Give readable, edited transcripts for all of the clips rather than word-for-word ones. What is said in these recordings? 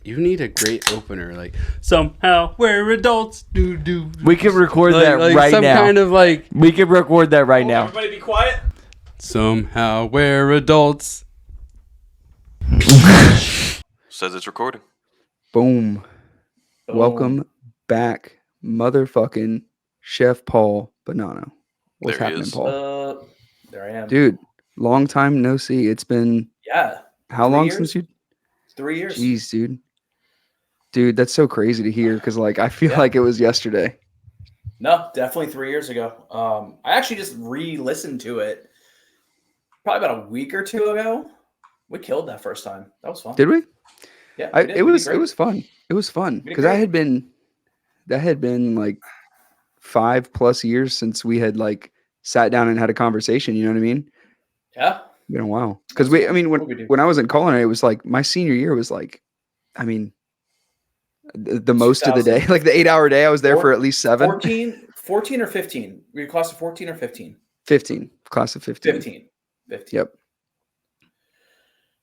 You need a great opener, like somehow we're adults. Do. We can record that right some now. kind of like. We can record that right now. Everybody be quiet. Somehow we're adults. Says it's recording. Boom. Welcome back, motherfucking Chef Paul Bonanno. What's There he happening, is. Paul? There I am. Dude, long time no see. It's been how 3 long years? since you? 3 years. Jeez, dude. Dude, that's so crazy to hear because, like, I feel Yeah. like it was yesterday. No, definitely 3 years ago. I actually just re-listened to it probably about a week or two ago. We killed that first time. That was fun. Did we? Yeah, I, we did. it We did was great. it was fun. It was fun We did because great. that had been like 5+ years since we had like sat down and had a conversation. You know what I mean? Yeah. Been a while because That's I mean, what we do. when I was in culinary, it was like my senior year was like, I mean, the most of the day, like the 8-hour day, I was there for at least 7. 14 or 15. Were you class of 14 or 15? 15, class of 15. 15. Yep.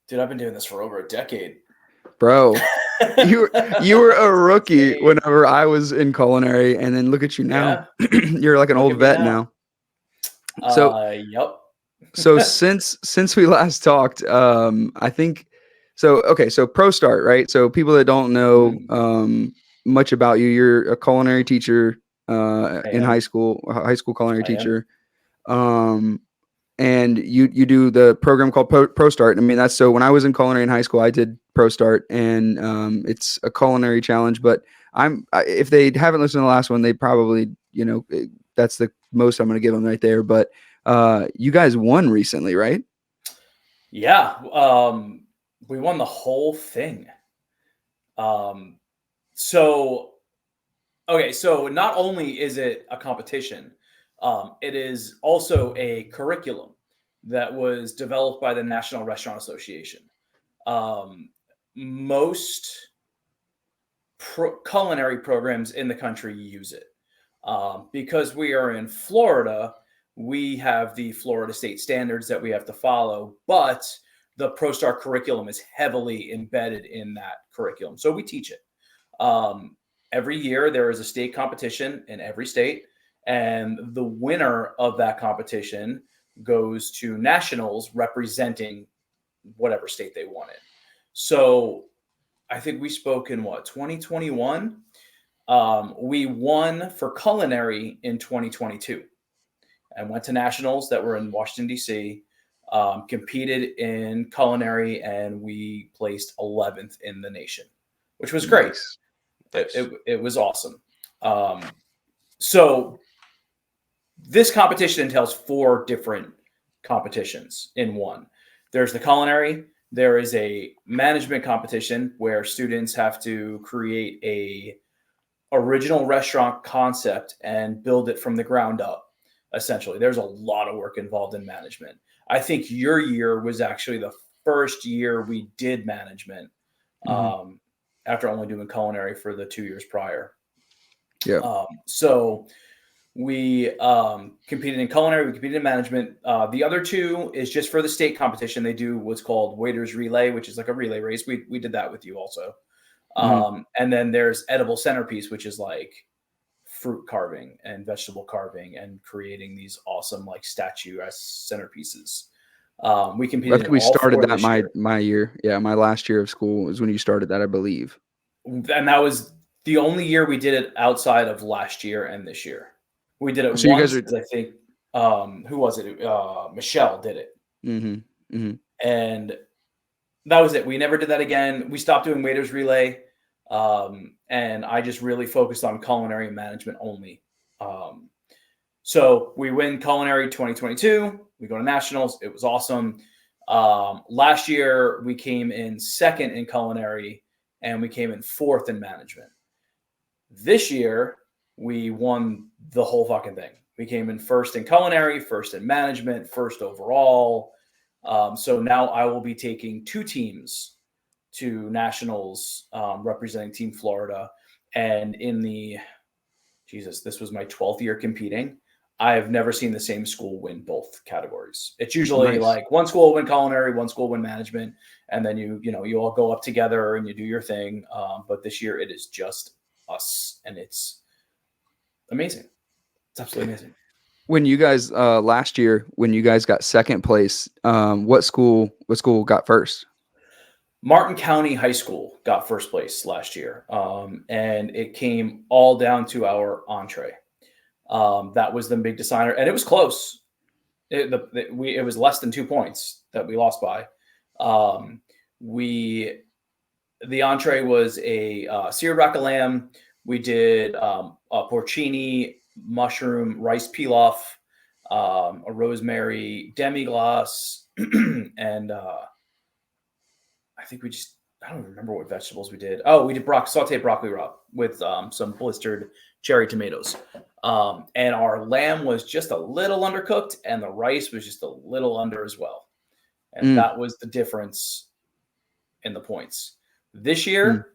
Dude, I've been doing this for over a decade. Bro, you were a rookie Insane. whenever I was in culinary, and then look at you now. You're like an Look old at me vet now. now. So Yep. so since we last talked, I think so. Okay, so Pro Start, right? So people that don't know much about you, you're a culinary teacher in high school culinary teacher. And you do the program called Pro Start. I mean, that's so when I was in culinary in high school, I did Pro Start, and it's a culinary challenge. But if they haven't listened to the last one, they probably, that's the most I'm going to give them right there. But you guys won recently, right? Yeah. We won the whole thing. So not only is it a competition, it is also a curriculum that was developed by the National Restaurant Association. Most culinary programs in the country use it. Because we are in Florida, we have the Florida state standards that we have to follow, but the ProStar curriculum is heavily embedded in that curriculum. So we teach it. Every year there is a state competition in every state, and the winner of that competition goes to nationals representing whatever state they wanted. So I think we spoke in 2021. We won for culinary in 2022 and went to nationals that were in Washington, D.C., competed in culinary, and we placed 11th in the nation, which was great. Nice. It was awesome. So this competition entails 4 different competitions in one. There's the culinary. There is a management competition where students have to create a original restaurant concept and build it from the ground up. Essentially, there's a lot of work involved in management. I think your year was actually the first year we did management, after only doing culinary for the 2 years prior. Yeah. So we competed in culinary, we competed in management. The other 2 is just for the state competition. They do what's called waiters relay, which is like a relay race. We did that with you also. And then there's edible centerpiece, which is like fruit carving and vegetable carving and creating these awesome like statue-esque centerpieces. We competed. I think we started that year. my year. Yeah, my last year of school was when you started that, I believe. And that was the only year we did it outside of last year and this year. We did it So you once. guys I think who was it? Michelle did it. And that was it. We never did that again. We stopped doing waiters relay. And I just really focused on culinary and management only. So we win culinary 2022. We go to nationals. It was awesome. Last year we came in 2nd in culinary and we came in 4th in management. This year we won the whole fucking thing. We came in 1st in culinary, 1st in management, 1st overall. So now I will be taking 2 teams to nationals, representing Team Florida. And this was my 12th year competing. I've never seen the same school win both categories. It's usually Nice. like one school will win culinary, one school will win management, and then you all go up together and you do your thing. But this year it is just us, and it's amazing. It's absolutely amazing. When you guys last year, when you guys got second place, what school got first? Martin County High School got first place last year, and it came all down to our entree. That was the big decider, and it was close. It was less than 2 points that we lost by. The entree was a seared rack of lamb. We did a porcini, mushroom, rice pilaf, a rosemary demi-glace, and I think I don't remember what vegetables we did. Oh, we did sauteed broccoli rabe with some blistered cherry tomatoes. And our lamb was just a little undercooked, and the rice was just a little under as well. And that was the difference in the points. This year,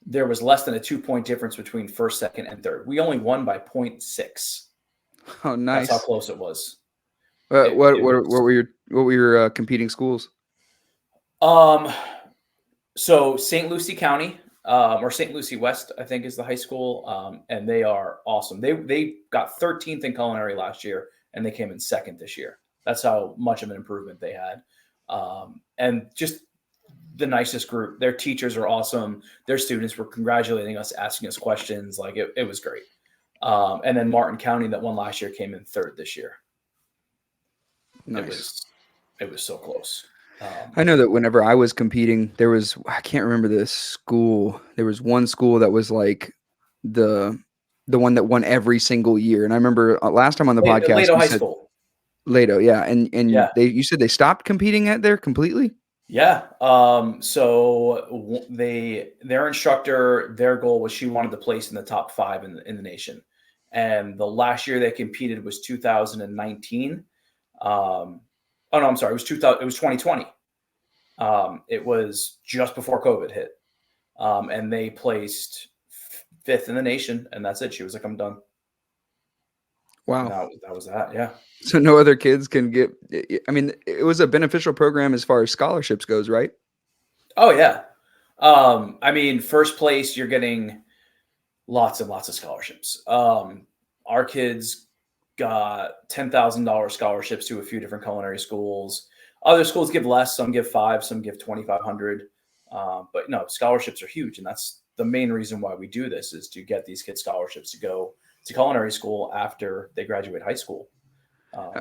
there was less than a 2-point difference between first, second, and third. We only won by 0.6. Oh, nice. That's how close it was. What were your competing schools? So St. Lucie County, or St. Lucie West, I think is the high school, and they are awesome. They got 13th in culinary last year, and they came in second this year. That's how much of an improvement they had, and just the nicest group. Their teachers are awesome. Their students were congratulating us, asking us questions. Like it was great. And then Martin County, that won last year, came in third this year. Nice. It was so close. I know that whenever I was competing, I can't remember this school. There was one school that was like the one that won every single year. And I remember last time on the podcast, Lato you High said, School. Lato, yeah. And Yeah. you said they stopped competing at there completely? Yeah. So their instructor, their goal was she wanted to place in the top 5 in the nation. And the last year they competed was 2019. Oh no, I'm sorry. It was 2020. It was just before COVID hit. And they placed 5th in the nation, and that's it. She was like, I'm done. Wow. That was that. Yeah. So no other kids can get, I mean, it was a beneficial program as far as scholarships goes, right? Oh yeah. I mean, first place, you're getting lots and lots of scholarships. Our kids got $10,000 scholarships to a few different culinary schools. Other schools give less. Some give 5, some give 2,500. But no, scholarships are huge. And that's the main reason why we do this, is to get these kids scholarships to go to culinary school after they graduate high school.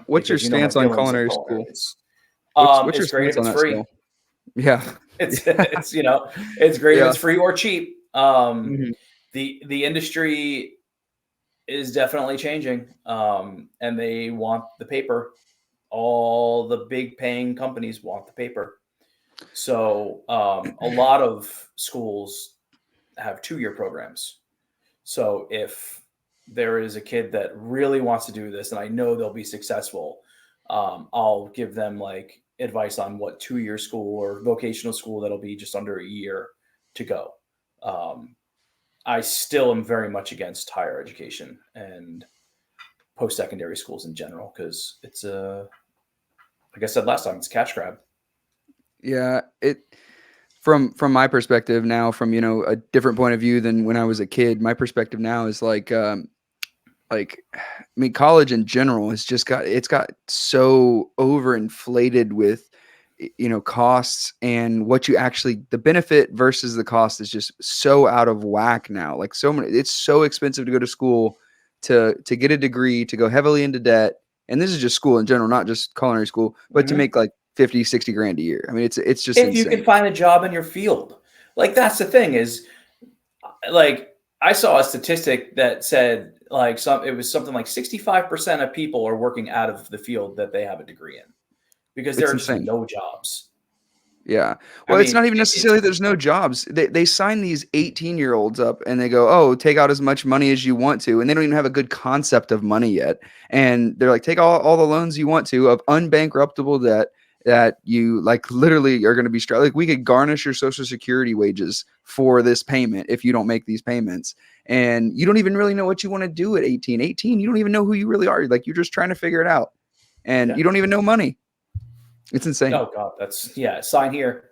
What's your stance on culinary school? What's your stance on that free? School? Yeah. It's it's great if it's free or cheap. Mhm. The industry is definitely changing, and they want the paper. All the big paying companies want the paper. So a lot of schools have 2-year programs. So if there is a kid that really wants to do this, and I know they'll be successful, I'll give them like advice on what 2-year school or vocational school that'll be just under a year to go. I still am very much against higher education and post-secondary schools in general, because it's like I said last time, it's a cash grab. Yeah, from my perspective now, from a different point of view than when I was a kid, my perspective now is like I mean, college in general has just got so overinflated with costs, and what you actually, the benefit versus the cost is just so out of whack now. Like it's so expensive to go to school, to get a degree, to go heavily into debt. And this is just school in general, not just culinary school, but to make like 50, 60 grand a year. I mean, it's just if insane. You can find a job in your field. Like, that's the thing is, like, I saw a statistic that said like it was something like 65% of people are working out of the field that they have a degree in, because there are just no jobs. Yeah. Well, it's not even necessarily there's no jobs. They sign these 18-year-olds up and they go, oh, take out as much money as you want to. And they don't even have a good concept of money yet. And they're like, take all the loans you want to of unbankruptable debt. that you like literally are going to be like we could garnish your social security wages for this payment if you don't make these payments, and you don't even really know what you want to do at 18. You don't even know who you really are. Like you're just trying to figure it out, and you don't even know money. It's insane. Oh God, that's sign here.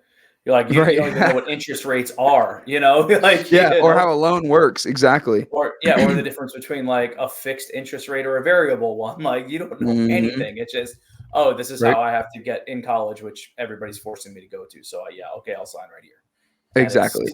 You're like you Right. don't even know what interest rates are, like Or how a loan works exactly. or the difference between like a fixed interest rate or a variable one. Like you don't know Mhm. anything. It's just, oh, this is Right. how I have to get in college, which everybody's forcing me to go to. So okay, I'll sign right here. And Exactly.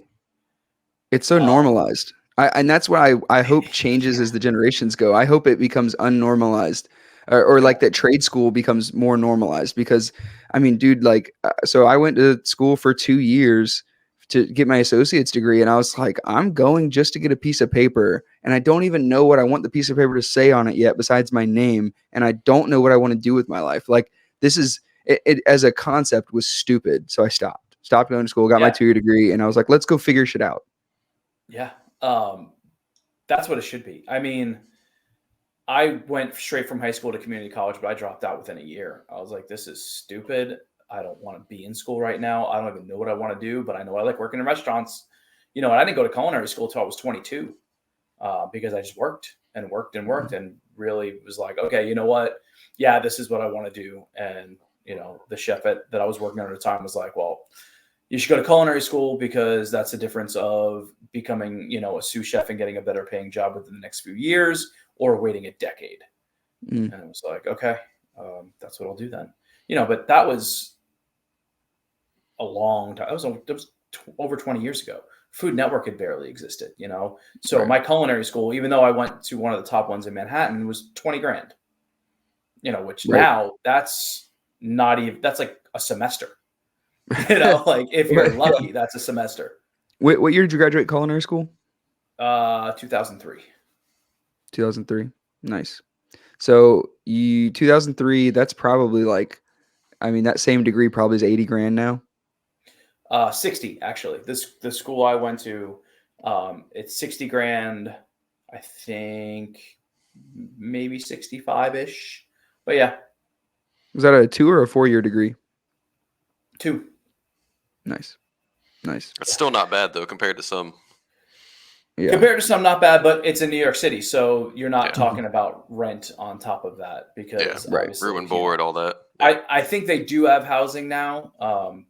It's so normalized. And that's what I hope changes as the generations go. I hope it becomes unnormalized, or like that trade school becomes more normalized, because I mean, dude, like, so I went to school for 2 years to get my associate's degree. And I was like, I'm going just to get a piece of paper. And I don't even know what I want the piece of paper to say on it yet, besides my name. And I don't know what I want to do with my life. Like this is it as a concept was stupid. So I stopped going to school, got my 2-year degree. And I was like, let's go figure shit out. Yeah. That's what it should be. I mean, I went straight from high school to community college, but I dropped out within a year. I was like, this is stupid. I don't want to be in school right now. I don't even know what I want to do, but I know I like working in restaurants. And I didn't go to culinary school until I was 22 because I just worked and worked and worked and really was like, okay, you know what? Yeah, this is what I want to do. And, the chef that I was working under at the time was like, well, you should go to culinary school because that's the difference of becoming, a sous chef and getting a better paying job within the next few years or waiting a decade. And it was like, okay, that's what I'll do then. But that was a long time. That was over 20 years ago. Food Network had barely existed, So Right. my culinary school, even though I went to one of the top ones in Manhattan, was 20 grand. Which Right. now that's not even, that's like a semester. Like if you're lucky, that's a semester. What year did you graduate culinary school? 2003. 2003. Nice. So 2003, that's probably like, I mean, that same degree probably is 80 grand now. 60 actually. The school I went to, it's 60 grand. I think maybe 65-ish. But yeah. Was that a 2 or a 4-year degree? 2. Nice. It's still not bad though compared to some. Yeah. Compared to some, not bad, but it's in New York City, so you're not Yeah. talking about rent on top of that because right. obviously, Room and board, all that. I think they do have housing now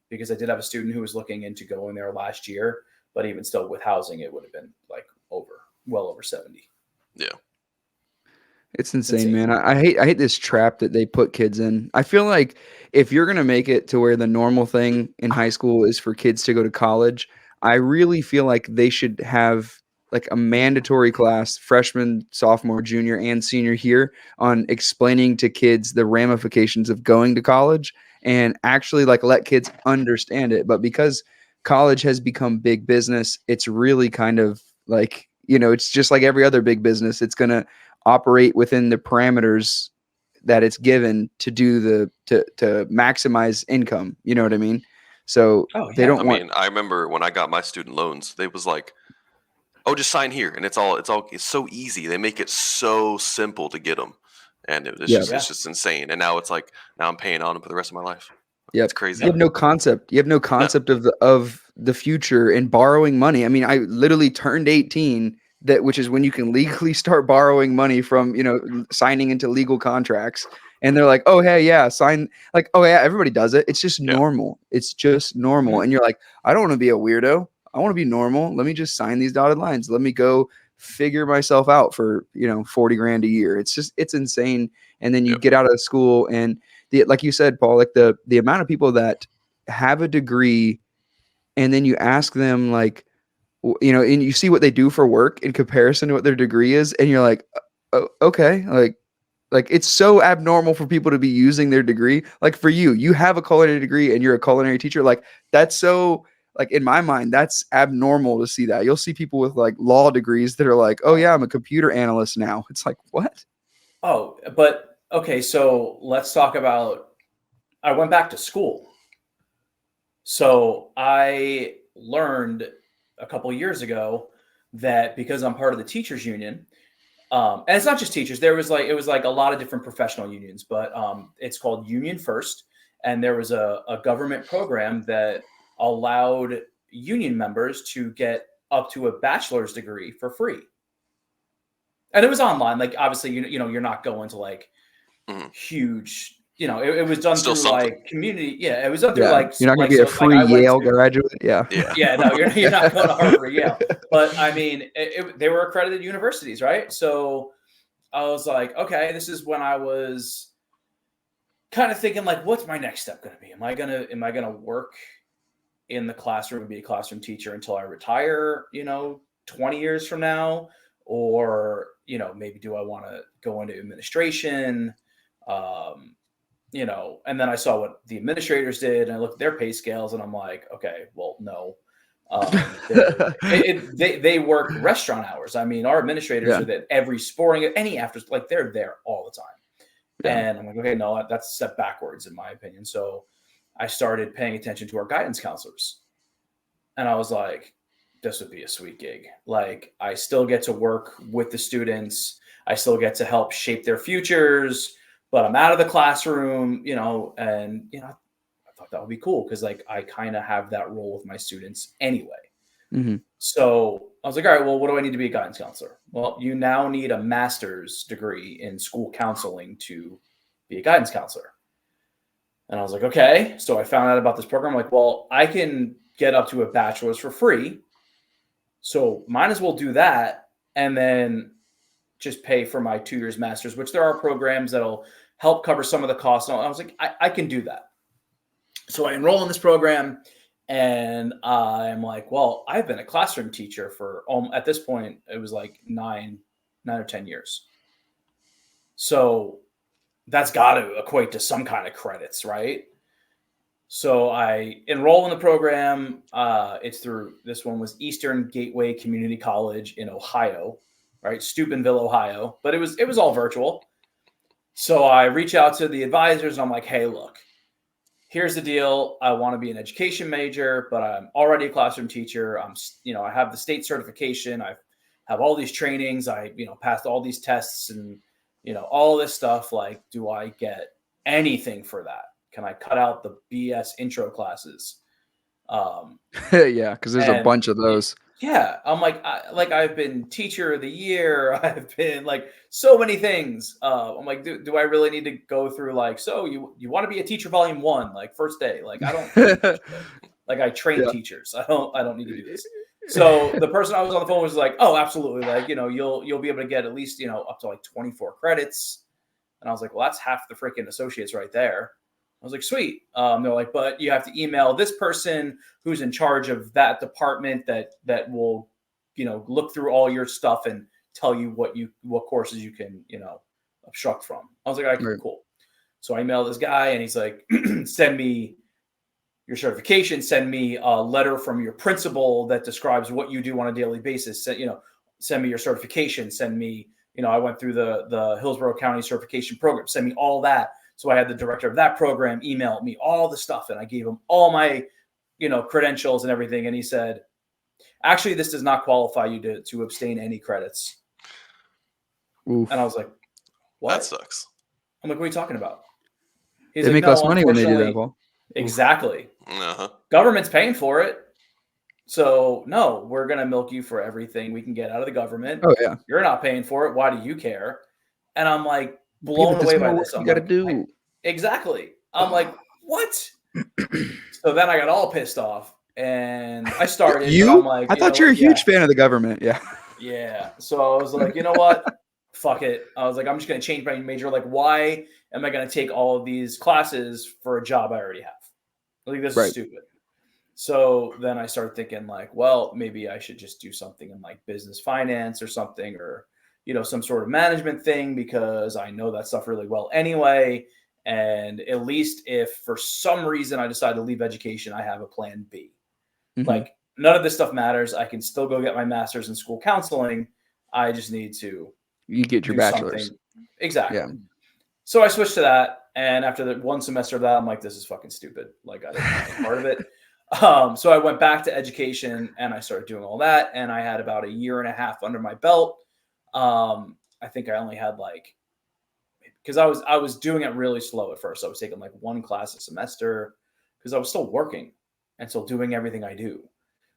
because I did have a student who was looking into going there last year, but even still with housing, it would have been like well over 70. Yeah. It's insane, man. I hate this trap that they put kids in. I feel like if you're gonna make it to where the normal thing in high school is for kids to go to college, I really feel like they should have like a mandatory class, freshman, sophomore, junior, and senior year, on explaining to kids the ramifications of going to college and actually like let kids understand it. But because college has become big business, it's really kind of like, it's just like every other big business. It's gonna operate within the parameters that it's given to do to maximize income. You know what I mean? So they don't want. I remember when I got my student loans, they was like, "Oh, just sign here," and it's so easy. They make it so simple to get them, and it's just insane. And now it's like I'm paying on them for the rest of my life. Yeah, it's crazy. You have no concept. You have no concept of the future and borrowing money. I mean, I literally turned 18. Which is when you can legally start borrowing money from, signing into legal contracts. And they're like, oh, hey, yeah, sign. Like, oh, yeah, everybody does it. It's just normal. It's just normal. Mm-hmm. And you're like, I don't want to be a weirdo. I want to be normal. Let me just sign these dotted lines. Let me go figure myself out for, 40 grand a year. It's insane. And then you get out of school and like you said, Paul, like the amount of people that have a degree and then you ask them like, and you see what they do for work in comparison to what their degree is, and you're like, oh, okay, like it's so abnormal for people to be using their degree. Like for you have a culinary degree and you're a culinary teacher. Like that's so, like in my mind, that's abnormal to see that. You'll see people with like law degrees that are like, oh yeah, I'm a computer analyst now. It's like, what? Oh, but okay, so let's talk about. I went back to school, so I learned a couple years ago that because I'm part of the teachers union, and it's not just teachers, it was like a lot of different professional unions, but it's called Union First. and there was a government program that allowed union members to get up to a bachelor's degree for free. And it was online. Like, obviously, you know, you're not going to like huge, you know, it was done Still through something. like community. Yeah, it was done through like, you're not gonna like, be a so, free like, I went Yale to- graduate. Yeah. Yeah, no, you're not going to Harvard, Yale. But I mean, they were accredited universities, right? So I was like, okay, this is when I was kind of thinking like, what's my next step going to be? Am I gonna work in the classroom and be a classroom teacher until I retire, you know, 20 years from now? Or, you know, maybe do I want to go into administration? You know, and then I saw what the administrators did, and I looked at their pay scales, and I'm like, okay, well, no. They work restaurant hours. I mean, our administrators are that every sporting, any after, like, they're there all the time. Yeah. And I'm like, okay, no, that's a step backwards in my opinion. So I started paying attention to our guidance counselors, and I was like, this would be a sweet gig. Like, I still get to work with the students. I still get to help shape their futures, but I'm out of the classroom, you know, and, you know, I thought that would be cool because, like, I kind of have that role with my students anyway. Mm-hmm. So I was like, all right, well, what do I need to be a guidance counselor? Well, you now need a master's degree in school counseling to be a guidance counselor. And I was like, okay. So I found out about this program. I'm like, well, I can get up to a bachelor's for free. So might as well do that and then just pay for my 2 years master's, which there are programs that'll help cover some of the costs. And I was like, I can do that. So I enroll in this program, and I'm like, well, I've been a classroom teacher for, at this point, it was like 9 or 10 years. So that's got to equate to some kind of credits, right? So I enroll in the program. It's through, this one was Eastern Gateway Community College in Ohio, right? Steubenville, Ohio, but it was all virtual. So I reach out to the advisors, and I'm like, hey, look, here's the deal. I want to be an education major, but I'm already a classroom teacher. I have the state certification. I have all these trainings. I, passed all these tests and, all this stuff. Like, do I get anything for that? Can I cut out the BS intro classes? Yeah, because there's a bunch of those. Yeah, I'm like, I've been teacher of the year. I've been like so many things. I'm like, do I really need to go through like, so you want to be a teacher volume 1, like first day? Like, I don't like, I train teachers. I don't need to do this. So the person I was on the phone was like, oh, absolutely. Like, you'll be able to get at least, up to like 24 credits. And I was like, well, that's half the freaking associates right there. I was like, sweet. They're like, but you have to email this person who's in charge of that department that will, look through all your stuff and tell you what courses you can, obstruct from. I was like, all right, cool. So I emailed this guy, and he's like, send me your certification, send me a letter from your principal that describes what you do on a daily basis. Send me your certification, send me, I went through the Hillsborough County certification program, send me all that. So I had the director of that program email me all the stuff, and I gave him all my, credentials and everything. And he said, actually, this does not qualify you to abstain any credits. Oof. And I was like, what? That sucks. I'm like, what are you talking about? He's They like, make less money when they do that, unfortunately- Paul. Exactly. Uh-huh. Government's paying for it. So no, we're going to milk you for everything we can get out of the government. Oh, yeah. You're not paying for it. Why do you care? And I'm like, blown away by this. You got to do. Exactly. I'm like, what? So then I got all pissed off, and I started. You? I'm like, I thought you were a huge fan of the government. Yeah. Yeah. So I was like, you know what? Fuck it. I was like, I'm just going to change my major. Like, why am I going to take all of these classes for a job I already have? Like, this is stupid. So then I started thinking like, well, maybe I should just do something in like business finance or something, or, some sort of management thing, because I know that stuff really well anyway. And at least if for some reason I decide to leave education, I have a plan B. Mm-hmm. Like, none of this stuff matters. I can still go get my master's in school counseling. I just need to get your bachelor's. Exactly. Yeah. So I switched to that. And after the one semester of that, I'm like, this is fucking stupid. Like, I didn't want part of it. So I went back to education, and I started doing all that. And I had about 1.5 years under my belt. I think I only had like because I was doing it really slow at first. I was taking like one class a semester because I was still working and still doing everything I do.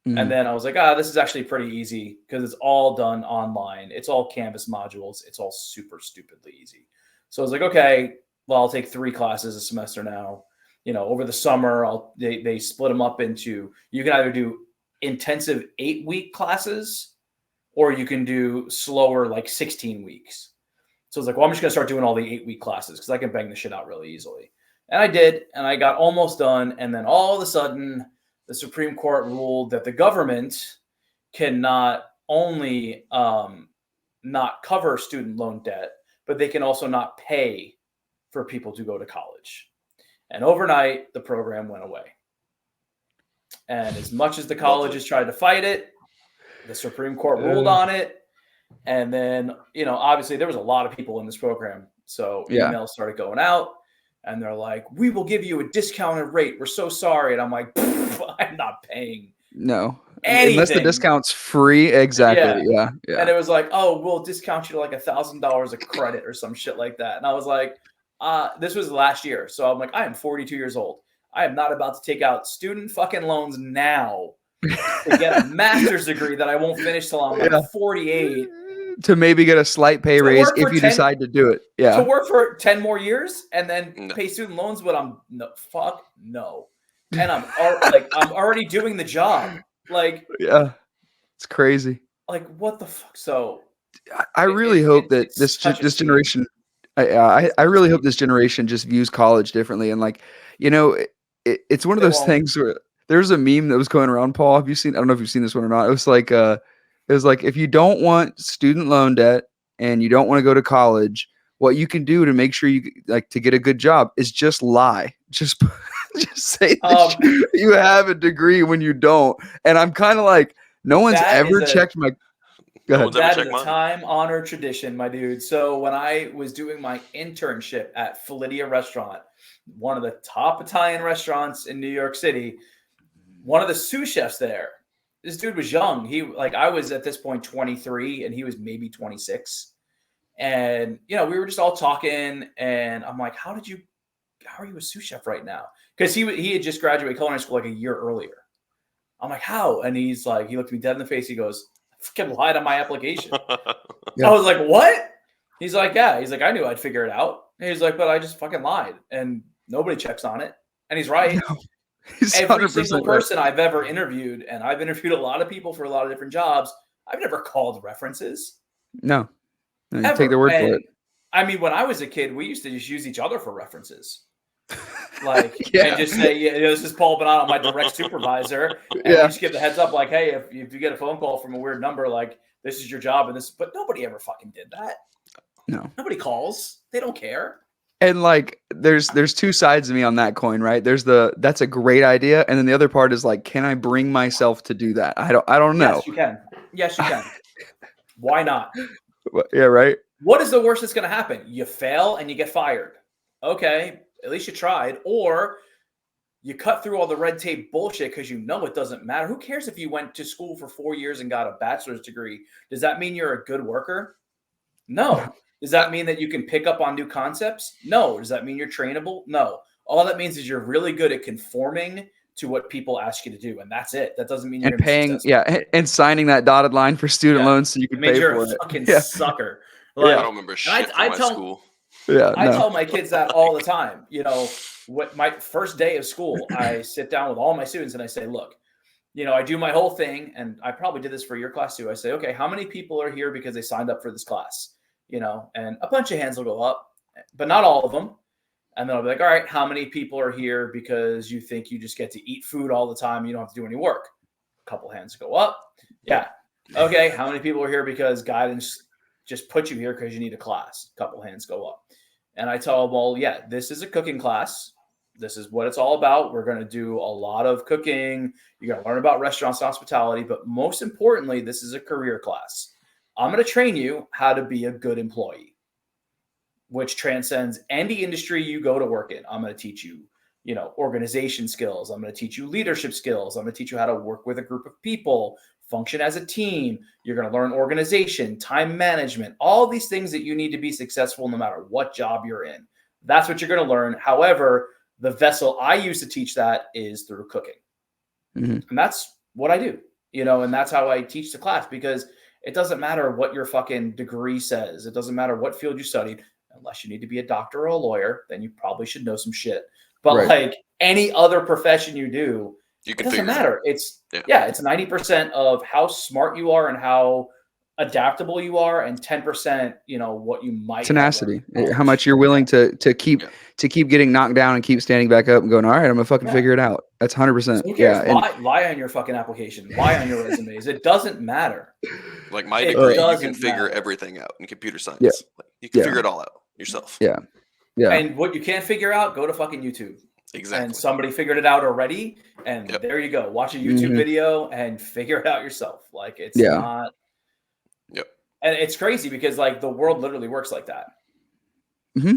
And then I was like, this is actually pretty easy because it's all done online. It's all Canvas modules. It's all super stupidly easy. So I was like, okay, well, I'll take 3 classes a semester now. Over the summer, they split them up into, you can either do intensive 8-week classes or you can do slower, like 16 weeks. So I was like, well, I'm just going to start doing all the 8-week classes because I can bang the shit out really easily. And I did, and I got almost done. And then all of a sudden, the Supreme Court ruled that the government can not only not cover student loan debt, but they can also not pay for people to go to college. And overnight, the program went away. And as much as the colleges tried to fight it, the Supreme Court ruled on it. And then, obviously there was a lot of people in this program. So emails started going out and they're like, we will give you a discounted rate. We're so sorry. And I'm like, I'm not paying. No. Anything. Unless the discount's free. Exactly. Yeah. And it was like, oh, we'll discount you to like $1,000 a credit or some shit like that. And I was like, this was last year. So I'm like, I am 42 years old. I am not about to take out student fucking loans now to get a master's degree that I won't finish till I'm like 48. To maybe get a slight pay raise if you decide to do it. Yeah. To work for 10 more years and then pay student loans, but no. And I'm already doing the job. Like, yeah, it's crazy. Like, what the fuck? So I really hope that this generation, I really hope this generation just views college differently. And like, it's one of those things where there's a meme that was going around, Paul. Have you seen? I don't know if you've seen this one or not. It was like if you don't want student loan debt and you don't want to go to college, what you can do to make sure you like to get a good job is just lie. Just say that you have a degree when you don't. And I'm kind of like, no one's ever checked my. That is a time-honored tradition, my dude. So when I was doing my internship at Felidia Restaurant, one of the top Italian restaurants in New York City, one of the sous chefs there, this dude was young. I was at this point 23 and he was maybe 26. And, we were just all talking and I'm like, how are you a sous chef right now? Because he had just graduated culinary school like a year earlier. I'm like, how? And he's like, he looked me dead in the face. He goes, I fucking lied on my application. I was like, what? He's like, yeah. He's like, I knew I'd figure it out. And he's like, but I just fucking lied. And nobody checks on it. And he's right. No, he's every single person I've ever interviewed, and I've interviewed a lot of people for a lot of different jobs, I've never called references. No. You take their word for it. I mean, when I was a kid, we used to just use each other for references. And just say, this is Paul Bonanno, my direct supervisor. And just give the heads up, like, hey, if you get a phone call from a weird number, like, this is your job, but nobody ever fucking did that. No. Nobody calls. They don't care. And like, there's 2 sides of me on that coin, right? There's that's a great idea. And then the other part is like, can I bring myself to do that? I don't know. Yes, you can. Why not? Yeah, right. What is the worst that's going to happen? You fail and you get fired. Okay, at least you tried. Or you cut through all the red tape bullshit because it doesn't matter. Who cares if you went to school for 4 years and got a bachelor's degree? Does that mean you're a good worker? No. Does that mean that you can pick up on new concepts? No. Does that mean you're trainable? No. All that means is you're really good at conforming to what people ask you to do, and that's it. That doesn't mean you're paying, and signing that dotted line for student loans so you can pay you're for a it. Fucking sucker. I don't remember shit from my school. I tell my kids that all the time. What my first day of school, I sit down with all my students and I say, look, I do my whole thing, and I probably did this for your class too. I say, okay, how many people are here because they signed up for this class? And a bunch of hands will go up, but not all of them. And then I'll be like, all right, how many people are here because you think you just get to eat food all the time? You don't have to do any work. A couple hands go up. Yeah. Okay. How many people are here because guidance just put you here because you need a class? A couple hands go up. And I tell them, well, this is a cooking class. This is what it's all about. We're going to do a lot of cooking. You're going to learn about restaurants and hospitality. But most importantly, this is a career class. I'm going to train you how to be a good employee, which transcends any industry you go to work in. I'm going to teach you, organization skills. I'm going to teach you leadership skills. I'm going to teach you how to work with a group of people, function as a team. You're going to learn organization, time management, all these things that you need to be successful no matter what job you're in. That's what you're going to learn. However, the vessel I use to teach that is through cooking. And that's what I do, and that's how I teach the class, because it doesn't matter what your fucking degree says. It doesn't matter what field you studied, unless you need to be a doctor or a lawyer, then you probably should know some shit. But like any other profession you do, it doesn't matter. It's 90% of how smart you are and how adaptable you are, and 10%, what you might tenacity, how much you're willing to keep getting knocked down and keep standing back up and going, all right, I'm gonna fucking figure it out. That's 100%. So who cares? Lie on your fucking application, lie on your resumes. It doesn't matter. Like my degree, you can figure everything out in computer science. Like, you can figure it all out yourself. Yeah. And what you can't figure out, go to fucking YouTube. Exactly. And somebody figured it out already, and there you go. Watch a YouTube video and figure it out yourself. Like, it's not. Yep. And it's crazy because like the world literally works like that.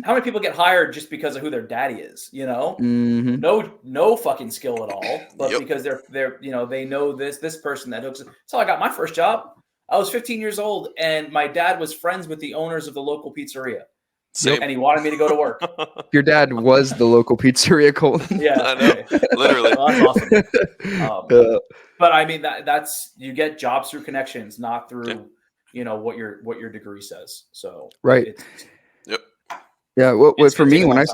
How many people get hired just because of who their daddy is? No fucking skill at all, but because they're they know this person that hooks. That's how I got my first job. I was 15 years old, and my dad was friends with the owners of the local pizzeria. Same. And he wanted me to go to work. Your dad was the local pizzeria, Colton. Yeah, I know. Literally. Well, that's awesome. But I mean, that's you get jobs through connections, not through what your degree says. So Yeah. What for me when I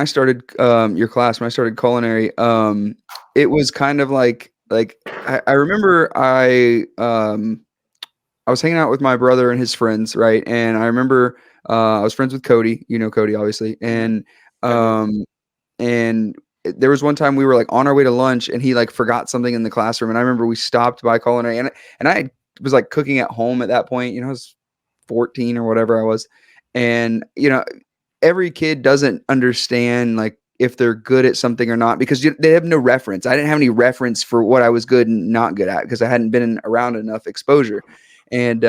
started your class, when I started culinary, it was kind of like I remember I was hanging out with my brother and his friends, right? And I remember I was friends with Cody, Cody obviously, and there was one time we were like on our way to lunch, and he like forgot something in the classroom, and I remember we stopped by culinary, and I was like cooking at home at that point, I was 14 or whatever I was, and every kid doesn't understand like if they're good at something or not, because they have no reference. I didn't have any reference for what I was good and not good at, because I hadn't been around enough exposure. And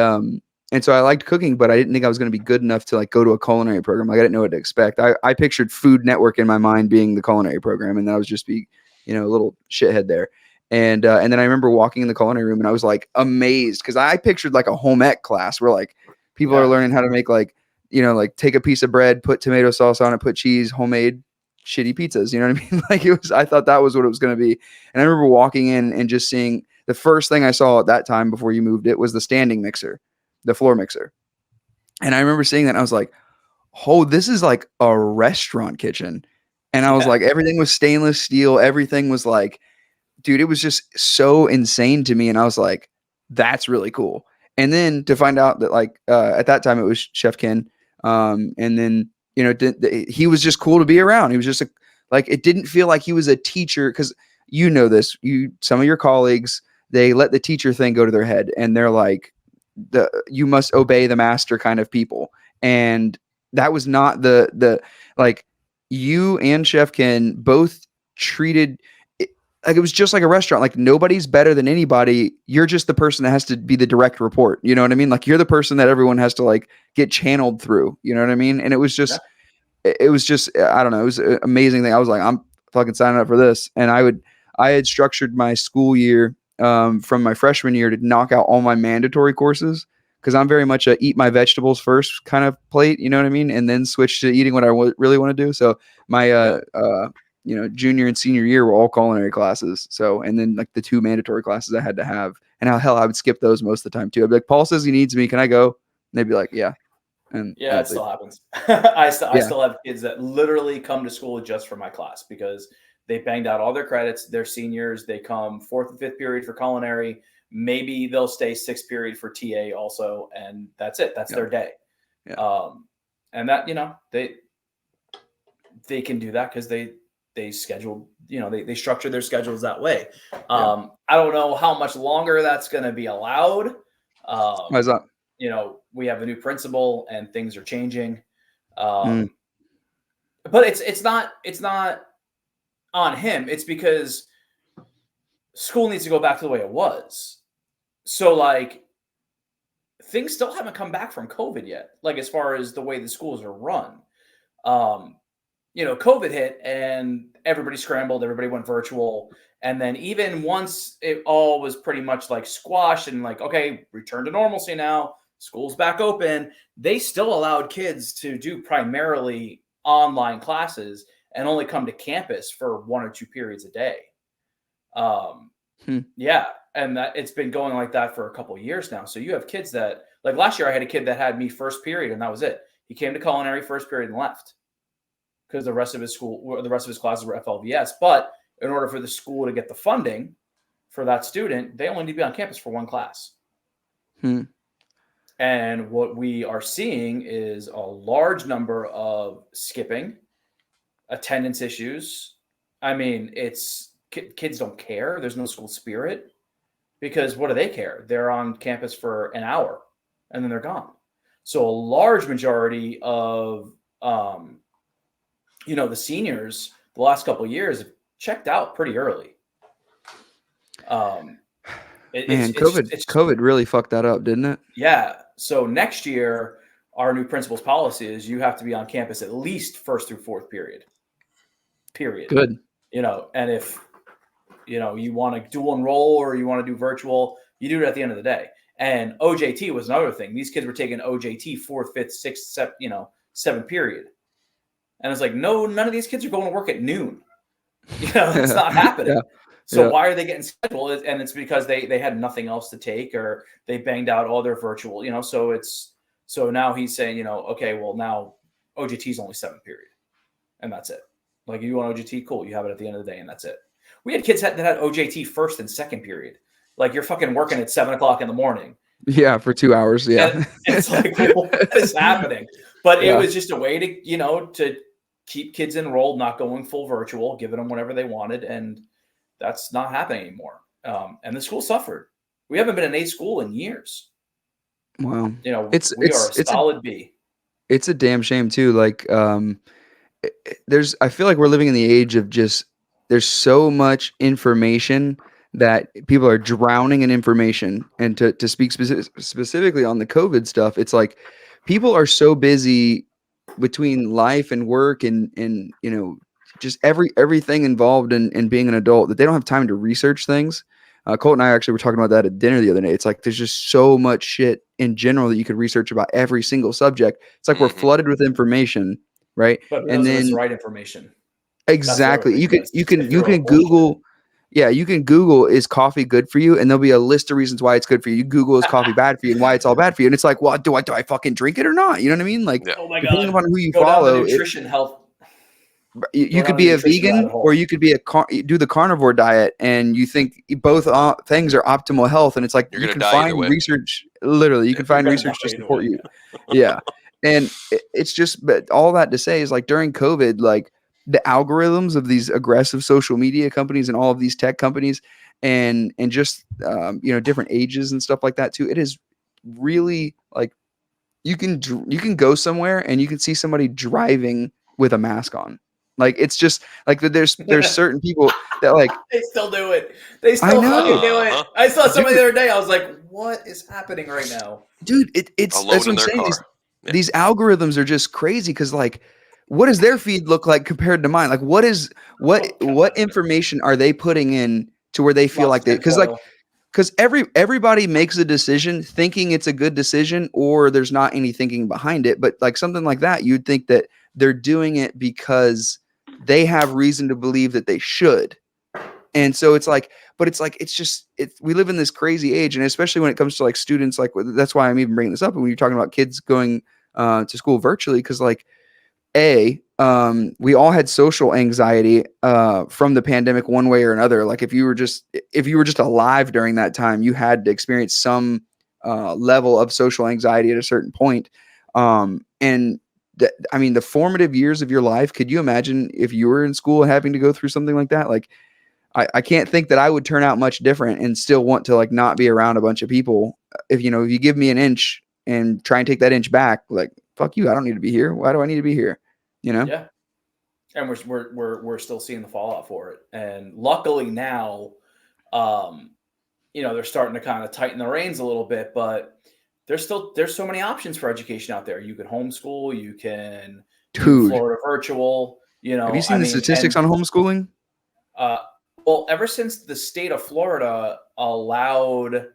so I liked cooking, but I didn't think I was going to be good enough to like go to a culinary program. Like I didn't know what to expect. I pictured Food Network in my mind being the culinary program, and that was just be, a little shithead there. And then I remember walking in the culinary room, and I was like amazed, because I pictured like a home ec class where like people are learning how to make like, like take a piece of bread, put tomato sauce on it, put cheese, homemade shitty pizzas. You know what I mean? Like I thought that was what it was going to be. And I remember walking in and just seeing, the first thing I saw at that time before you moved it was the standing mixer, the floor mixer. And I remember seeing that, and I was like, oh, this is like a restaurant kitchen. And I was like, everything was stainless steel. Everything was like, dude, it was just so insane to me. And I was like, that's really cool. And then to find out that like, at that time it was Chef Ken. And then, he was just cool to be around. He was just like, it didn't feel like he was a teacher, because this, some of your colleagues, they let the teacher thing go to their head, and they're like, you must obey the master kind of people. And that was not the like, you and Chef Ken both treated it like it was just like a restaurant. Like nobody's better than anybody. You're just the person that has to be the direct report. You know what I mean? Like you're the person that everyone has to like get channeled through. You know what I mean? And it was just, I don't know. It was an amazing thing. I was like, I'm fucking signing up for this. And I had structured my school year from my freshman year to knock out all my mandatory courses, because I'm very much a eat my vegetables first kind of plate, you know what I mean? And then switch to eating what I really want to do. So my, junior and senior year were all culinary classes. So, and then like the 2 mandatory classes I had to have, and how I would skip those most of the time too. I'd be like, Paul says he needs me. Can I go? And they'd be like, yeah. And it still happens. I still have kids that literally come to school just for my class, because they banged out all their credits. They're seniors. They come 4th and 5th period for culinary. Maybe they'll stay 6th period for TA also. And that's it. That's their day. Yeah. And that, they can do that because they schedule, they structure their schedules that way. I don't know how much longer that's going to be allowed. Why is that? We have a new principal and things are changing. But it's not on him. It's because school needs to go back to the way it was. So like things still haven't come back from COVID yet. Like as far as the way the schools are run. COVID hit and everybody scrambled, everybody went virtual. And then even once it all was pretty much like squashed and like, okay, return to normalcy now, school's back open, they still allowed kids to do primarily online classes and only come to campus for 1 or 2 periods a day. Yeah. And that it's been going like that for a couple of years now. So you have kids that, like last year I had a kid that had me first period and that was it. He came to culinary first period and left because the rest of his classes were FLVS. But in order for the school to get the funding for that student, they only need to be on campus for 1 class. And what we are seeing is a large number of skipping, attendance issues. I mean, kids don't care. There's no school spirit because what do they care? They're on campus for an hour and then they're gone. So a large majority of, the seniors the last couple of years have checked out pretty early. COVID really fucked that up, didn't it? Yeah. So next year, our new principal's policy is you have to be on campus at least first through 4th period. Good. And if, you want to dual enroll or you want to do virtual, you do it at the end of the day. And OJT was another thing. These kids were taking OJT 4th, 5th, 6th, 7th period. And it's like, no, none of these kids are going to work at noon. It's not happening. So why are they getting scheduled? And it's because they had nothing else to take or they banged out all their virtual, so now he's saying, okay, well now OJT is only 7th period and that's it. Like you want OJT, cool. You have it at the end of the day and that's it. We had kids that had OJT 1st and 2nd period. Like you're fucking working at 7:00 in the morning. Yeah. For 2 hours. Yeah. And it's like, what is happening? But it was just a way to, to keep kids enrolled, not going full virtual, giving them whatever they wanted. And that's not happening anymore. And the school suffered. We haven't been an A school in years. Wow. We are a solid B. It's a damn shame too. Like, I feel like we're living in the age of there's so much information that people are drowning in information. And to speak specifically on the COVID stuff, it's like people are so busy between life and work and just everything involved in being an adult that they don't have time to research things. Colt and I actually were talking about that at dinner the other day. It's like there's just so much shit in general that you could research about every single subject. It's like we're flooded with information, right? But and then the right information. Exactly. You can Google. Yeah, you can Google, is coffee good for you? And there'll be a list of reasons why it's good for you. You Google, is coffee bad for you and why it's all bad for you? And it's like, well, do I fucking drink it or not? You know what I mean? Like, oh my depending God. upon who you Go follow, down to nutrition health. You could be a vegan or you could be do the carnivore diet, and you think both things are optimal health. And it's like, you can find research, literally, you can find research to support you. Yeah. And it's just, but all that to say is like during COVID, like the algorithms of these aggressive social media companies and all of these tech companies and just, different ages and stuff like that too. It is really like, you can go somewhere and you can see somebody driving with a mask on. Like, it's just like there's certain people that like they still do it. They still fucking do it. I saw somebody the other day. I was like, what is happening right now? Dude, it's that's what I'm saying. These algorithms are just crazy because like, what does their feed look like compared to mine? Like, what information are they putting in to where they feel like they, because everybody makes a decision thinking it's a good decision or there's not any thinking behind it. But like something like that, you'd think that they're doing it because they have reason to believe that they should. And so it's like, but it's like, we live in this crazy age. And especially when it comes to like students, like that's why I'm even bringing this up. And when you're talking about kids going to school virtually, because like, we all had social anxiety from the pandemic one way or another. Like if you were just alive during that time, you had to experience some level of social anxiety at a certain point. And the formative years of your life, could you imagine if you were in school having to go through something like that? Like I can't think that I would turn out much different and still want to like not be around a bunch of people. If you give me an inch and try and take that inch back, like, fuck you, I don't need to be here. Why do I need to be here? Yeah. And we're still seeing the fallout for it. And luckily now, they're starting to kind of tighten the reins a little bit, but there's so many options for education out there. You can homeschool, you can do Florida virtual, You know, Have you seen I the mean, statistics and on homeschooling? uh, well, ever since the state of Florida allowed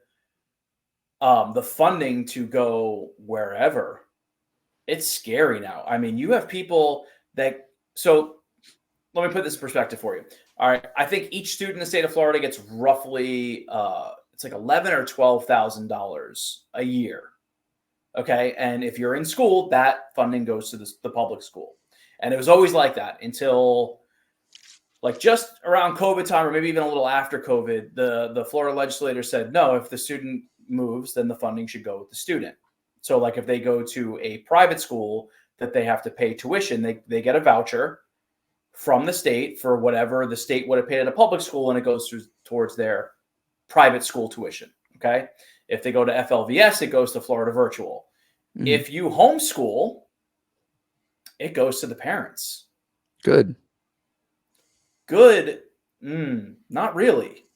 the funding to go wherever, it's scary now. I mean, you have people that so let me put this in perspective for you. All right, I think each student in the state of Florida gets roughly it's like $11,000 or $12,000 a year. Okay, and if you're in school, that funding goes to the public school, and it was always like that until like just around COVID time, or maybe even a little after COVID. The Florida legislature said no, if the student moves, then the funding should go with the student. So like if they go to a private school that they have to pay tuition, they get a voucher from the state for whatever the state would have paid at a public school, and it goes towards their private school tuition. Okay. If they go to FLVS, it goes to Florida Virtual. Mhm. If you homeschool, it goes to the parents. Good. Good. Not really.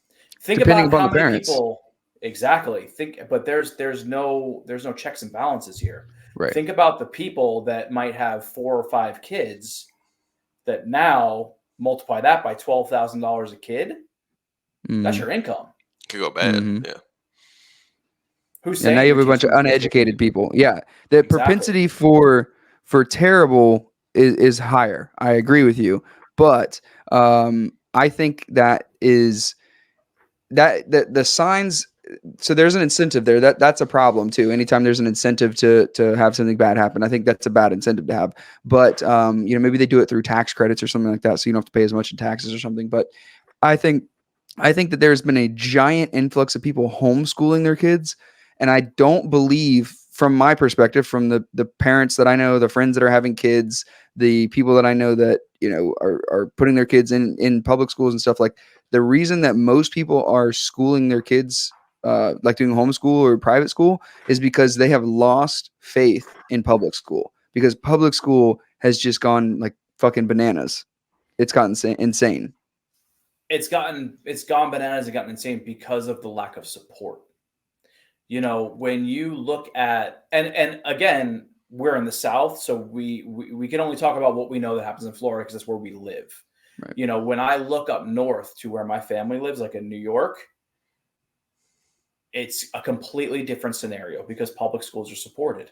Think Depending about upon how the many parents. people exactly but there's no checks and balances here. Right. Think about the people that might have 4 or 5 kids that now multiply that by $12,000 a kid. That's your income. Could go bad. Mhm. Yeah. Who's And saying now you have you're a bunch of teaching kids uneducated people. Yeah. The Exactly. propensity for terrible is higher. I agree with you. But I think that is that the signs. So there's an incentive there. That's a problem too. Anytime there's an incentive to have something bad happen, I think that's a bad incentive to have. But maybe they do it through tax credits or something like that, so you don't have to pay as much in taxes or something. But I think that there's been a giant influx of people homeschooling their kids, and I don't believe, from my perspective, from the parents that I know, the friends that are having kids, the people that I know that are putting their kids in public schools and stuff, like the reason that most people are schooling their kids like doing homeschool or private school is because they have lost faith in public school, because public school has just gone like fucking bananas. It's gotten insane. It's gone bananas and gotten insane because of the lack of support. When you look at and again, we're in the South, so we can only talk about what we know that happens in Florida because that's where we live. Right. When I look up north to where my family lives, like in New York, it's a completely different scenario because public schools are supported.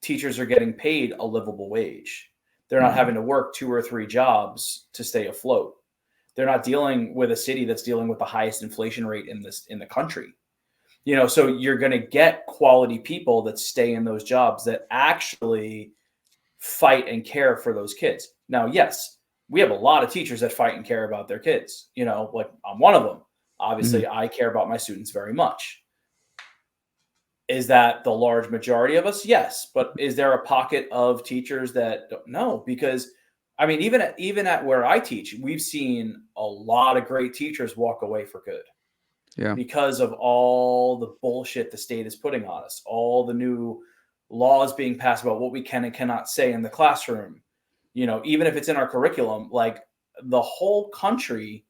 Teachers are getting paid a livable wage. They're not having to work 2 or 3 jobs to stay afloat. They're not dealing with a city that's dealing with the highest inflation rate in the country. So you're going to get quality people that stay in those jobs that actually fight and care for those kids. Now, yes, we have a lot of teachers that fight and care about their kids. Like I'm one of them. Obviously, I care about my students very much. Is that the large majority of us? Yes. But is there a pocket of teachers that don't? No, because I mean, even at where I teach, we've seen a lot of great teachers walk away for good. Yeah. Because of all the bullshit the state is putting on us, all the new laws being passed about what we can and cannot say in the classroom. Even if it's in our curriculum, like the whole country.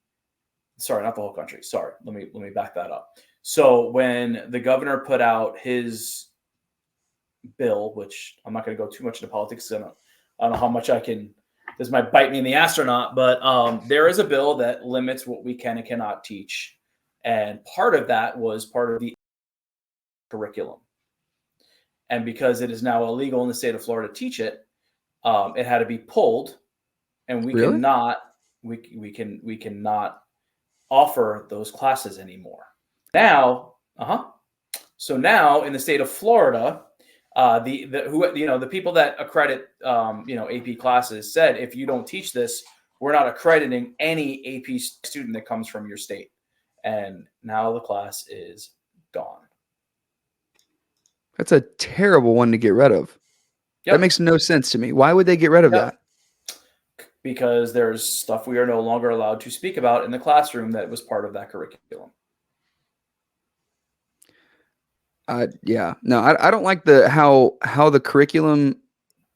Sorry, not the whole country. Sorry, let me back that up. So when the governor put out his bill, which I'm not going to go too much into politics, I don't know how much I can. This might bite me in the ass or not, but there is a bill that limits what we can and cannot teach, and part of that was part of the curriculum. And because it is now illegal in the state of Florida to teach it, it had to be pulled, and we Really? cannot offer those classes anymore. Now, so now in the state of Florida, the people that accredit AP classes said, if you don't teach this, we're not accrediting any AP student that comes from your state. And now the class is gone. That's a terrible one to get rid of. Yep. That makes no sense to me. Why would they get rid of that? Because there's stuff we are no longer allowed to speak about in the classroom that was part of that curriculum. Yeah. No, I don't like how the curriculum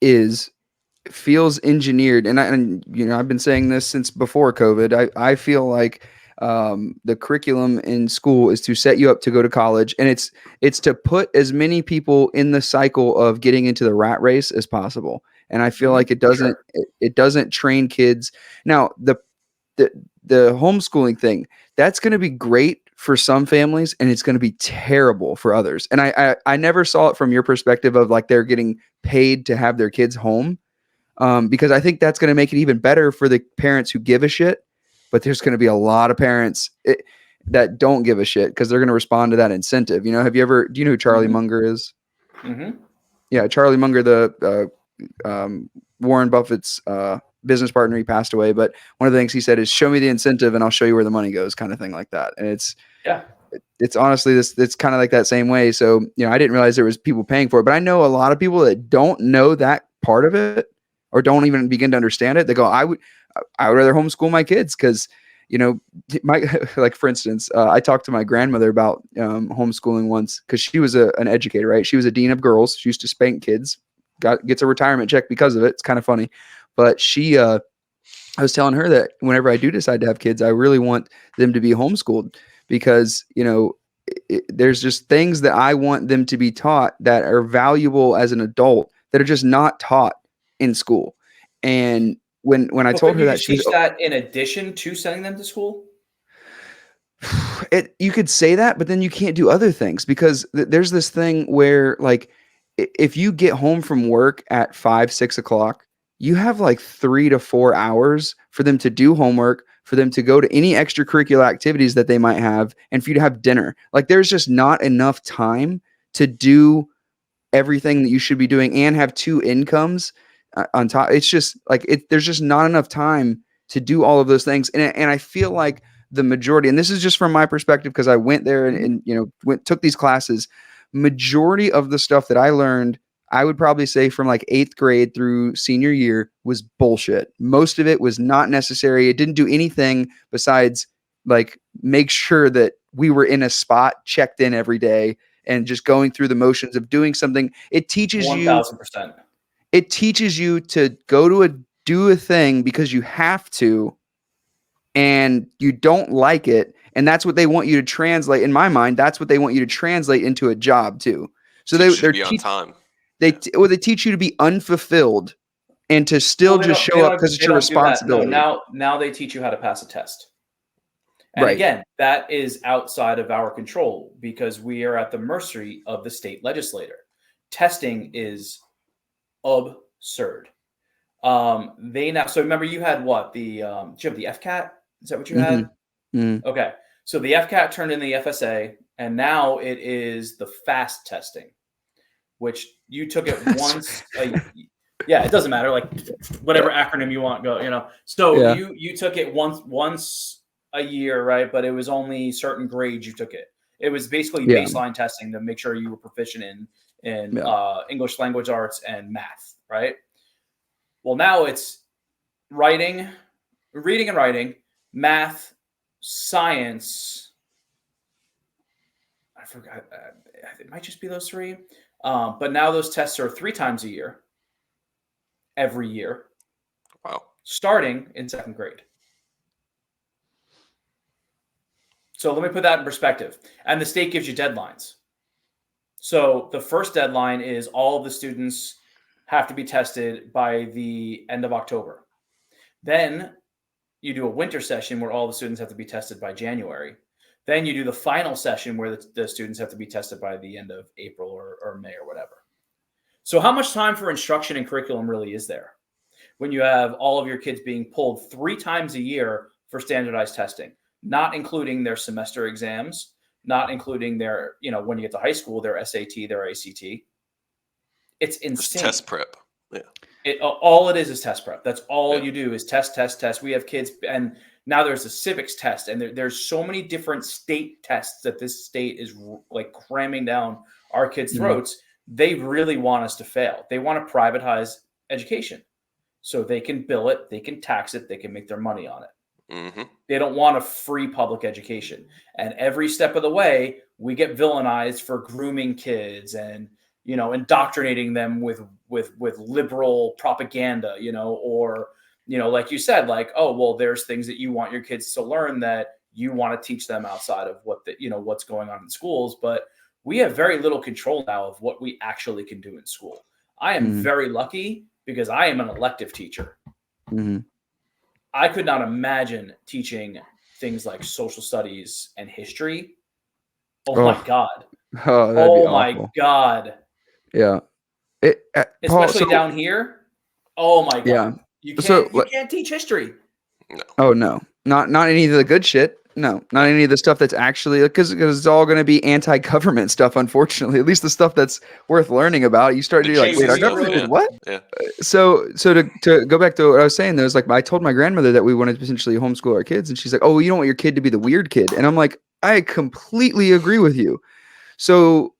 feels engineered. And I've been saying this since before COVID. I feel like the curriculum in school is to set you up to go to college, and it's to put as many people in the cycle of getting into the rat race as possible. And I feel like it doesn't train kids. Now, the homeschooling thing, that's going to be great for some families and it's going to be terrible for others. And I never saw it from your perspective of like they're getting paid to have their kids home, because I think that's going to make it even better for the parents who give a shit. But there's going to be a lot of parents that don't give a shit because they're going to respond to that incentive. Do you know who Charlie Munger is? Mm-hmm. Yeah, Charlie Munger, the Warren Buffett's business partner. He passed away, but one of the things he said is, "Show me the incentive, and I'll show you where the money goes," kind of thing like that. And it's honestly it's kind of like that same way. So I didn't realize there was people paying for it, but I know a lot of people that don't know that part of it or don't even begin to understand it. They go, I would rather homeschool my kids because like for instance, I talked to my grandmother about homeschooling once because she was an educator, right? She was a dean of girls. She used to spank kids. Gets a retirement check because of it. It's kind of funny, but I was telling her that whenever I do decide to have kids, I really want them to be homeschooled because there's just things that I want them to be taught that are valuable as an adult that are just not taught in school. And when I told her that, she teach that in addition to sending them to school. You could say that, but then you can't do other things because there's this thing where like if you get home from work at 5, 6 o'clock, you have like 3 to 4 hours for them to do homework, for them to go to any extracurricular activities that they might have, and for you to have dinner. Like there's just not enough time to do everything that you should be doing and have 2 incomes on top. It's just like there's just not enough time to do all of those things. And I feel like the majority, and this is just from my perspective because I went there and took these classes. Majority of the stuff that I learned, I would probably say from like 8th grade through senior year was bullshit. Most of it was not necessary. It didn't do anything besides like make sure that we were in a spot, checked in every day, and just going through the motions of doing something. It teaches 1,000%. It teaches you to do a thing because you have to, and you don't like it. And that's what they want you to translate. In my mind, that's what they want you to translate into a job too. So they're on time. They teach you to be unfulfilled and to still just show up because it's your responsibility. No, now they teach you how to pass a test. And again, that is outside of our control because we are at the mercy of the state legislator. Testing is absurd. So remember you had what? Did you have the FCAT? Is that what you had? Mm-hmm. Okay. So the FCAT turned in the FSA, and now it is the FAST testing, which you took it once. It doesn't matter. Like whatever acronym you want, go. So you took it once a year, right? But it was only certain grades you took it. It was basically baseline testing to make sure you were proficient in English language arts and math, right? Well, now it's reading and writing, math, science. I forgot. It might just be those 3. But now those tests are 3 times a year, every year. Wow. Starting in 2nd grade. So let me put that in perspective. And the state gives you deadlines. So the first deadline is all of the students have to be tested by the end of October. Then you do a winter session where all the students have to be tested by January. Then you do the final session where the students have to be tested by the end of April or May or whatever. So how much time for instruction and curriculum really is there when you have all of your kids being pulled 3 times a year for standardized testing, not including their semester exams, not including their, when you get to high school, their SAT, their ACT. It's insane. It's test prep. Yeah. All it is test prep. That's all you do is test. We have kids, and now there's a civics test, and there's so many different state tests that this state is like cramming down our kids' throats. They really want us to fail. They want to privatize education so they can bill it, they can tax it, they can make their money on it. Mm-hmm. They don't want a free public education. And every step of the way, we get villainized for grooming kids and indoctrinating them with liberal propaganda, or like you said, like, oh, well, there's things that you want your kids to learn that you want to teach them outside of what's going on in schools. But we have very little control now of what we actually can do in school. I am very lucky because I am an elective teacher. Mm-hmm. I could not imagine teaching things like social studies and history. Oh my God. Oh, that'd be Oh my awful. God. Yeah. Paul, Especially down here. Oh my God. Yeah. You So, can't teach history. oh no, not any of the good shit. No, not any of the stuff that's actually, because it's all going to be anti-government stuff. Unfortunately, at least the stuff that's worth learning about. You start to be like, wait, our government did what? Yeah. So to go back to what I was saying, there's like, I told my grandmother that we wanted to potentially homeschool our kids, and she's like, oh, you don't want your kid to be the weird kid, and I'm like, I completely agree with you. So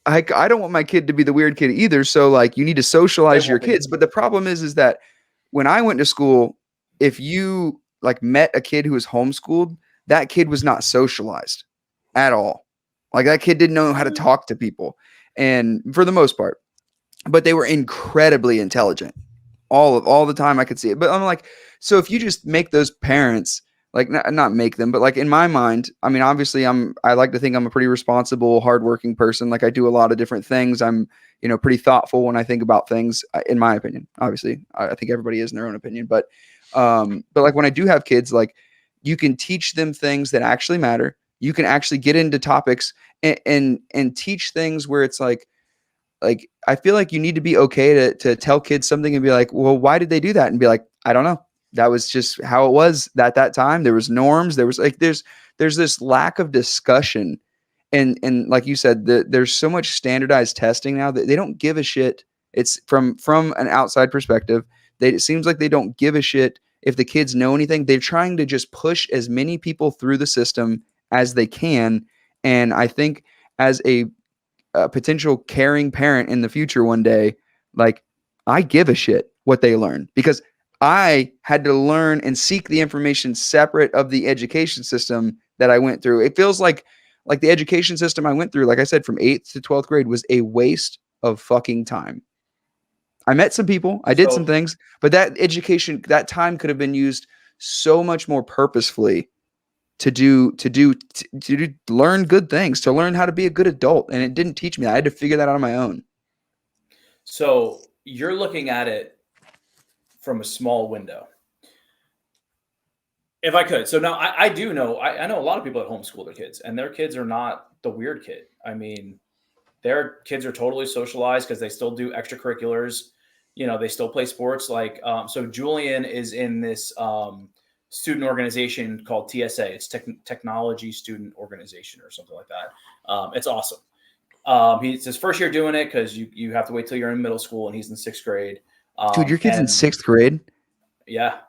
I don't want my kid to be the weird kid either. So like, you need to socialize your kids. But the problem is that when I went to school, if you like met a kid who was homeschooled, that kid was not socialized at all. Like that kid didn't know how to talk to people, and for the most part, but they were incredibly intelligent all the time. I could see it. But I'm like, so if you just make those parents, like not make them, but like in my mind, I mean, obviously I like to think I'm a pretty responsible, hardworking person. Like I do a lot of different things. I'm, pretty thoughtful when I think about things, in my opinion. Obviously, I think everybody is in their own opinion, but like when I do have kids, like you can teach them things that actually matter. You can actually get into topics and teach things where it's like I feel like you need to be okay to tell kids something and be like, well, why did they do that? And be like, I don't know. That was just how it was at that time. There was norms. There was like there's this lack of discussion, and like you said, there's so much standardized testing now that they don't give a shit. It's from an outside perspective. It seems like they don't give a shit if the kids know anything. They're trying to just push as many people through the system as they can. And I think as a potential caring parent in the future one day, like I give a shit what they learn, because I had to learn and seek the information separate of the education system that I went through. It feels like the education system I went through, like I said, from 8th to 12th grade was a waste of fucking time. I met some people, I did some things, but that education, that time could have been used so much more purposefully to learn good things, to learn how to be a good adult. And it didn't teach me that. I had to figure that out on my own. So you're looking at it from a small window. If I could. So now I do know, I know a lot of people that homeschool their kids, and their kids are not the weird kid. I mean, their kids are totally socialized because they still do extracurriculars. They still play sports. Like, so Julian is in this student organization called TSA. It's Technology Student Organization or something like that. It's awesome. It's his first year doing it because you have to wait till you're in middle school, and he's in 6th grade. Dude, your kid's in 6th grade? Yeah.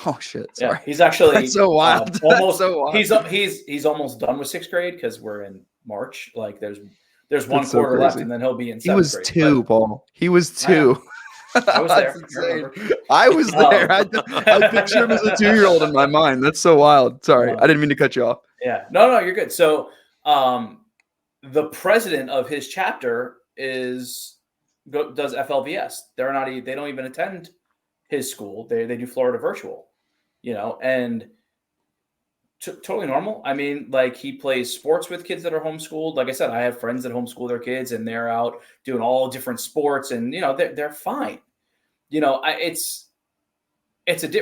Oh shit! Sorry. Yeah, he's actually that's so wild. Almost. So wild. He's almost done with 6th grade because we're in March. Like there's one That's quarter so left, and then he'll be in 7th grade. He was 2, Paul. He was 2. I was there. I was there. I picture him as a 2-year-old in my mind. That's so wild. Sorry, I didn't mean to cut you off. Yeah, no, you're good. So, the president of his chapter does FLVS. They don't even attend his school. They do Florida virtual, and totally normal. I mean, like he plays sports with kids that are homeschooled. Like I said, I have friends that homeschool their kids, and they're out doing all different sports, and they're fine. It's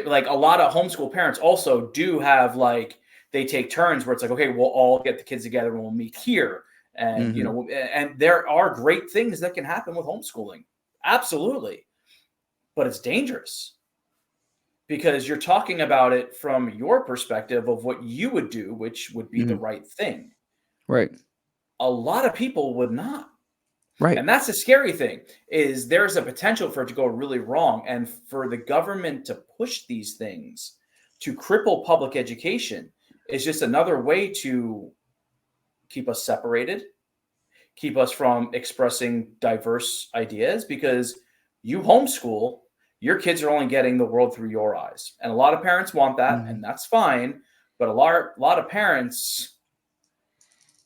like a lot of homeschool parents also do have like they take turns where it's like, okay, we'll all get the kids together and we'll meet here, and and there are great things that can happen with homeschooling, absolutely, but it's dangerous. Because you're talking about it from your perspective of what you would do, which would be the right thing. Right. A lot of people would not. Right. And that's the scary thing, is there's a potential for it to go really wrong. And for the government to push these things to cripple public education is just another way to keep us separated, keep us from expressing diverse ideas, because you homeschool, your kids are only getting the world through your eyes. And a lot of parents want that, and that's fine. But a lot of parents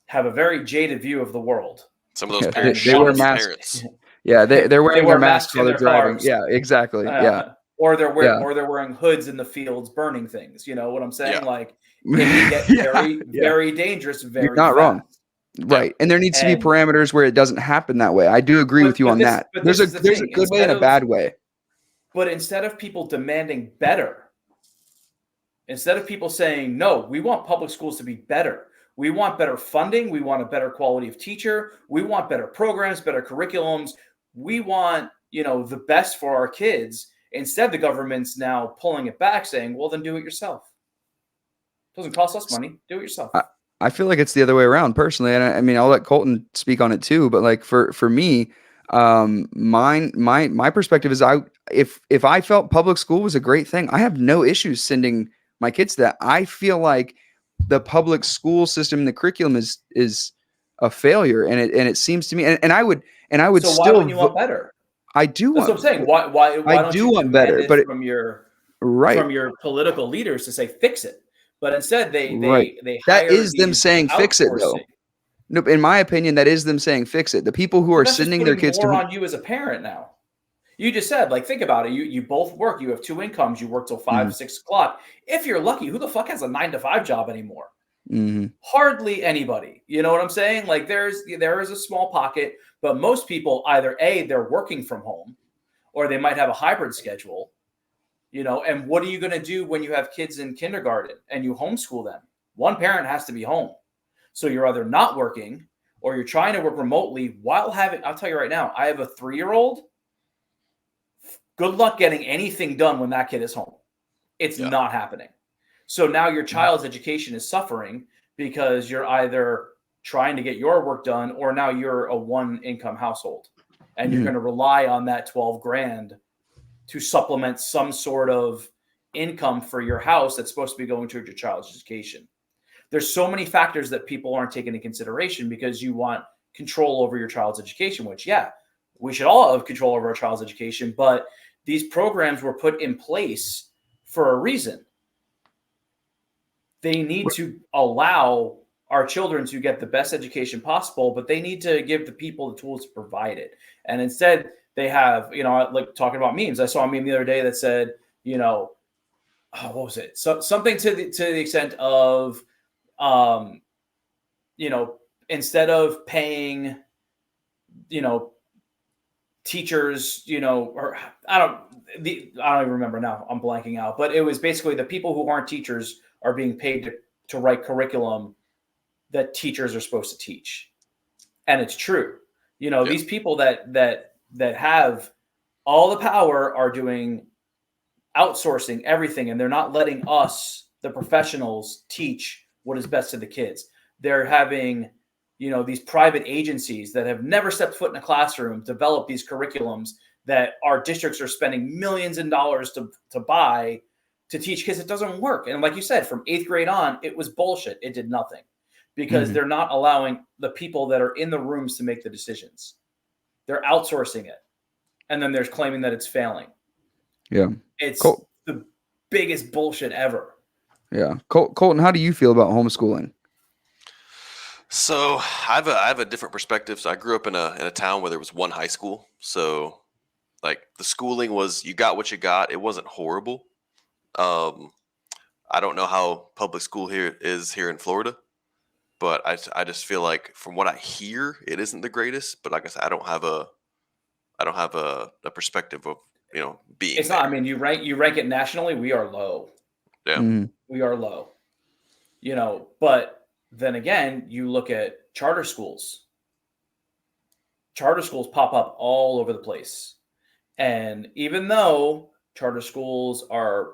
have a very jaded view of the world. Some of those parents, they wear masks. Yeah, they're wearing their masks while they're driving. Cars. Yeah, exactly. Yeah. Or they're wearing hoods in the fields burning things. You know what I'm saying? Yeah. Like it can get very dangerous, very You're not fast. wrong. Right. And there needs to be parameters where it doesn't happen that way. I do agree with you on that. There's a good way and a bad way. But instead of people demanding better, instead of people saying, no, we want public schools to be better. We want better funding. We want a better quality of teacher. We want better programs, better curriculums. We want, the best for our kids. Instead, the government's now pulling it back saying, well, then do it yourself. It doesn't cost us money. Do it yourself. I feel like it's the other way around personally. And I mean, I'll let Colton speak on it too, but like for me, my perspective is if I felt public school was a great thing, I have no issues sending my kids to that. I feel like the public school system, the curriculum is a failure. And it seems to me, and I would so still, why wouldn't you want better? I do That's want, what I'm saying. Why I don't do you want demand better, it but from your right. political leaders to say fix it? But instead they Right. they That hire is them these saying fix it though. outsourcing. No, in my opinion, that is them saying fix it. The people who But are that's just sending their putting kids to more home, on you as a parent now. You just said, like, think about it. You both work. You have two incomes. You work till 5, 6 o'clock. If you're lucky, who the fuck has a 9-to-5 job anymore? mm-hmm. Hardly anybody. You know what I'm saying? Like there is a small pocket, but most people either they're working from home, or they might have a hybrid schedule. And what are you going to do when you have kids in kindergarten and you homeschool them? One parent has to be home. So you're either not working or you're trying to work remotely while I'll tell you right now, I have a 3-year-old. Good luck getting anything done when that kid is home. It's not happening. So now your child's education is suffering because you're either trying to get your work done or now you're a one-income household and you're going to rely on that 12 grand to supplement some sort of income for your house that's supposed to be going towards your child's education. There's so many factors that people aren't taking into consideration because you want control over your child's education, which, we should all have control over our child's education, but these programs were put in place for a reason. They need to allow our children to get the best education possible, but they need to give the people the tools to provide it. And instead, they have, like talking about memes. I saw a meme the other day that said, what was it? So something to the extent of, instead of paying, teachers, or I don't even remember now. I'm blanking out, but it was basically the people who aren't teachers are being paid to write curriculum that teachers are supposed to teach. And it's true. These people that have all the power are doing outsourcing everything, and they're not letting us, the professionals, teach what is best to the kids. They're having, these private agencies that have never stepped foot in a classroom develop these curriculums that our districts are spending millions of dollars to buy to teach kids. It doesn't work. And like you said, from 8th grade on, it was bullshit. It did nothing because they're not allowing the people that are in the rooms to make the decisions. They're outsourcing it. And then there's claiming that it's failing. Yeah. It's the biggest bullshit ever. Yeah. Colton, how do you feel about homeschooling? So I have a different perspective. So I grew up in a town where there was one high school. So like the schooling was, you got what you got. It wasn't horrible. I don't know how public school here is here in Florida, but I just feel like from what I hear, it isn't the greatest. But like I said, I don't have a perspective of being. It's not. I mean, you rank it nationally. We are low. Yeah, we are low. But then again, you look at charter schools. Charter schools pop up all over the place, and even though charter schools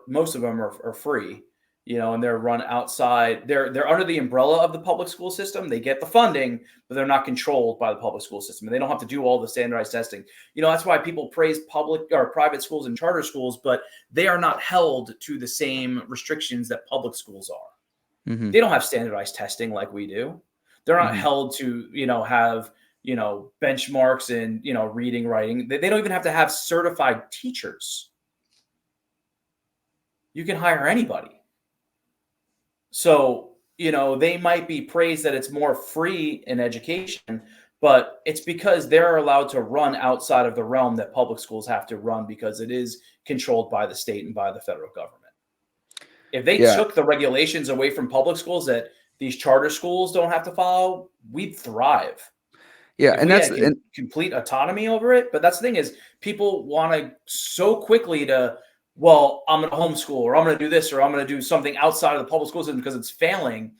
most of them are free, and they're run outside. They're under the umbrella of the public school system. They get the funding, but they're not controlled by the public school system. And they don't have to do all the standardized testing. That's why people praise public or private schools and charter schools, but they are not held to the same restrictions that public schools are. They don't have standardized testing like we do. They're not held to, have, benchmarks in, reading, writing. They don't even have to have certified teachers. You can hire anybody. So, they might be praised that it's more free in education, but it's because they're allowed to run outside of the realm that public schools have to run because it is controlled by the state and by the federal government. If they took the regulations away from public schools that these charter schools don't have to follow, we'd thrive. Yeah, If and we that's had complete autonomy over it, but that's the thing is people want to so quickly to, well, I'm going to homeschool or I'm going to do this or I'm going to do something outside of the public school system because it's failing.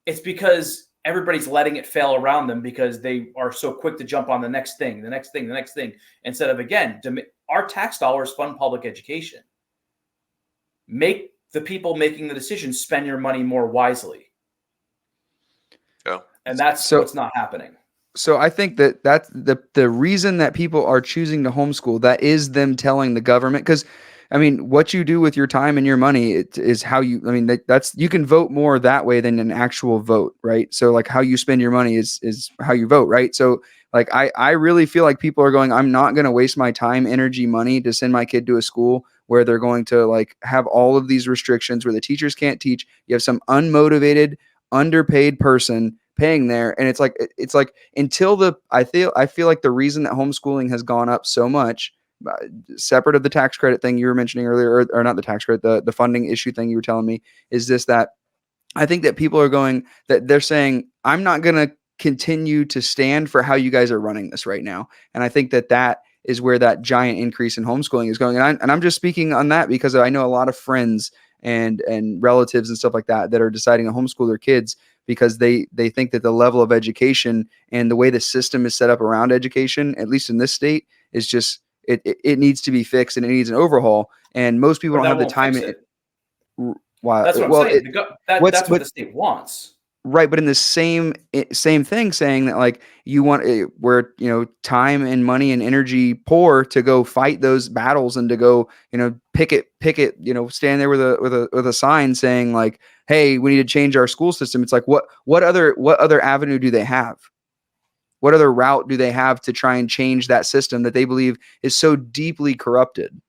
It's because everybody's letting it fail around them because they are so quick to jump on the next thing, the next thing, the next thing, instead of, again, our tax dollars fund public education. Make the people making the decisions spend your money more wisely. Yeah. And that's what's not happening. So I think that's the reason that people are choosing to homeschool. That is them telling the government, because I mean, what you do with your time and your money is how you. I mean, that's you can vote more that way than an actual vote, right? So like how you spend your money is how you vote, right? So like I really feel like people are going, I'm not going to waste my time, energy, money to send my kid to a school where they're going to like have all of these restrictions where the teachers can't teach. You have some unmotivated, underpaid person paying there, and it's like until I feel like the reason that homeschooling has gone up so much, separate of the tax credit thing you were mentioning earlier, or not the tax credit, the funding issue thing you were telling me, is this, that I think that people are going, that they're saying, I'm not going to continue to stand for how you guys are running this right now. And I think that is where that giant increase in homeschooling is going. And I'm just speaking on that because I know a lot of friends and relatives and stuff like that are deciding to homeschool their kids because they think that the level of education and the way the system is set up around education, at least in this state, is just it needs to be fixed and it needs an overhaul. And most people don't have the time. Why? That's what I'm saying. That's what the state wants. Right, but in the same thing, saying that like you want where time and money and energy pour to go fight those battles and to go picket stand there with a sign saying like, hey, we need to change our school system. It's like what other avenue do they have? What other route do they have to try and change that system that they believe is so deeply corrupted?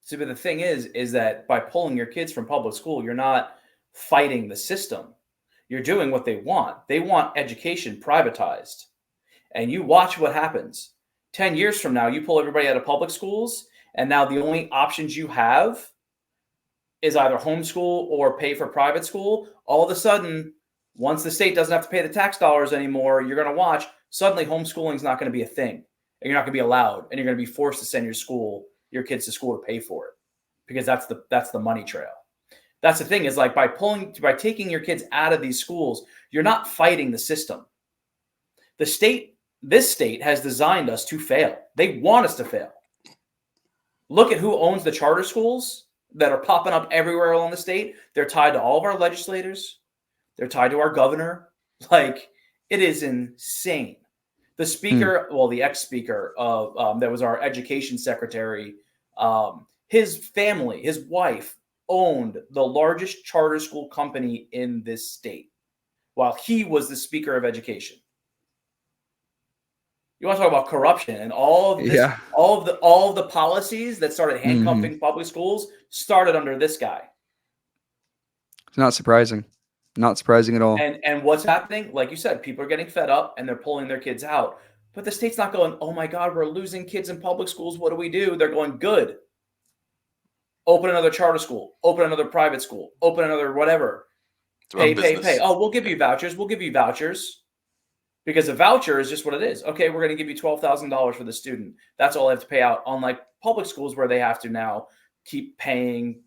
See, but the thing is that by pulling your kids from public school, you're not fighting the system. You're doing what they want. They want education privatized. And you watch what happens. 10 years from now, you pull everybody out of public schools, and now the only options you have is either homeschool or pay for private school. All of a sudden, once the state doesn't have to pay the tax dollars anymore, you're going to watch, suddenly homeschooling is not going to be a thing. And you're not going to be allowed, and you're going to be forced to send your kids to school to pay for it, because that's the money trail. That's the thing, is like by taking your kids out of these schools, you're not fighting the system. This state has designed us to fail. They want us to fail. Look at who owns the charter schools that are popping up everywhere along the state. They're tied to all of our legislators. They're tied to our governor. Like, it is insane. The speaker, well, the ex-speaker of that was our education secretary, his family, his wife, owned the largest charter school company in this state while he was the speaker of education. You want to talk about corruption and all of this, all of the policies that started handcuffing public schools started under this guy. It's not surprising. Not surprising at all. And what's happening? Like you said, people are getting fed up and they're pulling their kids out. But the state's not going, oh my God, we're losing kids in public schools. What do we do? They're going, good. Open another charter school. Open another private school. Open another whatever. Pay. Oh, we'll give you vouchers. We'll give you vouchers. Because a voucher is just what it is. Okay, we're going to give you $12,000 for the student. That's all they have to pay out. Unlike public schools where they have to now keep paying,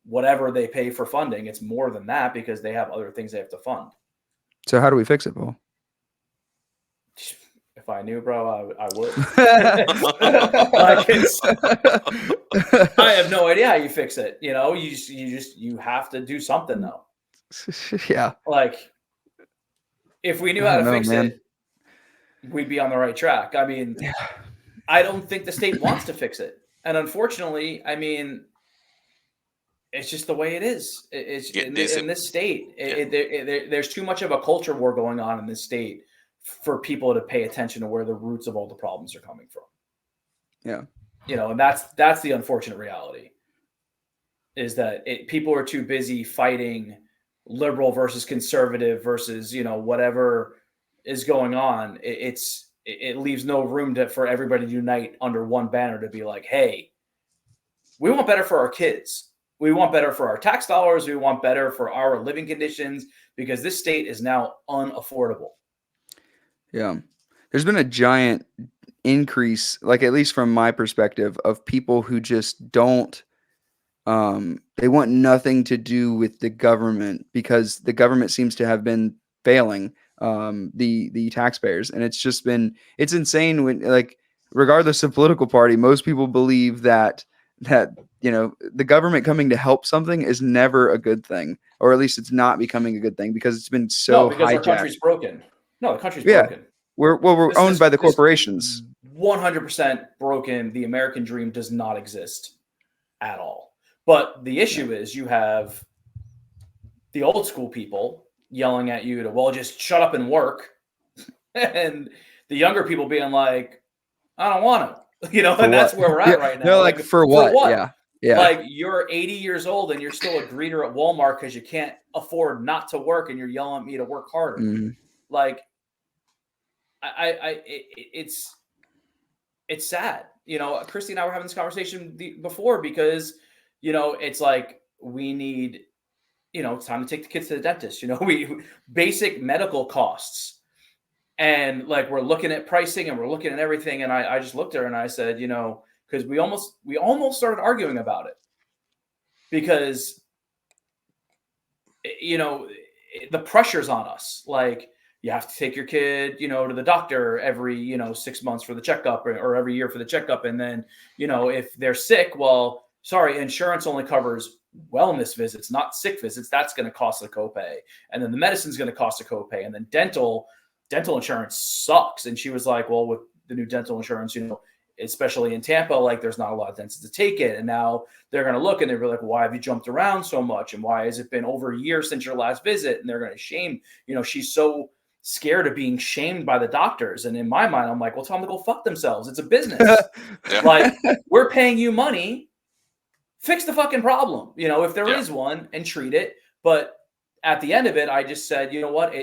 whatever they pay for funding. It's more than that because they have other things they have to fund. So how do we fix it, Paul? If I knew, bro, I would. I have no idea how you fix it. You have to do something though. Yeah. Like, if we knew how to fix it, we'd be on the right track. I mean, I don't think the state wants to fix it. And unfortunately, I mean, it's just the way it is. It's in this state. There's too much of a culture war going on in this state for people to pay attention to where the roots of all the problems are coming from. Yeah. And that's the unfortunate reality, is that people are too busy fighting liberal versus conservative versus, whatever is going on. It leaves no room for everybody to unite under one banner to be like, hey, we want better for our kids. We want better for our tax dollars. We want better for our living conditions, because this state is now unaffordable. Yeah. There's been a giant increase, like at least from my perspective, of people who just don't they want nothing to do with the government because the government seems to have been failing the taxpayers. And it's insane when, like, regardless of political party, most people believe that the government coming to help something is never a good thing, or at least it's not becoming a good thing because it's been No, so because our hijacked. country's broken. No, the country's Yeah. broken. We're owned by the corporations. 100% broken. The American dream does not exist at all. But the issue is you have the old school people yelling at you to, well, just shut up and work. And the younger people being like, I don't want to, and that's where we're at right now. They're like, for what? Yeah. Yeah. Like, you're 80 years old and you're still a greeter at Walmart because you can't afford not to work and you're yelling at me to work harder. Mhm. Like, it's sad. Christy and I were having this conversation before because, it's like we need, it's time to take the kids to the dentist. We basic medical costs, and like we're looking at pricing and we're looking at everything. And I just looked at her and I said, because we almost started arguing about it because, the pressure's on us. Like, you have to take your kid, to the doctor every, 6 months for the checkup or every year for the checkup. And then, if they're sick, well, sorry, insurance only covers wellness visits, not sick visits. That's going to cost a copay. And then the medicine's going to cost a copay. And then dental insurance sucks. And she was like, well, with the new dental insurance, especially in Tampa, like there's not a lot of dentists to take it. And now they're going to look and they're like, why have you jumped around so much? And why has it been over a year since your last visit? And they're going to shame, she's so scared of being shamed by the doctors. And in my mind, I'm like, well, tell them to go fuck themselves. It's a business. Like, we're paying you money. Fix the fucking problem, if there is one, and treat it. But at the end of it, I just said, you know what?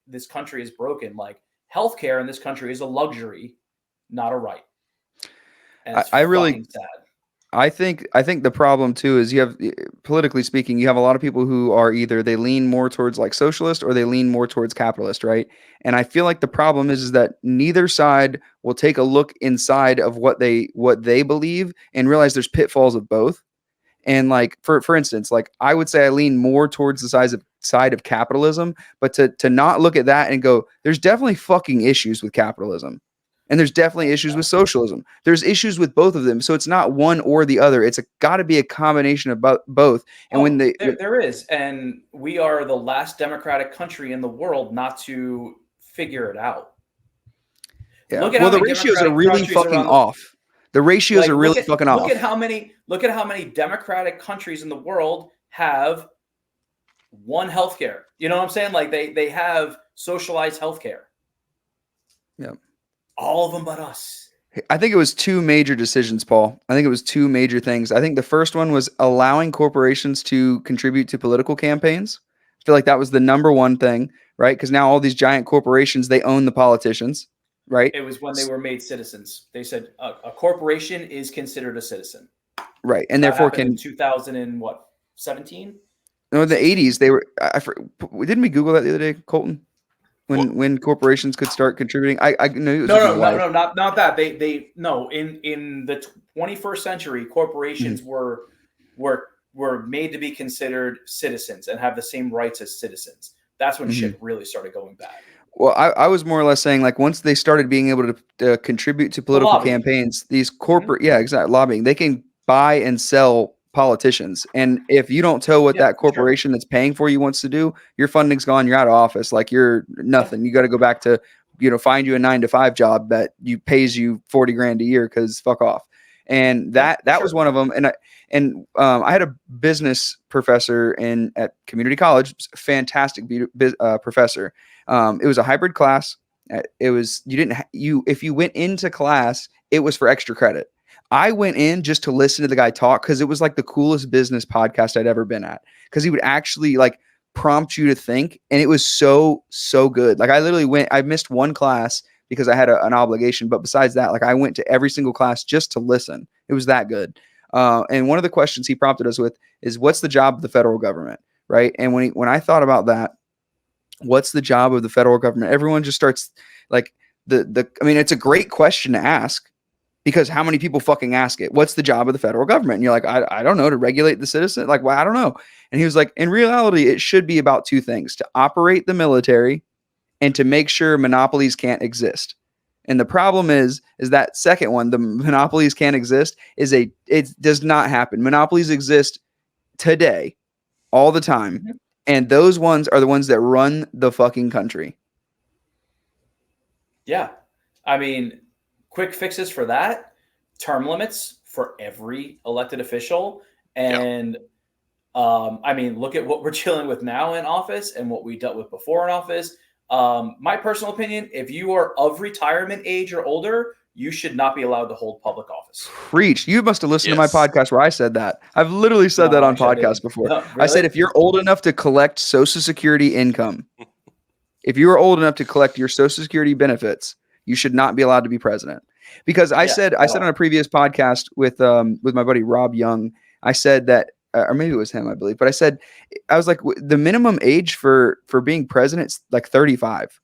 This country is broken. Like, healthcare in this country is a luxury, not a right. And it's I really sad. I think the problem too is you have, politically speaking, you have a lot of people who are either they lean more towards like socialist or they lean more towards capitalist, right? And I feel like the problem is that neither side will take a look inside of what they believe and realize there's pitfalls of both. And like for instance, like I would say I lean more towards the side of capitalism, but to not look at that and go, there's definitely fucking issues with capitalism. And there's definitely issues with socialism. There's issues with both of them. So it's not one or the other. It's got to be a combination of both. And there is, and we are the last democratic country in the world not to figure it out. Yeah. Well, the ratios are really fucking off. The ratios are really fucking off. Look at how many democratic countries in the world have one healthcare. You know what I'm saying? Like they have socialized healthcare. Yeah. All of them but us. I think it was two major decisions, Paul. I think it was two major things. I think the first one was allowing corporations to contribute to political campaigns. I feel like that was the number one thing, right? Because now all these giant corporations, they own the politicians, right? It was when they were made citizens. They said a corporation is considered a citizen. Right. And therefore in 2017? No, in the 80s, they were, didn't we Google that the other day, Colton? When corporations could start contributing, I knew it was no, not that they in the 21st century, corporations were made to be considered citizens and have the same rights as citizens. That's when shit really started going bad. Well, I was more or less saying like once they started being able to contribute to political campaigns, these corporate lobbying, they can buy and sell politicians. And if you don't tell what that corporation that's paying for you wants to do, your funding's gone, you're out of office. Like you're nothing. You got to go back to, find you a 9-to-5 job that pays you $40,000 a year because fuck off. And that was one of them. And I had a business professor at community college, fantastic professor. It was a hybrid class. It was, if you went into class, it was for extra credit. I went in just to listen to the guy talk because it was like the coolest business podcast I'd ever been at. Because he would actually like prompt you to think, and it was so good. Like I missed one class because I had an obligation, but besides that, like I went to every single class just to listen. It was that good. And one of the questions he prompted us with is, "What's the job of the federal government?" Right? And when I thought about that, what's the job of the federal government? Everyone just starts like I mean, it's a great question to ask because how many people fucking ask it? What's the job of the federal government? And you're like, I don't know, to regulate the citizen. Like, well, I don't know. And he was like, in reality, it should be about two things: to operate the military and to make sure monopolies can't exist. And the problem is that second one, the monopolies can't exist, it does not happen. Monopolies exist today, all the time. Mhm. And those ones are the ones that run the fucking country. Yeah. I mean, quick fixes for that, term limits for every elected official. And I mean, look at what we're dealing with now in office and what we dealt with before in office. My personal opinion, if you are of retirement age or older, you should not be allowed to hold public office. Preach. You must have listened to my podcast where I said that. I've literally said that on podcasts before. No, I said, if you're old enough to collect Social Security income, if you are old enough to collect your Social Security benefits, you should not be allowed to be president. Because I said on a previous podcast with my buddy Rob Young, I said that, or maybe it was him, I believe, but I was like, the minimum age for being president is like 35.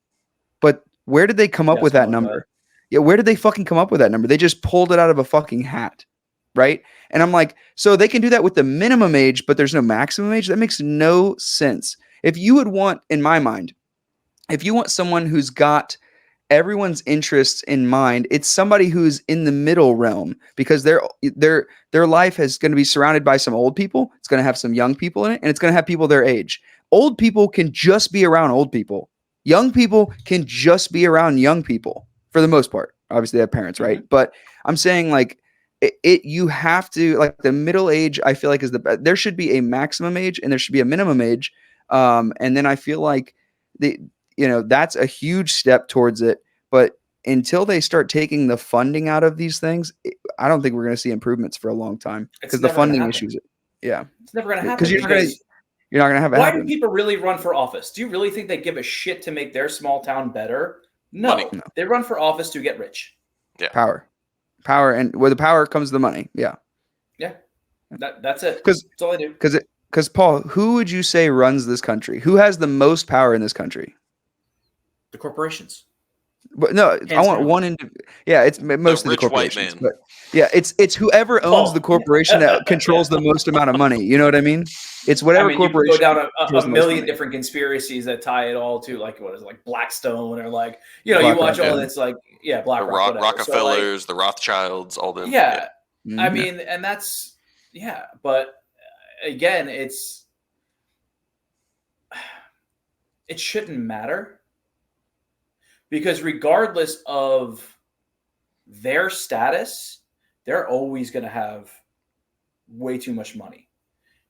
But where did they come up with that number? Yeah, where did they fucking come up with that number? They just pulled it out of a fucking hat, right? And I'm like, so they can do that with the minimum age, but there's no maximum age? That makes no sense. If you would want, in my mind, if you want someone who's got everyone's interests in mind, it's somebody who's in the middle realm, because their life is going to be surrounded by some old people. It's going to have some young people in it, and it's going to have people their age. Old people can just be around old people. Young people can just be around young people for the most part. Obviously they have parents, right? Mm-hmm. But I'm saying like you have to, like, the middle age, I feel like there should be a maximum age and there should be a minimum age. And then I feel like that's a huge step towards it. But until they start taking the funding out of these things, I don't think we're going to see improvements for a long time, because the funding issues. Yeah. It's never going to happen. Because you're not going to have it. Why do people really run for office? Do you really think they give a shit to make their small town better? No. They run for office to get rich. Yeah. Power. And where the power comes the money. Yeah. Yeah. That's it. That's all I do. Because Paul, who would you say runs this country? Who has the most power in this country? The corporations. But no, I want one. Yeah, it's mostly the corporations. White man. But yeah, it's whoever owns the corporation that controls the most amount of money. You know what I mean? It's whatever corporation. You can go down a million different conspiracies that tie it all to, like, what is it, like Blackstone, or like, you watch all this, like, BlackRock, Rockefellers, so, like, the Rothschilds, all them. Yeah. Mm-hmm. I mean, and that's but again, it shouldn't matter. Because regardless of their status, they're always going to have way too much money,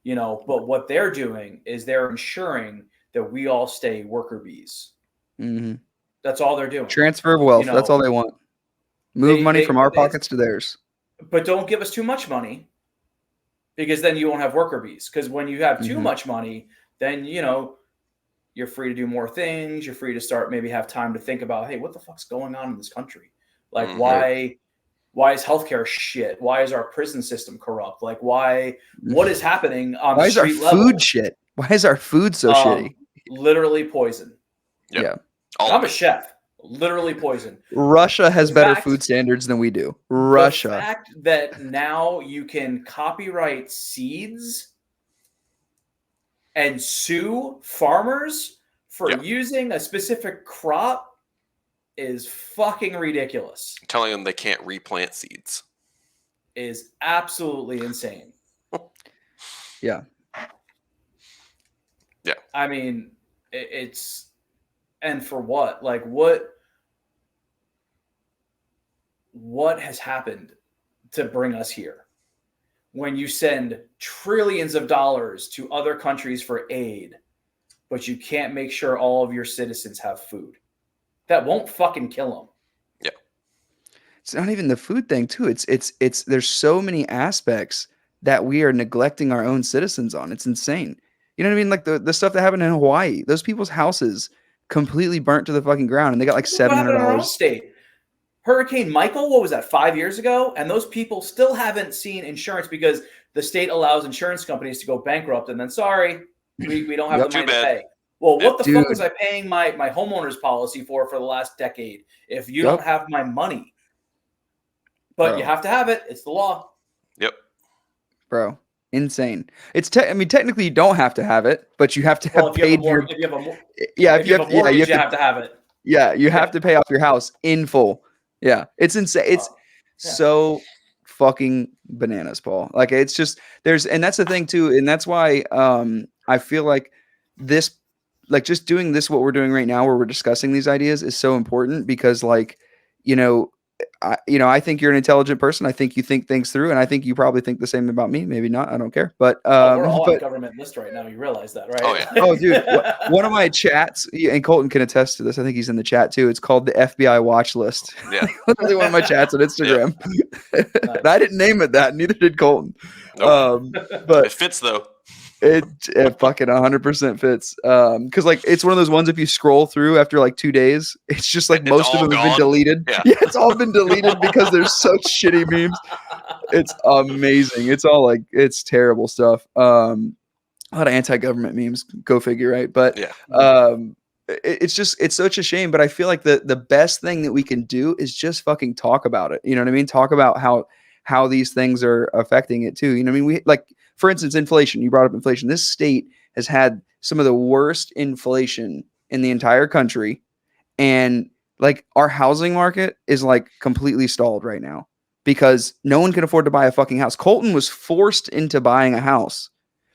but what they're doing is they're ensuring that we all stay worker bees. Mm-hmm. That's all they're doing. Transfer of wealth. That's all they want. Move money from our pockets to theirs. But don't give us too much money, because then you won't have worker bees. Because when you have too much money, then, you're free to do more things. You're free to start, maybe have time to think about, hey, what the fuck's going on in this country? Like, why is healthcare shit? Why is our prison system corrupt? Like, what is happening on the street level? Why is our food shit? Why is our food so shitty? Literally poison. Yep. Yeah. I'm a chef. Literally poison. Russia has better food standards than we do. Russia. The fact that now you can copyright seeds and sue farmers for using a specific crop is fucking ridiculous. Telling them they can't replant seeds is absolutely insane. Yeah. Yeah. I mean, it's, and for what? Like, what has happened to bring us here? When you send trillions of dollars to other countries for aid, but you can't make sure all of your citizens have food, that won't fucking kill them. Yeah. It's not even the food thing too. It's there's so many aspects that we are neglecting our own citizens on. It's insane. You know what I mean? Like the stuff that happened in Hawaii, those people's houses completely burnt to the fucking ground, and they got like $700. State. Hurricane Michael, what was that, 5 years ago? And those people still haven't seen insurance because the state allows insurance companies to go bankrupt, and then, sorry, we don't have the money to pay. Well, what the Dude. fuck was I paying my homeowner's policy for the last decade if you don't have my money? But you have to have it. It's the law. Yep. Bro, insane. It's I mean, technically you don't have to have it, but you have to have Well, if you have paid a mortgage, if you have a mortgage, you have to have it. Yeah, you have to pay off your house in full. Yeah, it's insane. It's so fucking bananas, Paul. Like it's just and that's the thing too, and that's why I feel like this, like just doing this, what we're doing right now, where we're discussing these ideas, is so important because, like, you know, I think you're an intelligent person. I think you think things through, and I think you probably think the same about me. Maybe not. I don't care. But we're all on the government list right now. You realize that, right? Oh yeah. Oh, dude, one of my chats, and Colton can attest to this. I think he's in the chat too. It's called the FBI watch list. Yeah. Literally one of my chats on Instagram. Nice. And I didn't name it that. Neither did Colton. Nope. But It fits though. it fucking 100% fits. Because like it's one of those ones, if you scroll through after like 2 days, it's just like It's most of all them have been gone. deleted. Yeah. Yeah, it's all been deleted because there's such shitty memes. It's amazing. It's all like it's terrible stuff. A lot of anti-government memes. Go figure, right? But Yeah. it's such a shame. But I feel like the best thing that we can do is just fucking talk about it. You know what I mean? Talk about how these things are affecting it too. You know what I mean? We like, for instance, inflation. You brought up inflation. This state has had some of the worst inflation in the entire country, and like our housing market is like completely stalled right now because no one can afford to buy a fucking house. Colton was forced into buying a house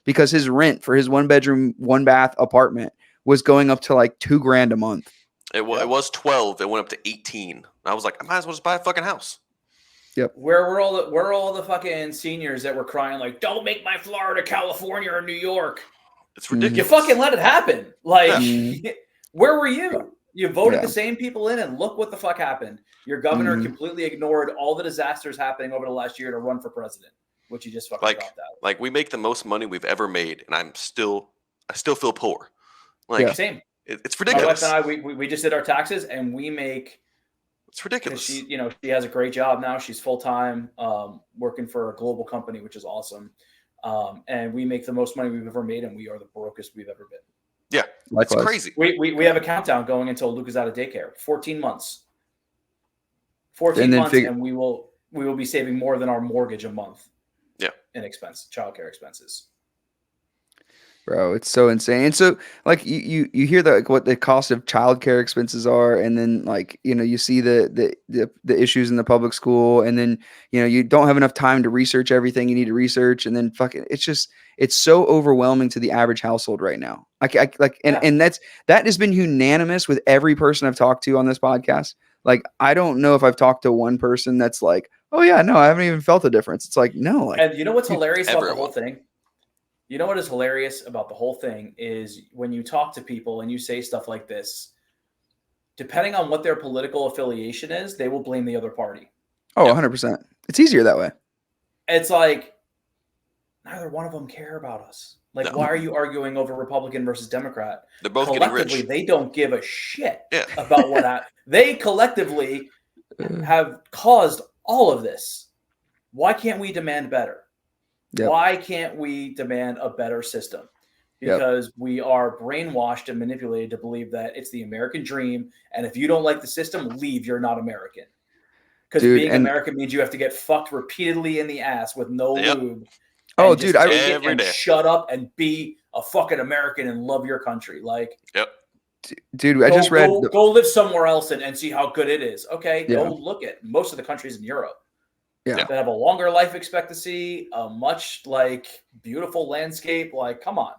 because his rent for his 1-bedroom, 1-bath apartment was going up to like $2,000 a month. It was 12. It went up to 18. I was like, I might as well just buy a fucking house. Yep. Where were all the fucking seniors that were crying like, "Don't make my Florida, California, or New York"? It's ridiculous. You fucking let it happen. Like, Yeah. where were you? You voted Yeah. the same people in, and look what the fuck happened. Your governor completely ignored all the disasters happening over the last year to run for president, which you just fucking dropped out. Like we make the most money we've ever made, and I still feel poor. Like Same. It's My ridiculous. wife and I, we just did our taxes, and we make. It's ridiculous. She has a great job now. She's full time, working for a global company, which is awesome. And we make the most money we've ever made, and we are the brokest we've ever been. Yeah, Likewise. it's crazy. We have a countdown going until Luke is out of daycare. 14 months. 14 And then months, and we will be saving more than our mortgage a month. Yeah, in childcare expenses. Bro, it's so insane. And so like you hear that, like, what the cost of childcare expenses are, and then like, you know, you see the issues in the public school, and then, you know, you don't have enough time to research everything you need to research, and then fucking it's so overwhelming to the average household right now. And that has been unanimous with every person I've talked to on this podcast. Like, I don't know if I've talked to one person that's like, oh yeah, no, I haven't even felt a difference. It's like, no, like, and you know what's hilarious about the whole thing? You know what is hilarious about the whole thing is when you talk to people and you say stuff like this, depending on what their political affiliation is, they will blame the other party. Oh, 100%. It's easier that way. It's like, neither one of them care about us. Like, why are you arguing over Republican versus Democrat? They're both getting rich. Collectively, they don't give a shit about what happened. They collectively have caused all of this. Why can't we demand better? Yep. Why can't we demand a better system? Because we are brainwashed and manipulated to believe that it's the American dream. And if you don't like the system, leave. You're not American. Because being American means you have to get fucked repeatedly in the ass with no lube. Oh, dude, every day. Shut up and be a fucking American and love your country. Like, dude, I just read. Go live somewhere else and see how good it is. Okay, go look at most of the countries in Europe. That have a longer life expectancy, a much like beautiful landscape. Like, come on.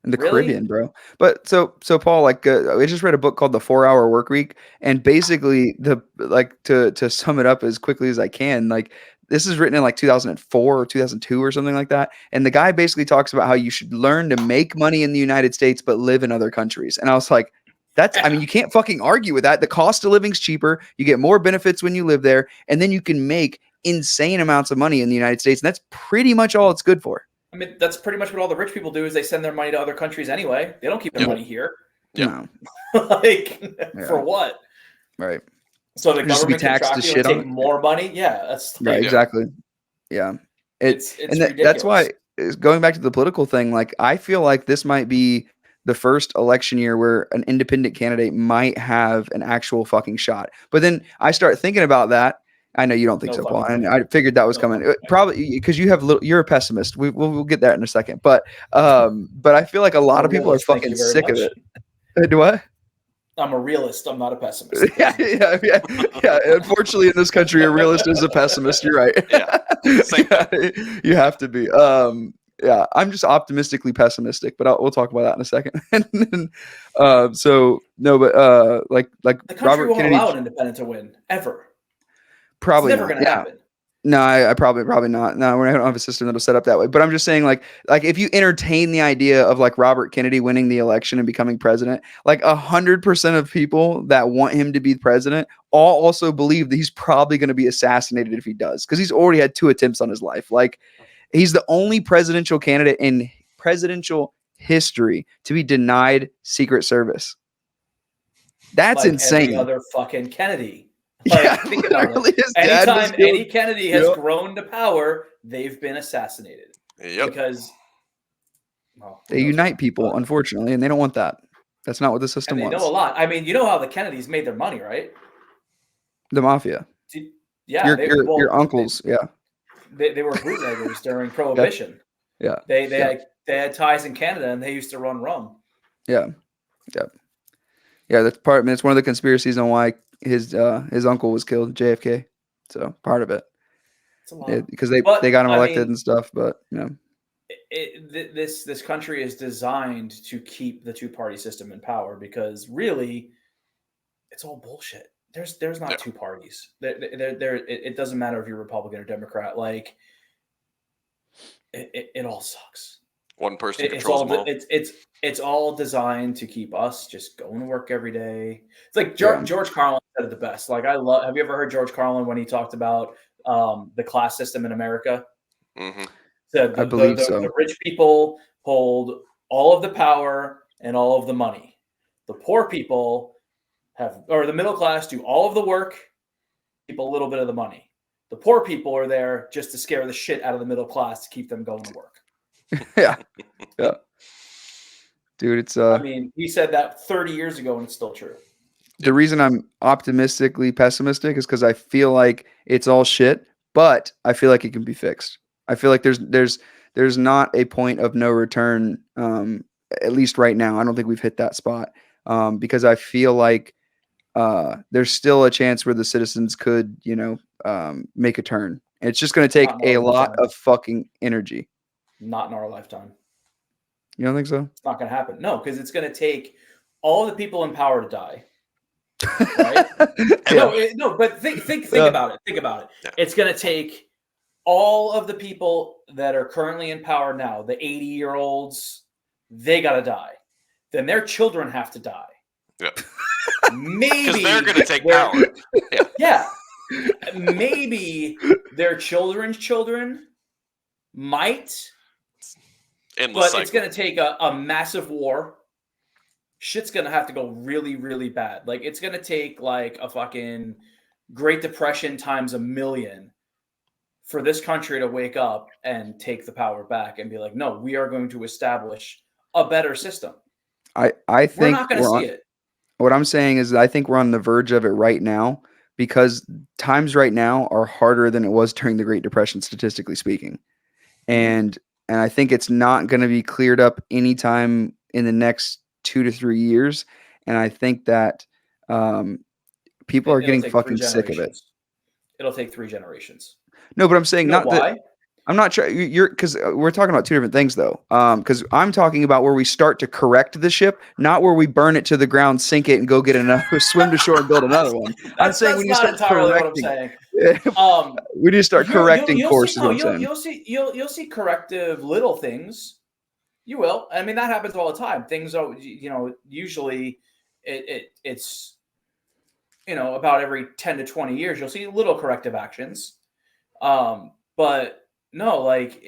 In the Caribbean, bro. But so Paul, like, I just read a book called The 4-Hour Workweek, and basically to sum it up as quickly as I can, like, this is written in like 2004 or 2002 or something like that. And the guy basically talks about how you should learn to make money in the United States, but live in other countries. And I was like, I mean, you can't fucking argue with that. The cost of living's cheaper. You get more benefits when you live there, and then you can make insane amounts of money in the United States. And that's pretty much all it's good for. I mean, that's pretty much what all the rich people do is they send their money to other countries anyway. They don't keep their money here. Yeah. For what? Right. So the government taxed to shit on more money. Yeah, that's right. Exactly. Yeah. It's ridiculous. That's why, going back to the political thing, like, I feel like this might be the first election year where an independent candidate might have an actual fucking shot. But then I start thinking about that. I know you don't think No so, Paul, fucking and way. I figured that was No coming. fucking way. Probably because you're a pessimist. We'll get that in a second. But I feel like a lot I'm a of people are realist, thank fucking you very sick of much. it. Do what? I'm a realist. I'm not a pessimist. Yeah. Unfortunately, in this country, a realist is a pessimist. You're right. Yeah. Same Yeah, you have to be. Yeah, I'm just optimistically pessimistic, but we'll talk about that in a second. And then, so no, but like The country Robert won't Kennedy, allow an independent to win ever. It's probably never not. going to Yeah. happen. No, I probably not. No, we don't have a system that'll set up that way. But I'm just saying, like if you entertain the idea of like Robert Kennedy winning the election and becoming president, like 100% of people that want him to be president all also believe that he's probably going to be assassinated if he does, because he's already had 2 attempts on his life. Like he's the only presidential candidate in presidential history to be denied Secret Service. That's like insane. every other fucking Kennedy. Like, Yeah, think about literally, it. his dad was Anytime killed. any Kennedy has Yep. grown to power, they've been assassinated. Yep. Because well, who They knows unite why, people, but- unfortunately, and they don't want that. That's not what the system and they wants. know a lot. I mean, you know how the Kennedys made their money, right? The mafia. Yeah, Your uncles. Yeah. They were bootleggers during Prohibition. Yeah. They had ties in Canada, and they used to run rum. Yeah. That's part. I mean, it's one of the conspiracies on why his uncle was killed, JFK. So part of it, It's a lot. because they But, got him I elected mean, and stuff. But this country is designed to keep the two-party system in power, because really, it's all bullshit. There's not 2 parties. It doesn't matter if you're Republican or Democrat. Like it all sucks. One person It's controls all them all. it's all designed to keep us just going to work every day. It's like George Carlin said it the best. Like have you ever heard George Carlin when he talked about the class system in America? Mm-hmm. Said I believe so. the rich people hold all of the power and all of the money. The poor people or the middle class do all of the work, keep a little bit of the money. The poor people are there just to scare the shit out of the middle class to keep them going to work. yeah. Dude, it's I mean, he said that 30 years ago, and it's still true. the reason I'm optimistically pessimistic is because I feel like it's all shit, but I feel like it can be fixed. I feel like there's not a point of no return, at least right now. I don't think we've hit that spot, because I feel like there's still a chance where the citizens could, make a turn. And it's just going to take Not in a our lot lifetime. of fucking energy. Not in our lifetime. You don't think so? It's not going to happen. No, because it's going to take all the people in power to die. Right? No, but think about it. Think about it. Yeah. It's going to take all of the people that are currently in power now, the 80-year-olds, they got to die. Then their children have to die. Yeah. Maybe Because they're going to take power. Yeah. Maybe their children's children might, Endless but cycle. it's going to take a massive war. Shit's going to have to go really, really bad. Like, it's going to take like a fucking Great Depression times 1,000,000 for this country to wake up and take the power back and be like, no, we are going to establish a better system. I We're think not going to see it. what I'm saying is that I think we're on the verge of it right now, because times right now are harder than it was during the Great Depression, statistically speaking. And I think it's not going to be cleared up anytime in the next 2 to 3 years. And I think that people are getting fucking sick of it. It'll take 3 generations. No, but I'm saying You know not that. why? I'm not sure you're, because we're talking about 2 different things though. Because I'm talking about where we start to correct the ship, not where we burn it to the ground, sink it, and go get another, swim to shore and build another one. I'm saying we need to start correcting. We need to start correcting course. You'll see corrective little things. You will. I mean, that happens all the time. Things are, usually it's about every 10 to 20 years you'll see little corrective actions. But no, like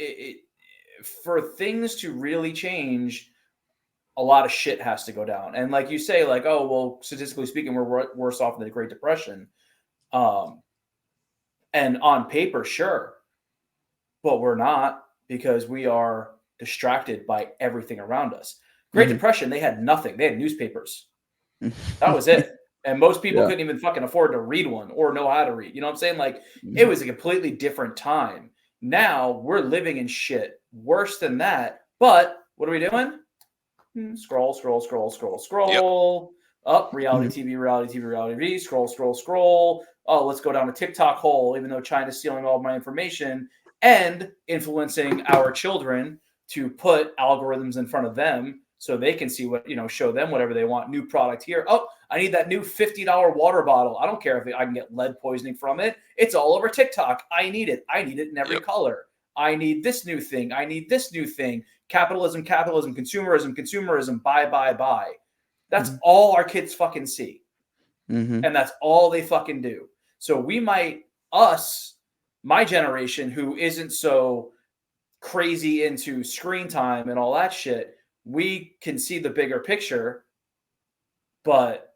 for things to really change, a lot of shit has to go down. And like you say, like, oh, well, statistically speaking, we're worse off than the Great Depression. And on paper, sure, but we're not, because we are distracted by everything around us. Great Depression, they had nothing. They had newspapers. That was it. And most people couldn't even fucking afford to read one or know how to read. You know what I'm saying? Like, it was a completely different time. Now we're living in shit worse than that. But what are we doing? Scroll. Yep. Up, reality TV, reality TV. Scroll. Oh, let's go down a TikTok hole, even though China's stealing all of my information and influencing our children to put algorithms in front of them so they can see what, show them whatever they want. New product here. Oh, I need that new $50 water bottle. I don't care if I can get lead poisoning from it. It's all over TikTok. I need it. I need it in every color. I need this new thing. I need this new thing. Capitalism, consumerism, buy. That's all our kids fucking see. And that's all they fucking do. So we might, my generation who isn't so crazy into screen time and all that shit, we can see the bigger picture, but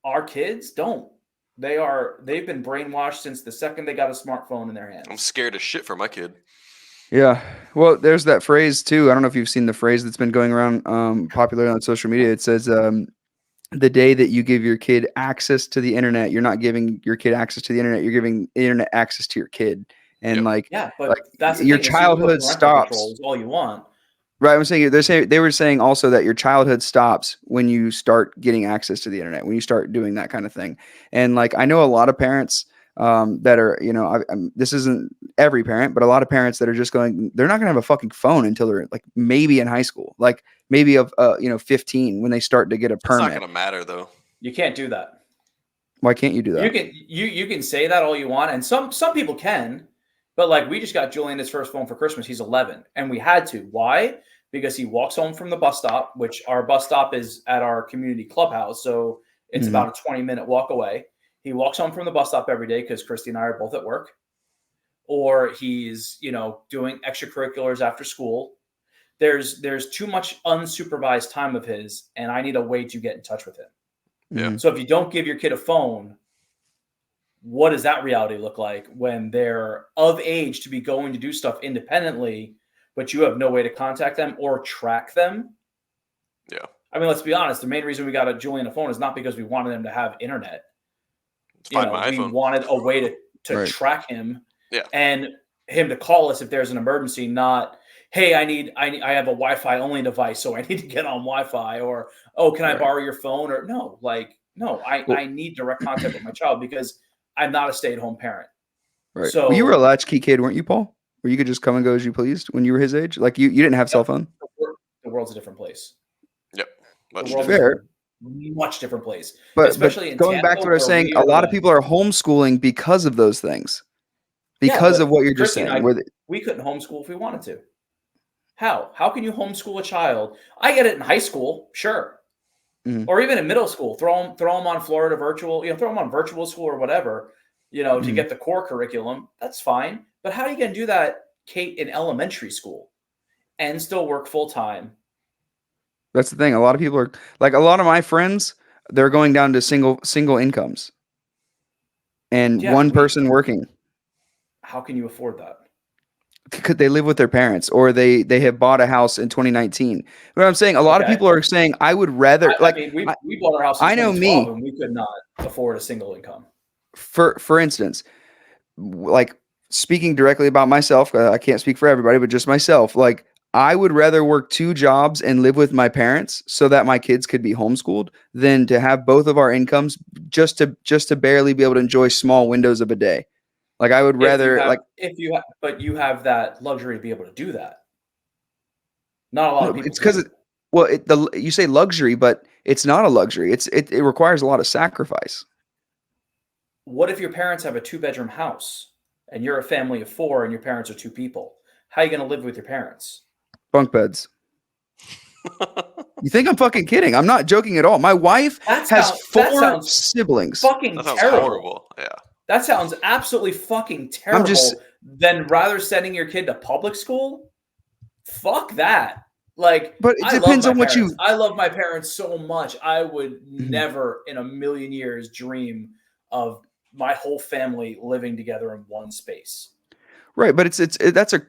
our kids don't. They've been brainwashed since the second they got a smartphone in their hands. I'm scared as shit for my kid. Yeah. Well, there's that phrase too. I don't know if you've seen the phrase that's been going around popular on social media. It says, the day that you give your kid access to the internet, you're not giving your kid access to the internet. You're giving internet access to your kid. And but that's the your thing, childhood stops. Is all you want. Right. I'm saying they were saying also that your childhood stops when you start getting access to the internet, when you start doing that kind of thing. And I know a lot of parents that are, this isn't every parent, but a lot of parents that are just they're not going to have a fucking phone until they're maybe in high school, maybe of 15 when they start to get a permit. It's not going to matter though. You can't do that. Why can't you do that? You can say that all you want, and some people can, but we just got Julian his first phone for Christmas. He's 11, and we had to. Why? Because he walks home from the bus stop, which our bus stop is at our community clubhouse, so it's about a 20-minute walk away. He walks home from the bus stop every day because Christy and I are both at work, or he's doing extracurriculars after school. There's too much unsupervised time of his, and I need a way to get in touch with him. Yeah. So if you don't give your kid a phone, what does that reality look like when they're of age to be going to do stuff independently, but you have no way to contact them or track them? Yeah. I mean, let's be honest. The main reason we got Julian a phone is not because we wanted him to have internet. We wanted a way to track him and him to call us if there's an emergency, not, hey, I have a Wi-Fi only device, so I need to get on Wi-Fi, or, oh, can I borrow your phone? Or no, I need direct contact with my child because I'm not a stay-at-home parent. Right. So you were a latchkey kid, weren't you, Paul? Where you could just come and go as you pleased when you were his age? You didn't have cell phone? The world's a different place. Yep. Fair. Much different place. But especially in going Tampa, back to what I was saying, a lot of people are homeschooling because of those things. Because of what you're just saying. We couldn't homeschool if we wanted to. How? How can you homeschool a child? I get it in high school, sure. Or even in middle school. Throw them on Florida virtual, throw them on virtual school or whatever, to get the core curriculum. That's fine. But how are you going to do that, Kate, in elementary school and still work full time? That's the thing. A lot of people are a lot of my friends, they're going down to single incomes and one person working. How can you afford that? Could they live with their parents, or they have bought a house in 2019? But I'm saying a lot of people are saying I would rather we bought our house in 2012 and we could not afford a single income. For instance, speaking directly about myself, I can't speak for everybody, but just myself, I would rather work 2 jobs and live with my parents so that my kids could be homeschooled than to have both of our incomes just to barely be able to enjoy small windows of a day. I would rather but you have that luxury to be able to do that. Not a lot of people. It's because you say luxury, but it's not a luxury. It requires a lot of sacrifice. What if your parents have a 2-bedroom house and you're a family of 4 and your parents are 2 people? How are you going to live with your parents? Bunk beds. You think I'm fucking kidding? I'm not joking at all. My wife has 4 siblings. Fucking that sounds terrible. Horrible. Yeah. That sounds absolutely fucking terrible. Than rather sending your kid to public school. Fuck that. But it depends on what you. I love my parents so much. I would never in a million years dream of my whole family living together in one space. Right, but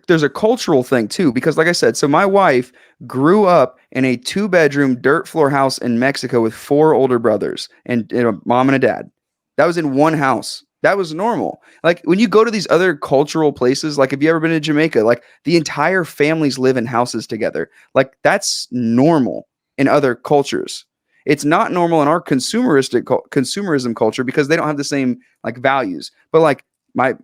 there's a cultural thing too, because like I said, so my wife grew up in a 2-bedroom dirt floor house in Mexico with 4 older brothers and a mom and a dad. That was in one house. That was normal. Like when you go to these other cultural places, like if you ever been to Jamaica, like the entire families live in houses together. Like that's normal in other cultures. It's not normal in our consumerism culture because they don't have the same like values. But like my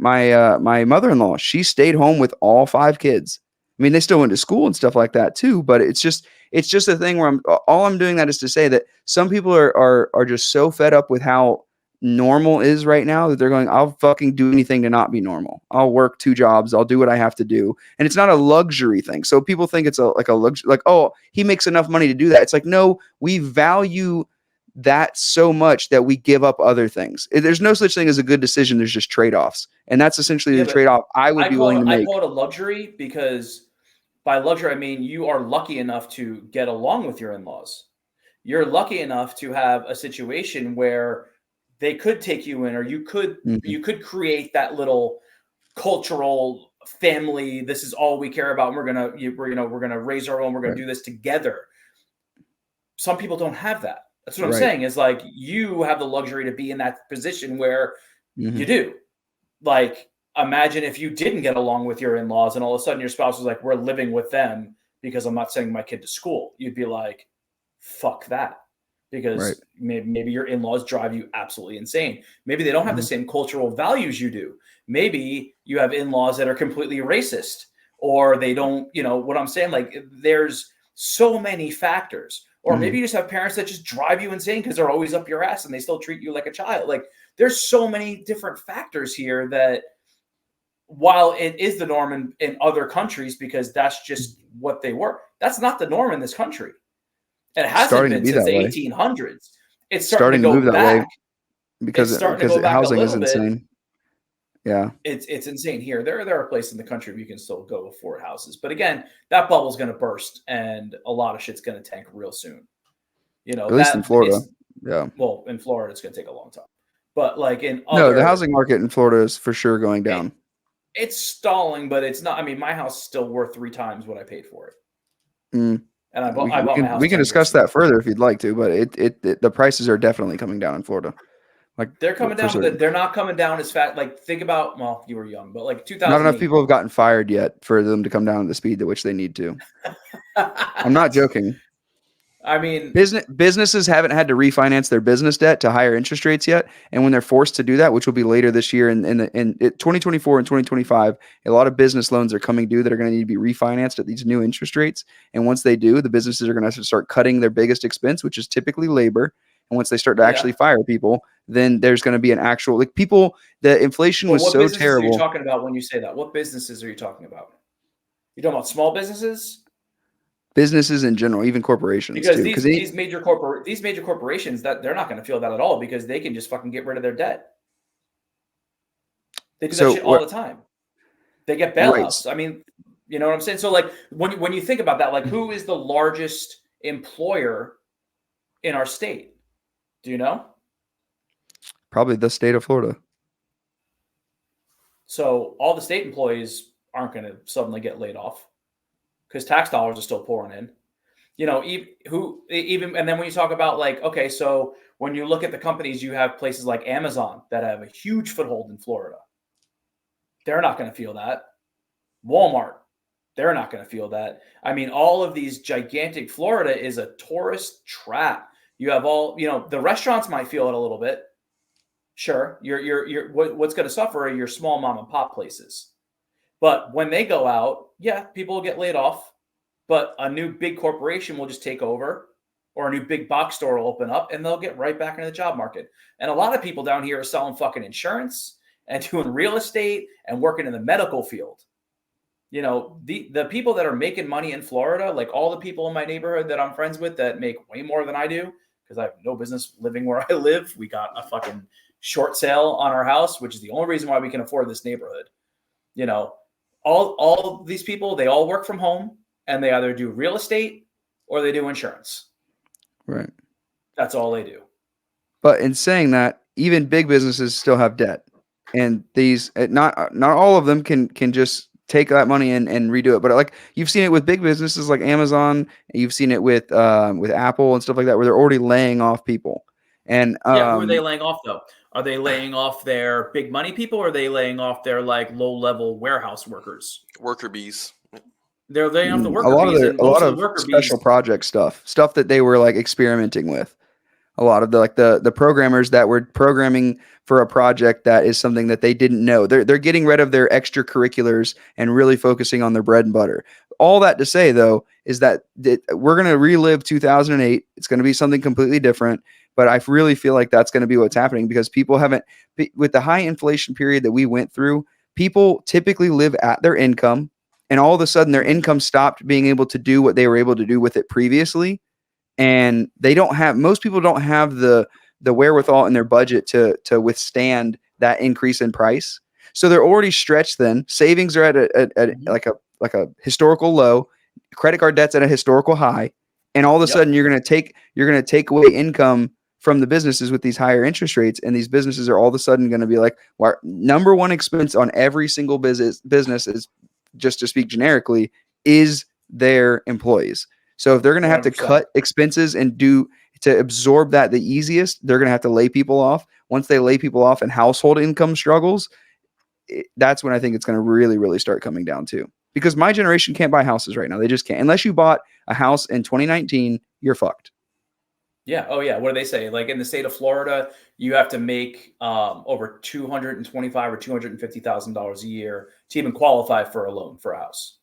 mother-in-law, she stayed home with all 5 kids. I mean, they still went to school and stuff like that too, but it's just a thing where I'm doing that is to say that some people are just so fed up with how normal is right now that they're going, I'll fucking do anything to not be normal. I'll work 2 jobs, I'll do what I have to do. And it's not a luxury thing. So people think it's like a luxury, like, oh, he makes enough money to do that. It's like, no, we value that so much that we give up other things. There's no such thing as a good decision. There's just trade-offs. And that's essentially the trade-off I would be willing to make. I call it a luxury because by luxury, I mean you are lucky enough to get along with your in-laws. You're lucky enough to have a situation where they could take you in, or you could create that little cultural family. This is all we care about. And we're gonna raise our own. We're gonna do this together. Some people don't have that. That's what I'm saying is like you have the luxury to be in that position where you do. Like imagine if you didn't get along with your in-laws and all of a sudden your spouse was like, we're living with them because I'm not sending my kid to school. You'd be like, fuck that. Because maybe your in-laws drive you absolutely insane. Maybe they don't have the same cultural values you do. Maybe you have in-laws that are completely racist, or they don't, what I'm saying? Like there's so many factors. Or maybe you just have parents that just drive you insane because they're always up your ass and they still treat you like a child. Like there's so many different factors here that while it is the norm in other countries, because that's just what they were, that's not the norm in this country. It hasn't been since the 1800s. It's starting to move that way because housing is insane. Yeah, it's insane here. There are places in the country where you can still go afford houses, but again, that bubble's going to burst, and a lot of shit's going to tank real soon. At least in Florida. Yeah. Well, in Florida, it's going to take a long time, but like the housing market in Florida is for sure going down. It's stalling, but it's not. I mean, my house is still worth 3 times what I paid for it. And I bought my house. We can discuss that further if you'd like to, but the prices are definitely coming down in Florida. Like they're coming down, but they're not coming down as fast. Like think about, well, you were young, but like 2000. Not enough people have gotten fired yet for them to come down at the speed at which they need to. I'm not joking. I mean, businesses haven't had to refinance their business debt to higher interest rates yet, and when they're forced to do that, which will be later this year in 2024 and 2025, a lot of business loans are coming due that are going to need to be refinanced at these new interest rates. And once they do, the businesses are going to have to start cutting their biggest expense, which is typically labor. And once they start to actually fire people, then there's going to be an actual the inflation was so terrible. What businesses are you talking about when you say that? What businesses are you talking about? You talking about small businesses? Businesses in general, even corporations, because these major corporations that they're not going to feel that at all because they can just fucking get rid of their debt. They do that shit all the time. They get bailouts. Right. I mean, you know what I'm saying? So like when you think about that, like who is the largest employer in our state? Do you know? Probably the state of Florida. So all the state employees aren't going to suddenly get laid off because tax dollars are still pouring in. And then when you talk about like, okay, so when you look at the companies, you have places like Amazon that have a huge foothold in Florida. They're not going to feel that. Walmart, they're not going to feel that. I mean, all of these gigantic, Florida is a tourist trap. You have all, the restaurants might feel it a little bit. Sure. What's going to suffer are your small mom and pop places. But when they go out, people will get laid off, but a new big corporation will just take over, or a new big box store will open up and they'll get right back into the job market. And a lot of people down here are selling fucking insurance and doing real estate and working in the medical field. The people that are making money in Florida, like all the people in my neighborhood that I'm friends with that make way more than I do, because I have no business living where I live. We got a fucking short sale on our house, which is the only reason why we can afford this neighborhood. All these people, they all work from home and they either do real estate or they do insurance. Right. That's all they do. But in saying that, even big businesses still have debt. and these not all of them can just take that money and redo it. But like you've seen it with big businesses like Amazon, you've seen it with Apple and stuff like that, where they're already laying off people. And Yeah, who are they laying off though? Are they laying off their big money people, or are they laying off their like low level warehouse workers? Worker bees. They're laying off the a worker lot of bees, their and a most lot of the of worker special bees. project stuff that they were like experimenting with. A lot of the programmers that were programming for a project that is something that they didn't know. They're getting rid of their extracurriculars and really focusing on their bread and butter. All that to say though is that we're going to relive 2008. It's going to be something completely different, but I really feel like that's going to be what's happening because people haven't, with the high inflation period that we went through, people typically live at their income, and all of a sudden their income stopped being able to do what they were able to do with it previously, and most people don't have the wherewithal in their budget to withstand that increase in price. So they're already stretched thin. Savings are at like a historical low. Credit card debt's at a historical high, and all of a sudden you're going to take away income from the businesses with these higher interest rates, and these businesses are all of a sudden going to be like, well, number one expense on every single business is, just to speak generically, is their employees. So if they're going to have to 100%. cut expenses and to absorb that the easiest, they're going to have to lay people off. Once they lay people off and household income struggles, that's when I think it's going to really, really start coming down to. Because my generation can't buy houses right now. They just can't. Unless you bought a house in 2019, you're fucked. Yeah. Oh, yeah. What do they say? Like in the state of Florida, you have to make over $225,000 or $250,000 a year to even qualify for a loan for a house.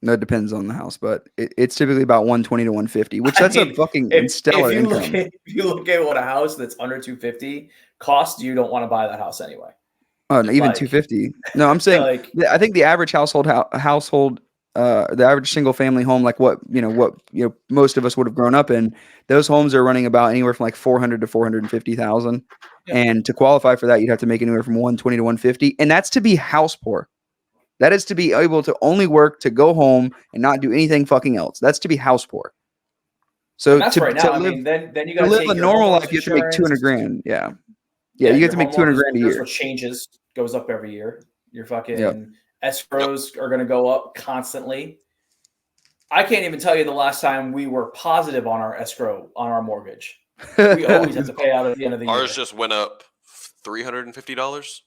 That depends on the house, but it's typically about 120 to 150, which that's a fucking stellar income. If you look at what a house that's under 250 costs, you don't want to buy that house anyway. Oh, no, even Like- 250. No, I'm saying I think the average household, the average single family home, like what most of us would have grown up in, those homes are running about anywhere from like 400 to 450,000. Yeah. And to qualify for that, you'd have to make anywhere from 120 to 150, and that's to be house poor. That is to be able to only work to go home and not do anything fucking else. That's to be house poor. So and that's to right now. live, Then you to got to live take a your normal homeowner's life, you have to make 200 insurance. grand. Yeah, you have to make 200 grand a Insurance, year. which changes, goes up every year. Your fucking Yep. escrows are going to go up constantly. I can't even tell you the last time we were positive on our escrow on our mortgage. We always have to pay out at the end of the year. Ours just went up $350.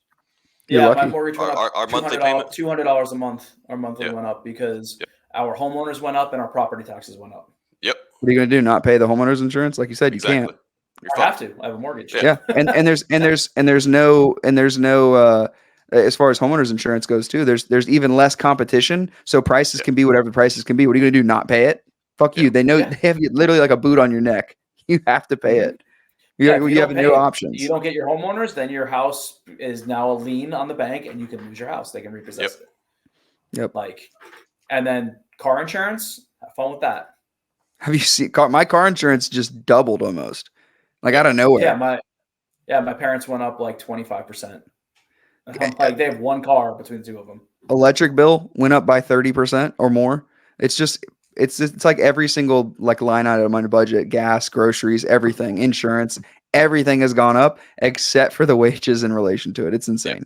You're Yeah, lucky. my mortgage went up Our monthly payment? $200 a month. Our monthly Yeah. went up because Yep. our homeowners went up and our property taxes went up. Yep. What are you going to do? Not pay the homeowner's insurance? Like you said, you Exactly. can't. You're I fucked. have to. I have a mortgage. Yeah. Yeah, and there's no as far as homeowners insurance goes too. There's even less competition, so prices can be whatever prices can be. What are you going to do? Not pay it? Fuck you. They know Yeah. they have literally like a boot on your neck. You have to pay it. If You don't have pay no it, options. You don't get your homeowners, then your house is now a lien on the bank, and you can lose your house. They can repossess it. Yep. And then car insurance. Have fun with that. Have you seen my car insurance just doubled almost, like out of nowhere? My parents went up like 25%. Like they have one car between the two of them. Electric bill went up by 30% or more. It's like every single like line item on your budget, gas, groceries, everything, insurance, everything has gone up except for the wages in relation to it. It's insane.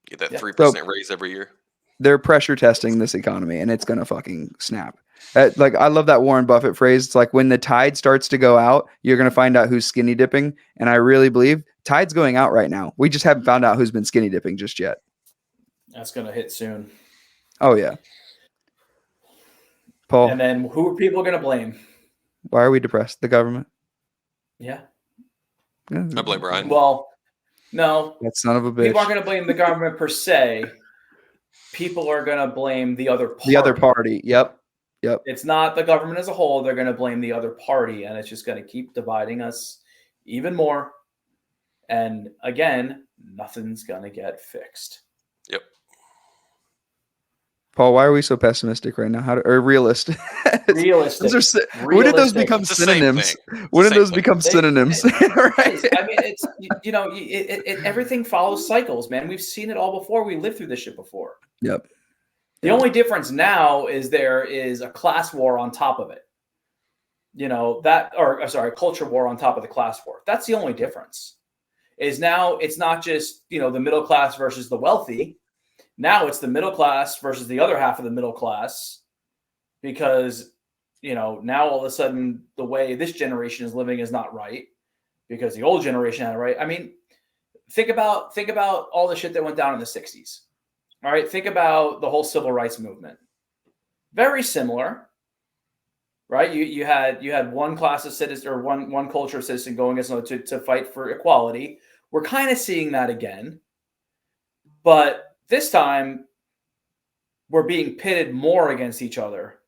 Get that Yeah. 3% raise every year. They're pressure testing this economy, and it's gonna fucking snap. Like I love that Warren Buffett phrase. It's like when the tide starts to go out, you're gonna find out who's skinny dipping. And I really believe tide's going out right now. We just haven't found out who's been skinny dipping just yet. That's gonna hit soon. Oh yeah. Paul, And then who are people gonna blame? why are we depressed? The government? Yeah. I blame Brian. Well, no. That son of a bitch. People aren't gonna blame the government per se. People are gonna blame the other party. The other party. Yep. It's not the government as a whole. They're gonna blame the other party, and it's just gonna keep dividing us even more. And again, nothing's gonna get fixed. Yep. Paul, why are we so pessimistic right now? Or realistic? Realistic. When did those become It's the same synonyms? thing. When did Same those thing. become synonyms? Right? I mean, it's everything follows cycles, man. We've seen it all before. We lived through this shit before. Yep. The only difference now is there is a class war on top of it. Culture war on top of the class war. That's the only difference. is now it's not just, the middle class versus the wealthy. Now it's the middle class versus the other half of the middle class, because, now all of a sudden the way this generation is living is not right because the old generation had it right. I mean, think about all the shit that went down in the 60s. All right. Think about the whole civil rights movement. Very similar, right? You had one class of citizen, or one culture of citizen going as to fight for equality. We're kind of seeing that again, but this time we're being pitted more against each other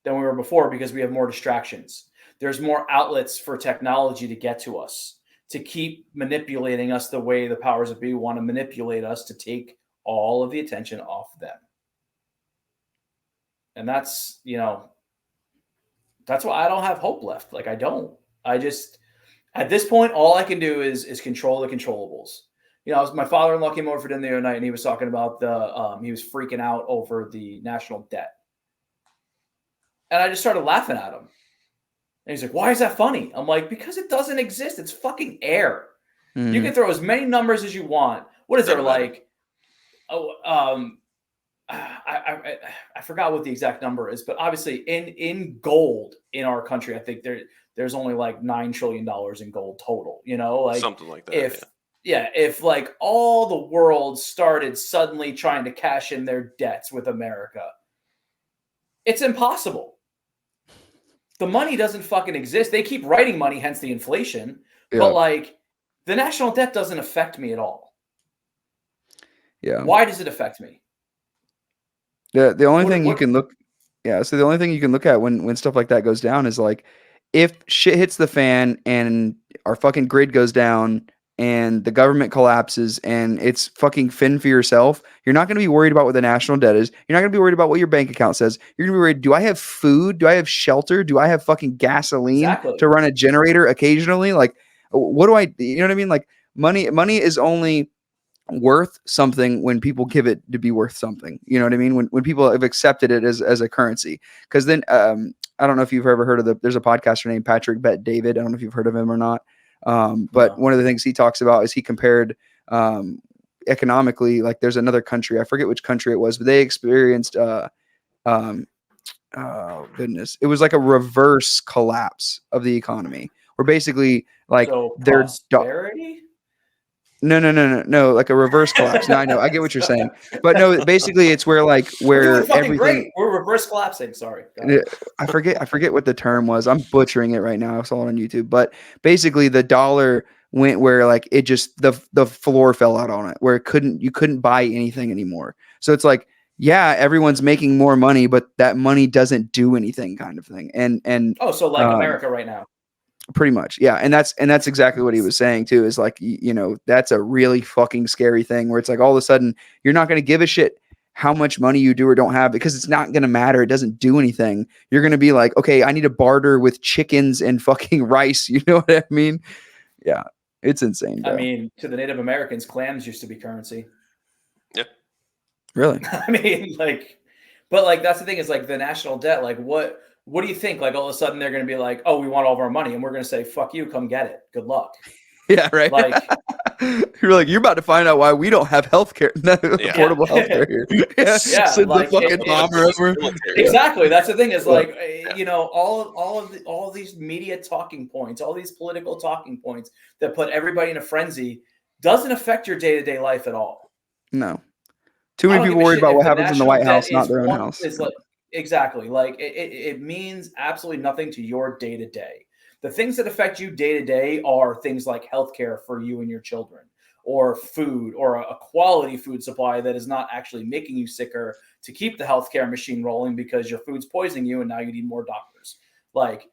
than we were before because we have more distractions. There's more outlets for technology to get to us, to keep manipulating us the way the powers that be want to manipulate us, to take all of the attention off them. And that's why I don't have hope left. Like, I don't. I just, at this point, all I can do is control the controllables. My father-in-law came over for dinner the other night, and he was talking about he was freaking out over the national debt. And I just started laughing at him. And he's like, why is that funny? I'm like, because it doesn't exist. It's fucking air. Mm. You can throw as many numbers as you want. What is there, like, I forgot what the exact number is, but obviously in gold in our country, I think there's only like $9 trillion in gold total, like something like that. If like all the world started suddenly trying to cash in their debts with America, it's impossible. The money doesn't fucking exist. They keep writing money, hence the inflation. Yeah. But like, the national debt doesn't affect me at all. Yeah. Why does it affect me? The only thing you can look, so the only thing you can look at when stuff like that goes down is like, if shit hits the fan and our fucking grid goes down and the government collapses and it's fucking fend for yourself, you're not going to be worried about what the national debt is. You're not going to be worried about what your bank account says. You're going to be worried, do I have food? Do I have shelter? Do I have fucking gasoline to run a generator occasionally? Like, what do I, you know what I mean? Like, money is only worth something when people give it to be worth something. You know what I mean? When people have accepted it as a currency. Because then I don't know if you've ever heard of there's a podcaster named Patrick Bet-David. I don't know if you've heard of him or not. But one of the things he talks about is he compared economically, like there's another country, I forget which country it was, but they experienced oh goodness, it was like a reverse collapse of the economy, where basically like their prosperity. No, like a reverse collapse. No, I know, I get what you're saying, but no, basically it's where everything great. We're reverse collapsing. Sorry, I forget what the term was. I'm butchering it right now. I saw it on YouTube, but basically the dollar went where like it just the floor fell out on it, where you couldn't buy anything anymore. So it's like, yeah, everyone's making more money, but that money doesn't do anything, kind of thing. And so like America right now. Pretty much. Yeah. And that's exactly what he was saying too, is like, that's a really fucking scary thing, where it's like all of a sudden you're not going to give a shit how much money you do or don't have, because it's not going to matter. It doesn't do anything. You're going to be like, okay, I need to barter with chickens and fucking rice. You know what I mean? Yeah. It's insane, bro. I mean, to the Native Americans, clams used to be currency. Yeah. Really? I mean, like, but like, that's the thing, is like the national debt, like what do you think? Like all of a sudden they're going to be like, oh, we want all of our money. And we're going to say, fuck you, come get it. Good luck. Yeah, right. Like, you're like, you're about to find out why we don't have healthcare, affordable healthcare here. Send like, the fucking bomber over. Exactly. That's the thing, is like, all of these media talking points, all these political talking points that put everybody in a frenzy doesn't affect your day-to-day life at all. No. Too many people worried about what happens in the White House, not their own house. Exactly. Like it means absolutely nothing to your day-to-day. The things that affect you day-to-day are things like healthcare for you and your children, or food, or a quality food supply that is not actually making you sicker to keep the healthcare machine rolling because your food's poisoning you and now you need more doctors. Like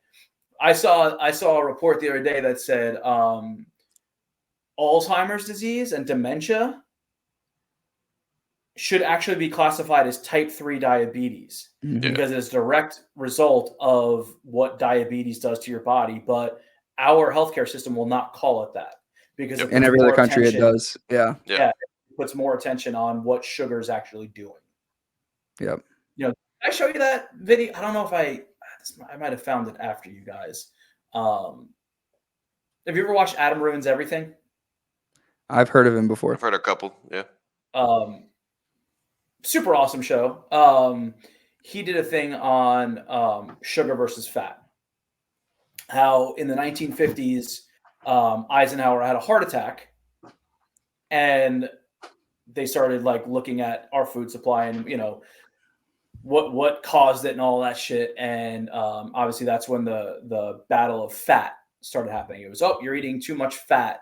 I saw a report the other day that said Alzheimer's disease and dementia should actually be classified as type 3 diabetes, because it's a direct result of what diabetes does to your body. But our healthcare system will not call it that, because in every other country it does. Yeah. It puts more attention on what sugar is actually doing. Yep. Did I show you that video? I don't know if I might have found it after you guys. Have you ever watched Adam Ruins Everything? I've heard of him before. I've heard a couple. Yeah. Super awesome show. He did a thing on sugar versus fat. How in the 1950s, Eisenhower had a heart attack, and they started like looking at our food supply and what caused it and all that shit. And obviously that's when the battle of fat started happening. It was, you're eating too much fat,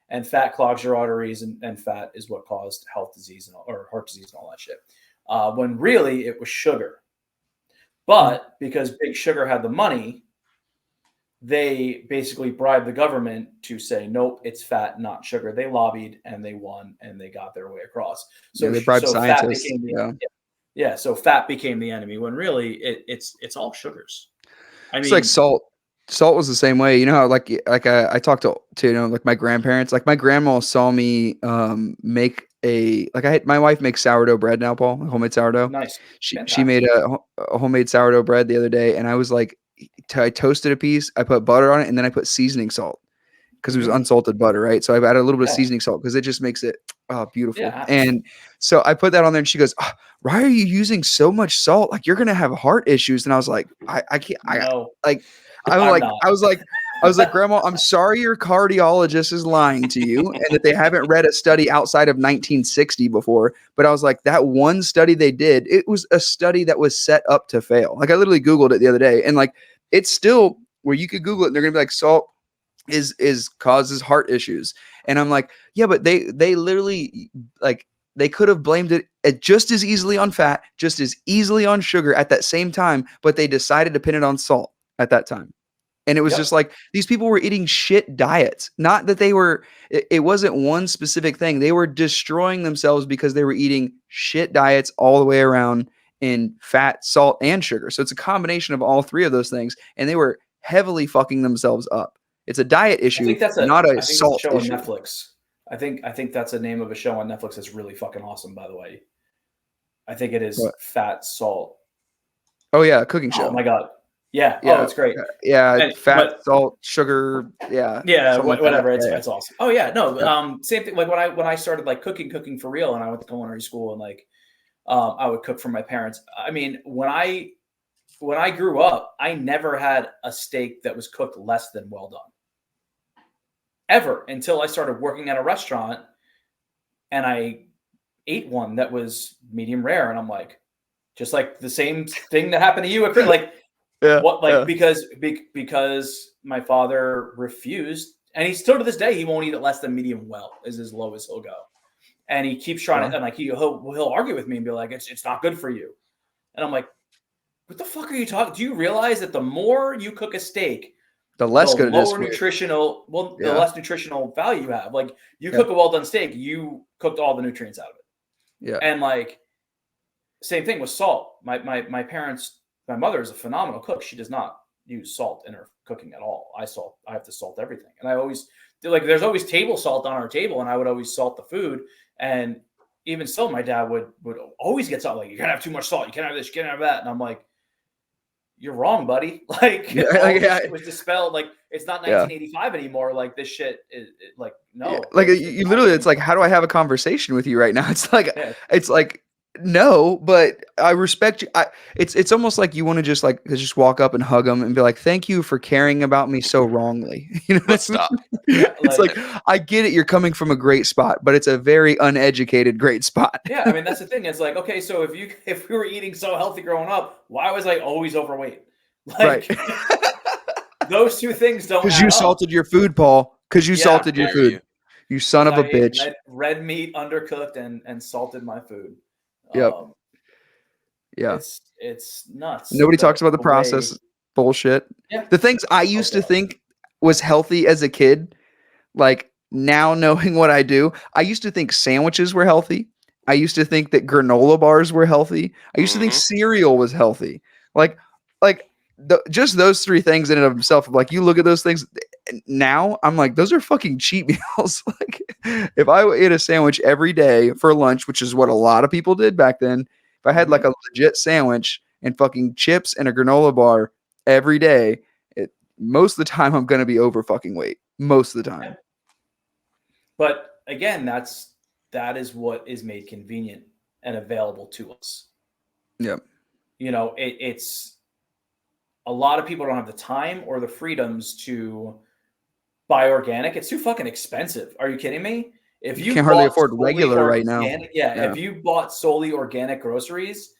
and fat clogs your arteries, and fat is what caused health disease or heart disease and all that shit. When really it was sugar. But because Big Sugar had the money, they basically bribed the government to say, nope, it's fat, not sugar. They lobbied and they won and they got their way across. So they bribed scientists. Fat became so fat became the enemy when really it's all sugars. I mean, it's like salt. Salt was the same way. You know how like I talked to like my grandparents. Like my grandma saw me make my wife makes sourdough bread now, Paul, homemade sourdough. Nice. She made a homemade sourdough bread the other day, and I was like, I toasted a piece, I put butter on it, and then I put seasoning salt because it was unsalted butter, right? So I added a little bit of seasoning salt because it just makes it beautiful. Yeah. And so I put that on there, and she goes, "Why are you using so much salt? Like you're gonna have heart issues." And I was like, I can't. I was like, Grandma, I'm sorry your cardiologist is lying to you and that they haven't read a study outside of 1960 before. But I was like, that one study they did, it was a study that was set up to fail. Like I literally Googled it the other day, and like it's still where you could Google it and they're gonna be like, salt is causes heart issues. And I'm like, yeah, but they literally like they could have blamed it just as easily on fat, just as easily on sugar at that same time, but they decided to pin it on salt at that time. And it was just like these people were eating shit diets. Not that it wasn't one specific thing. They were destroying themselves because they were eating shit diets all the way around in fat, salt, and sugar. So it's a combination of all three of those things. And they were heavily fucking themselves up. It's a diet issue, not a salt show issue. On Netflix. I think that's a name of a show on Netflix that's really fucking awesome, by the way. I think it is Fat, Salt. Oh, yeah, a cooking show. Oh, my God. Yeah. Oh, it's great. Yeah. Fat, salt, sugar. Yeah. Yeah. Whatever. It's awesome. Oh yeah. No. Same thing. Like when I started like cooking for real, and I went to culinary school, and like I would cook for my parents. I mean, when I grew up, I never had a steak that was cooked less than well done. Ever, until I started working at a restaurant, and I ate one that was medium rare, and I'm like, just like the same thing that happened to you, like. Yeah, because my father refused, and he still to this day he won't eat it less than medium well is as low as he'll go, and he keeps trying to, and like he'll argue with me and be like, it's not good for you, and I'm like, what the fuck are you talking? Do you realize that the more you cook a steak, the less good it is, the less nutritional value you have. Like you cook a well done steak, you cooked all the nutrients out of it. Yeah, and like same thing with salt. My parents. My mother is a phenomenal cook. She does not use salt in her cooking at all. I have to salt everything. And I always there's always table salt on our table, and I would always salt the food. And even still, my dad would always get salt. Like, you can't have too much salt. You can't have this, you can't have that. And I'm like, you're wrong, buddy. Like, it was dispelled. Like, it's not 1985 anymore. Like, this shit is like, no. Yeah. Like, you literally, it's like, how do I have a conversation with you right now? It's like, it's like, no, but I respect you. It's almost like you want to just walk up and hug them and be like, "Thank you for caring about me so wrongly." You know, let's stop. It's like I get it. You're coming from a great spot, but it's a very uneducated great spot. Yeah, I mean that's the thing. It's like, okay, so if we were eating so healthy growing up, why was I always overweight? Like, right. Those two things don't. Because you salted your food, Paul. Because you salted your food. You son of a bitch. Red meat, undercooked, and salted my food. Yep. Yeah. It's nuts. Nobody talks about the process. Bullshit. Yeah. The things I used to think was healthy as a kid, like now knowing what I do, I used to think sandwiches were healthy. I used to think that granola bars were healthy. I used to think cereal was healthy. Just those three things in and of themselves. Like you look at those things now, I'm like, those are fucking cheat meals. Like if I ate a sandwich every day for lunch, which is what a lot of people did back then, if I had like a legit sandwich and fucking chips and a granola bar every day, most of the time I'm going to be over fucking weight. Most of the time. But again, that is what is made convenient and available to us. Yep. You know, it's a lot of people don't have the time or the freedoms to buy organic. It's too fucking expensive. Are you kidding me? If you can't hardly bought afford solely regular right now. If you bought solely organic groceries,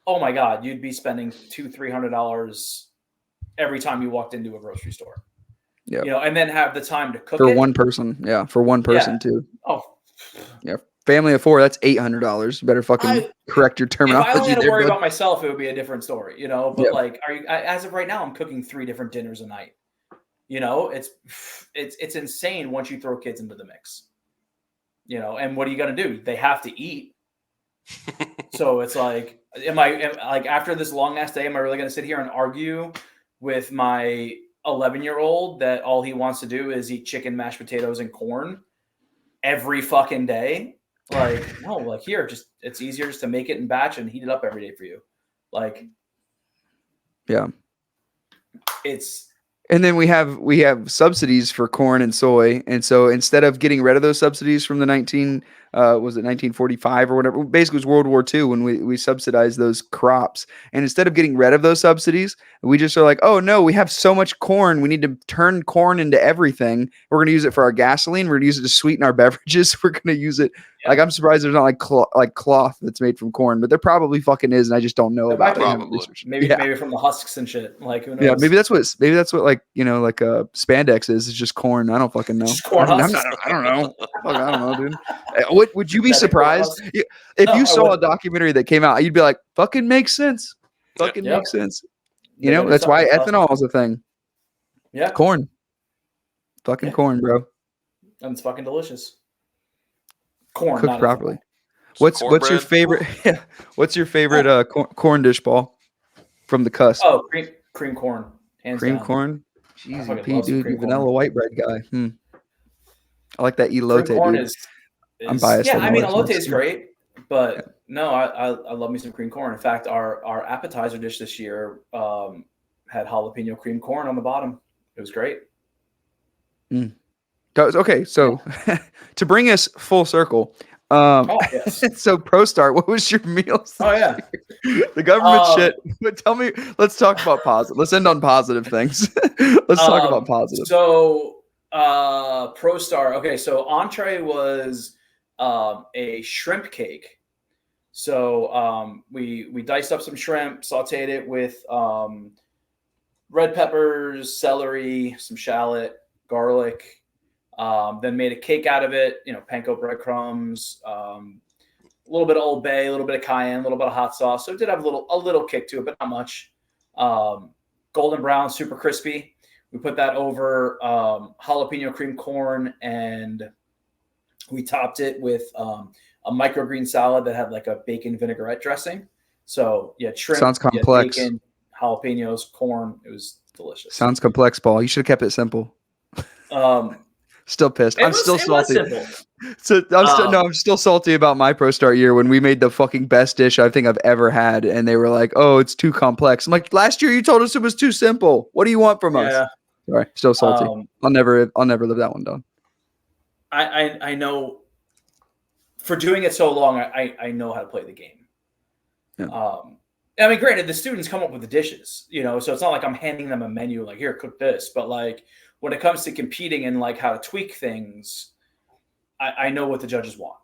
oh my God, you'd be spending $200-$300 every time you walked into a grocery store. Yeah. You know, and then have the time to cook For it. one person. Yeah. For one person too. Oh, Yeah. Family of 4, that's $800. You better fucking correct your if terminology. I only had to there, worry bud. about myself, it would be a different story, you know. But Yep. like, as of right now, I'm cooking 3 different dinners a night. You know, it's insane once you throw kids into the mix. You know, and what are you gonna do? They have to eat. So it's like, am like after this long ass day, am I really gonna sit here and argue with my 11-year-old that all he wants to do is eat chicken, mashed potatoes, and corn every fucking day? Like, no, like here, just it's easier just to make it in batch and heat it up every day for you. Like, Yeah. And then we have subsidies for corn and soy, and so instead of getting rid of those subsidies from the 1945 or whatever, basically it was World War II when we subsidized those crops, and instead of getting rid of those subsidies, we just are like, oh no, we have so much corn, we need to turn corn into everything. We're going to use it for our gasoline. We're going to use it to sweeten our beverages. We're going to use it. Yeah. Like, I'm surprised there's not like cloth that's made from corn, but there probably fucking is, and I just don't know about it. Probably. Maybe from the husks and shit. Like, who knows? Yeah, maybe that's what like, you know, like spandex is. It's just corn. I don't fucking know. Just corn husks. I don't know. Fuck, I don't know, dude. What would you be surprised if you saw a documentary that came out? You'd be like, fucking makes sense. Fucking makes sense. You know, that's why ethanol is a thing. Yeah, corn. Fucking corn, bro. And it's fucking delicious. Corn cooked properly. What's your favorite? Yeah. What's your favorite corn dish, Paul? From the cusp. Oh, cream corn. Hands cream down. corn. Jeez, Pete, dude, you vanilla corn. white bread guy. I like that elote. Cream corn dude. is I'm biased. Yeah, I mean, elote is great, but no, I love me some cream corn. In fact, our appetizer dish this year had jalapeno cream corn on the bottom. It was great. Okay, so to bring us full circle. Yes. So ProStart, what was your meal? Oh yeah, the government shit. But tell me, let's talk about positive. Let's end on positive things. Let's talk about positive. So ProStart. Okay, so entree was a shrimp cake. So we diced up some shrimp, sauteed it with red peppers, celery, some shallot, garlic. Then made a cake out of it, you know, panko breadcrumbs, a little bit of Old Bay, a little bit of cayenne, a little bit of hot sauce. So it did have a little kick to it, but not much. Golden brown, super crispy. We put that over jalapeno cream corn, and we topped it with a microgreen salad that had like a bacon vinaigrette dressing. So yeah, shrimp. Sounds complex. Bacon, jalapenos, corn. It was delicious. Sounds complex, Paul. You should have kept it simple. Still pissed. I'm still salty. I'm still salty about my ProStart year when we made the fucking best dish I think I've ever had, and they were like, "Oh, it's too complex." I'm like, "Last year you told us it was too simple. What do you want from us?" Sorry, still salty. I'll never live that one down. I know. For doing it so long, I know how to play the game. Yeah. I mean, granted, the students come up with the dishes, you know, so it's not like I'm handing them a menu like, here, cook this, but like, when it comes to competing and like how to tweak things, I know what the judges want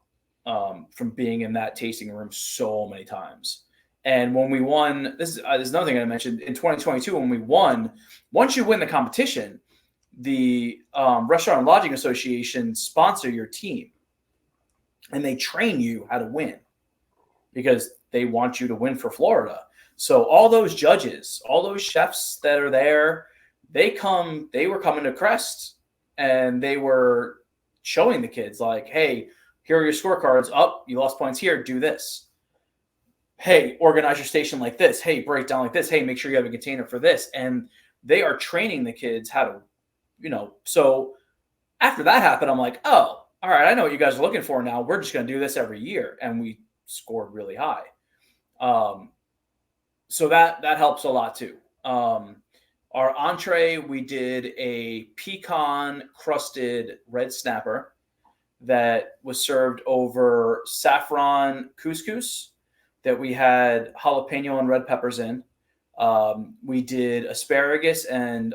from being in that tasting room so many times. And when we won, this is another thing I mentioned in 2022, when we won, once you win the competition, the Restaurant and Lodging Association sponsor your team and they train you how to win because they want you to win for Florida. So all those judges, all those chefs that are there, they were coming to Crest and they were showing the kids like, hey, here are your scorecards. Up, you lost points here. Do this. Hey, organize your station like this. Hey, break down like this. Hey, make sure you have a container for this. And they are training the kids how to, you know, so after that happened, I'm like, oh, all right, I know what you guys are looking for now. We're just going to do this every year. And we scored really high. So that helps a lot too. Our entree, we did a pecan crusted red snapper that was served over saffron couscous that we had jalapeno and red peppers in. We did asparagus and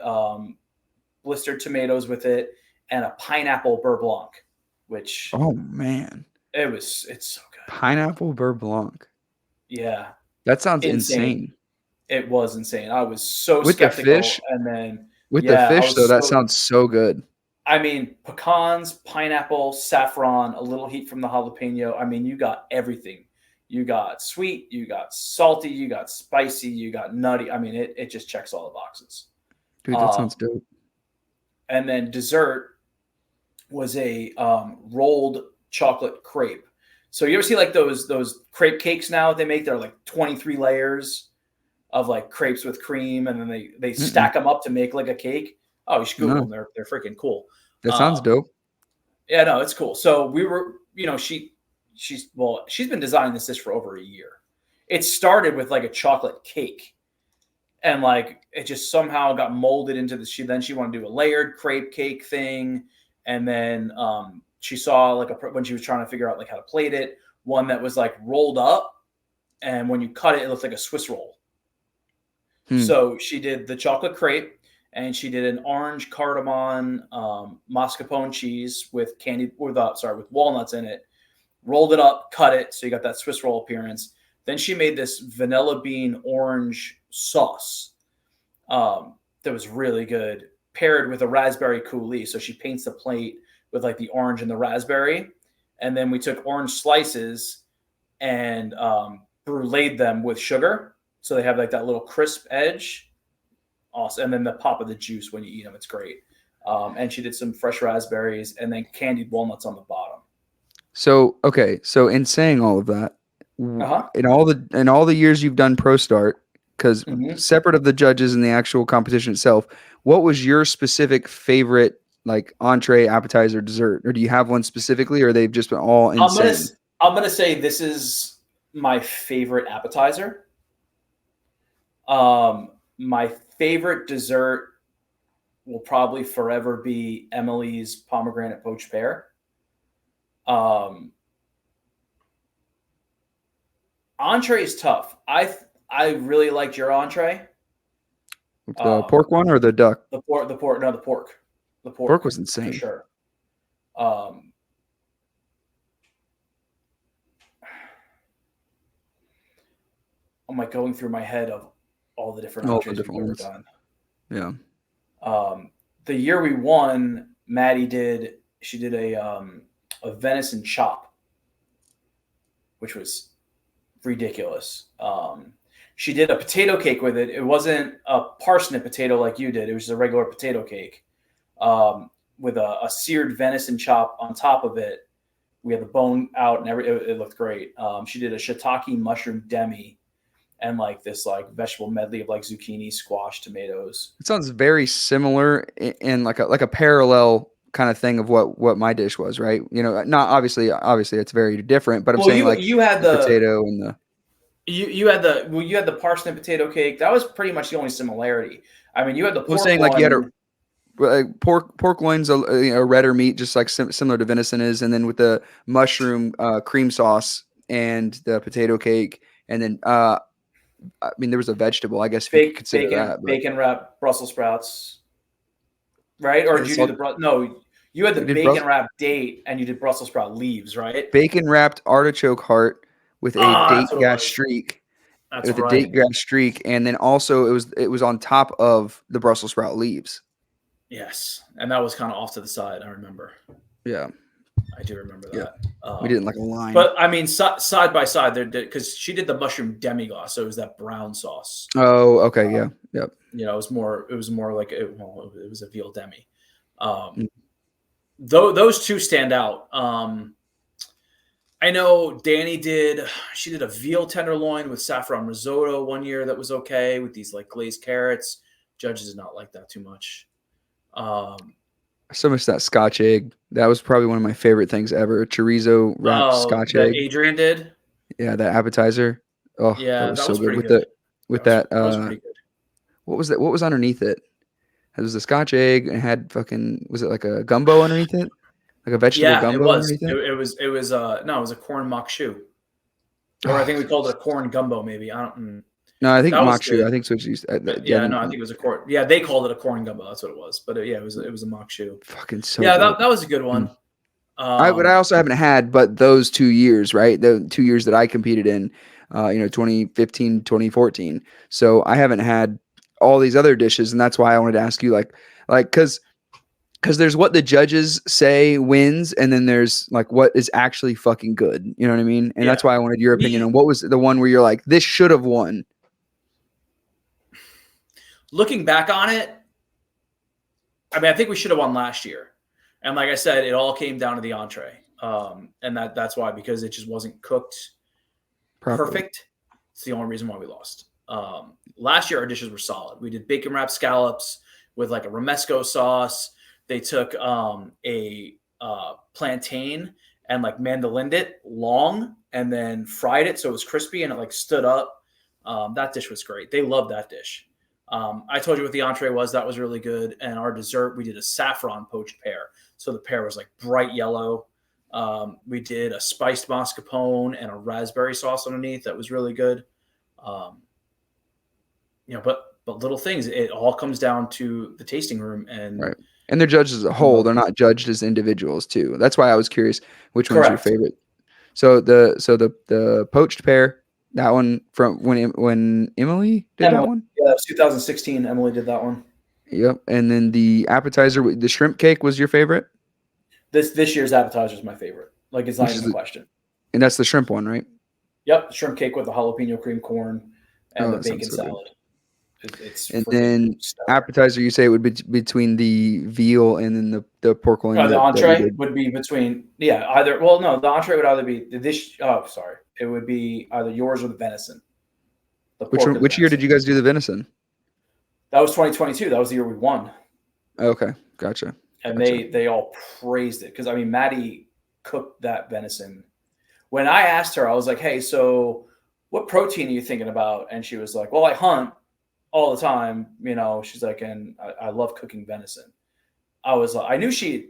blistered tomatoes with it, and a pineapple beurre blanc, which Oh man, it's so good. pineapple beurre blanc. Yeah, That sounds insane. insane. It was insane. I was so With the skeptical, fish? and then With yeah, the I fish was though, that so- sounds so good. I mean, pecans, pineapple, saffron, a little heat from the jalapeno. I mean, you got everything. You got sweet, you got salty, you got spicy, you got nutty. I mean, it just checks all the boxes. Dude, that sounds dope. And then dessert was a rolled chocolate crepe. So you ever see like those crepe cakes now that they make? They're like 23 layers of like crepes with cream, and then they stack them up to make like a cake. Oh, you should Google them. They're freaking cool. That sounds dope. Yeah, no, it's cool. So we were, she's been designing this dish for over a year. It started with like a chocolate cake, and like it just somehow got molded into the. She wanted to do a layered crepe cake thing, and then she saw like when she was trying to figure out like how to plate it, one that was like rolled up, and when you cut it, it looked like a Swiss roll. So she did the chocolate crepe. And she did an orange cardamom mascarpone cheese with with walnuts in it. Rolled it up, cut it, so you got that Swiss roll appearance. Then she made this vanilla bean orange sauce that was really good, paired with a raspberry coulis. So she paints the plate with like the orange and the raspberry, and then we took orange slices and bruleed them with sugar, so they have like that little crisp edge. Awesome. And then the pop of the juice when you eat them, it's great. And she did some fresh raspberries and then candied walnuts on the bottom. So okay, so in saying all of that, in all the years you've done Pro Start, because separate of the judges and the actual competition itself, what was your specific favorite like entree, appetizer, dessert, or do you have one specifically, or they've just been all insane? I'm gonna say this is my favorite appetizer. My favorite dessert will probably forever be Emily's pomegranate poached pear. Entree is tough. I really liked your entree. The pork one or the duck? The pork. No, the pork. The pork. Pork was insane. For sure. I'm like going through my head of all the different entrees we've ever done. Yeah. The year we won, Maddie did a venison chop, which was ridiculous. She did a potato cake with it. It wasn't a parsnip potato like you did. It was just a regular potato cake with a seared venison chop on top of it. We had the bone out and it looked great. She did a shiitake mushroom demi and like this like vegetable medley of like zucchini, squash, tomatoes. It sounds very similar in like a parallel kind of thing of what my dish was, right? Not obviously it's very different, but I'm saying you had the potato and the you had the parsnip potato cake. That was pretty much the only similarity. I mean, you had the pork. Saying like you had pork loin's a redder meat, just like similar to venison is, and then with the mushroom cream sauce and the potato cake, and then I mean there was a vegetable, I guess if you could consider that. Bacon wrapped Brussels sprouts, right? Or did you do no? You had the bacon wrapped date, and you did Brussels sprout leaves, right? Bacon wrapped artichoke heart with a date gas streak. That's with a date gas streak, and then also it was on top of the Brussels sprout leaves. Yes, and that was kind of off to the side. I remember. Yeah, I do remember that. We didn't like a line, but I mean, side by side, there because she did the mushroom demi-glace, so it was that brown sauce. Oh, okay, yeah, yep. It was more like it was a veal demi. Those two stand out. I know Danny did a veal tenderloin with saffron risotto one year that was okay with these like glazed carrots. Judges did not like that too much. I so miss that Scotch egg. That was probably one of my favorite things ever. Chorizo wrapped Scotch egg. Adrian did. Yeah, that appetizer. Oh, yeah, that was so good. That was pretty good. What was that? What was underneath it? It was the Scotch egg and had was it like a gumbo underneath it? Like a vegetable Yeah, gumbo it was. or anything? It was no, it was a corn makshu. Or I think we called it a corn gumbo, maybe. I don't. No, I think That was makshu. good. I think switch used. Yeah, no, I think it was a corn. Yeah, they called it a corn gumbo. That's what it was. But yeah, it was a makshu. Fucking so Yeah, good. that was a good one. But I also haven't had but those 2 years, right? The 2 years that I competed in, 2015, 2014. So I haven't had all these other dishes, and that's why I wanted to ask you, like, because there's what the judges say wins, and then there's like what is actually fucking good. You know what I mean? And that's why I wanted your opinion on what was the one where you're like, this should have won. Looking back on it, I mean, I think we should have won last year. And like I said, it all came down to the entree. And that's why, because it just wasn't cooked perfect. It's the only reason why we lost. Last year, our dishes were solid. We did bacon wrapped scallops with like a romesco sauce. They took a plantain and like mandolined it long and then fried it so it was crispy and it like stood up. That dish was great. They loved that dish. I told you what the entree was. That was really good. And our dessert, we did a saffron poached pear. So the pear was like bright yellow. We did a spiced mascarpone and a raspberry sauce underneath. That was really good. But little things. It all comes down to the tasting room, and right. And they're judged as a whole. They're not judged as individuals too. That's why I was curious which one's your favorite. So the poached pear, that one from when Emily did that one? Yeah, it was 2016. Emily did that one. Yep. And then the appetizer, the shrimp cake was your favorite? This year's appetizer is my favorite. Like, it's not even a question. And that's the shrimp one, right? Yep, shrimp cake with the jalapeno cream corn and the bacon salad. And then appetizer, you say it would be between the veal and then the pork loin. No, the entree would be between the entree would either be it would be either yours or the venison. Which year did you guys do the venison? That was 2022. That was the year we won. Okay, gotcha. And they all praised it because, I mean, Maddie cooked that venison. When I asked her, I was like, "Hey, so what protein are you thinking about?" And she was like, "Well, I hunt all the time, She's like, and I love cooking venison." I was like, I knew she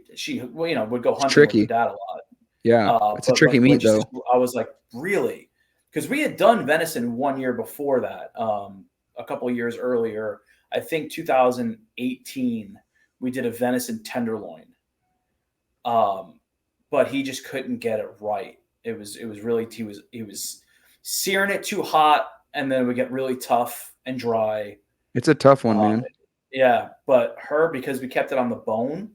would go hunting with her dad a lot. Yeah, it's a tricky meat though. I was like, really? Because we had done venison 1 year before that, a couple of years earlier. I think 2018, we did a venison tenderloin. But he just couldn't get it right. It was really, he was searing it too hot, and then it would get really tough and dry. It's a tough one, man. Yeah, but because we kept it on the bone,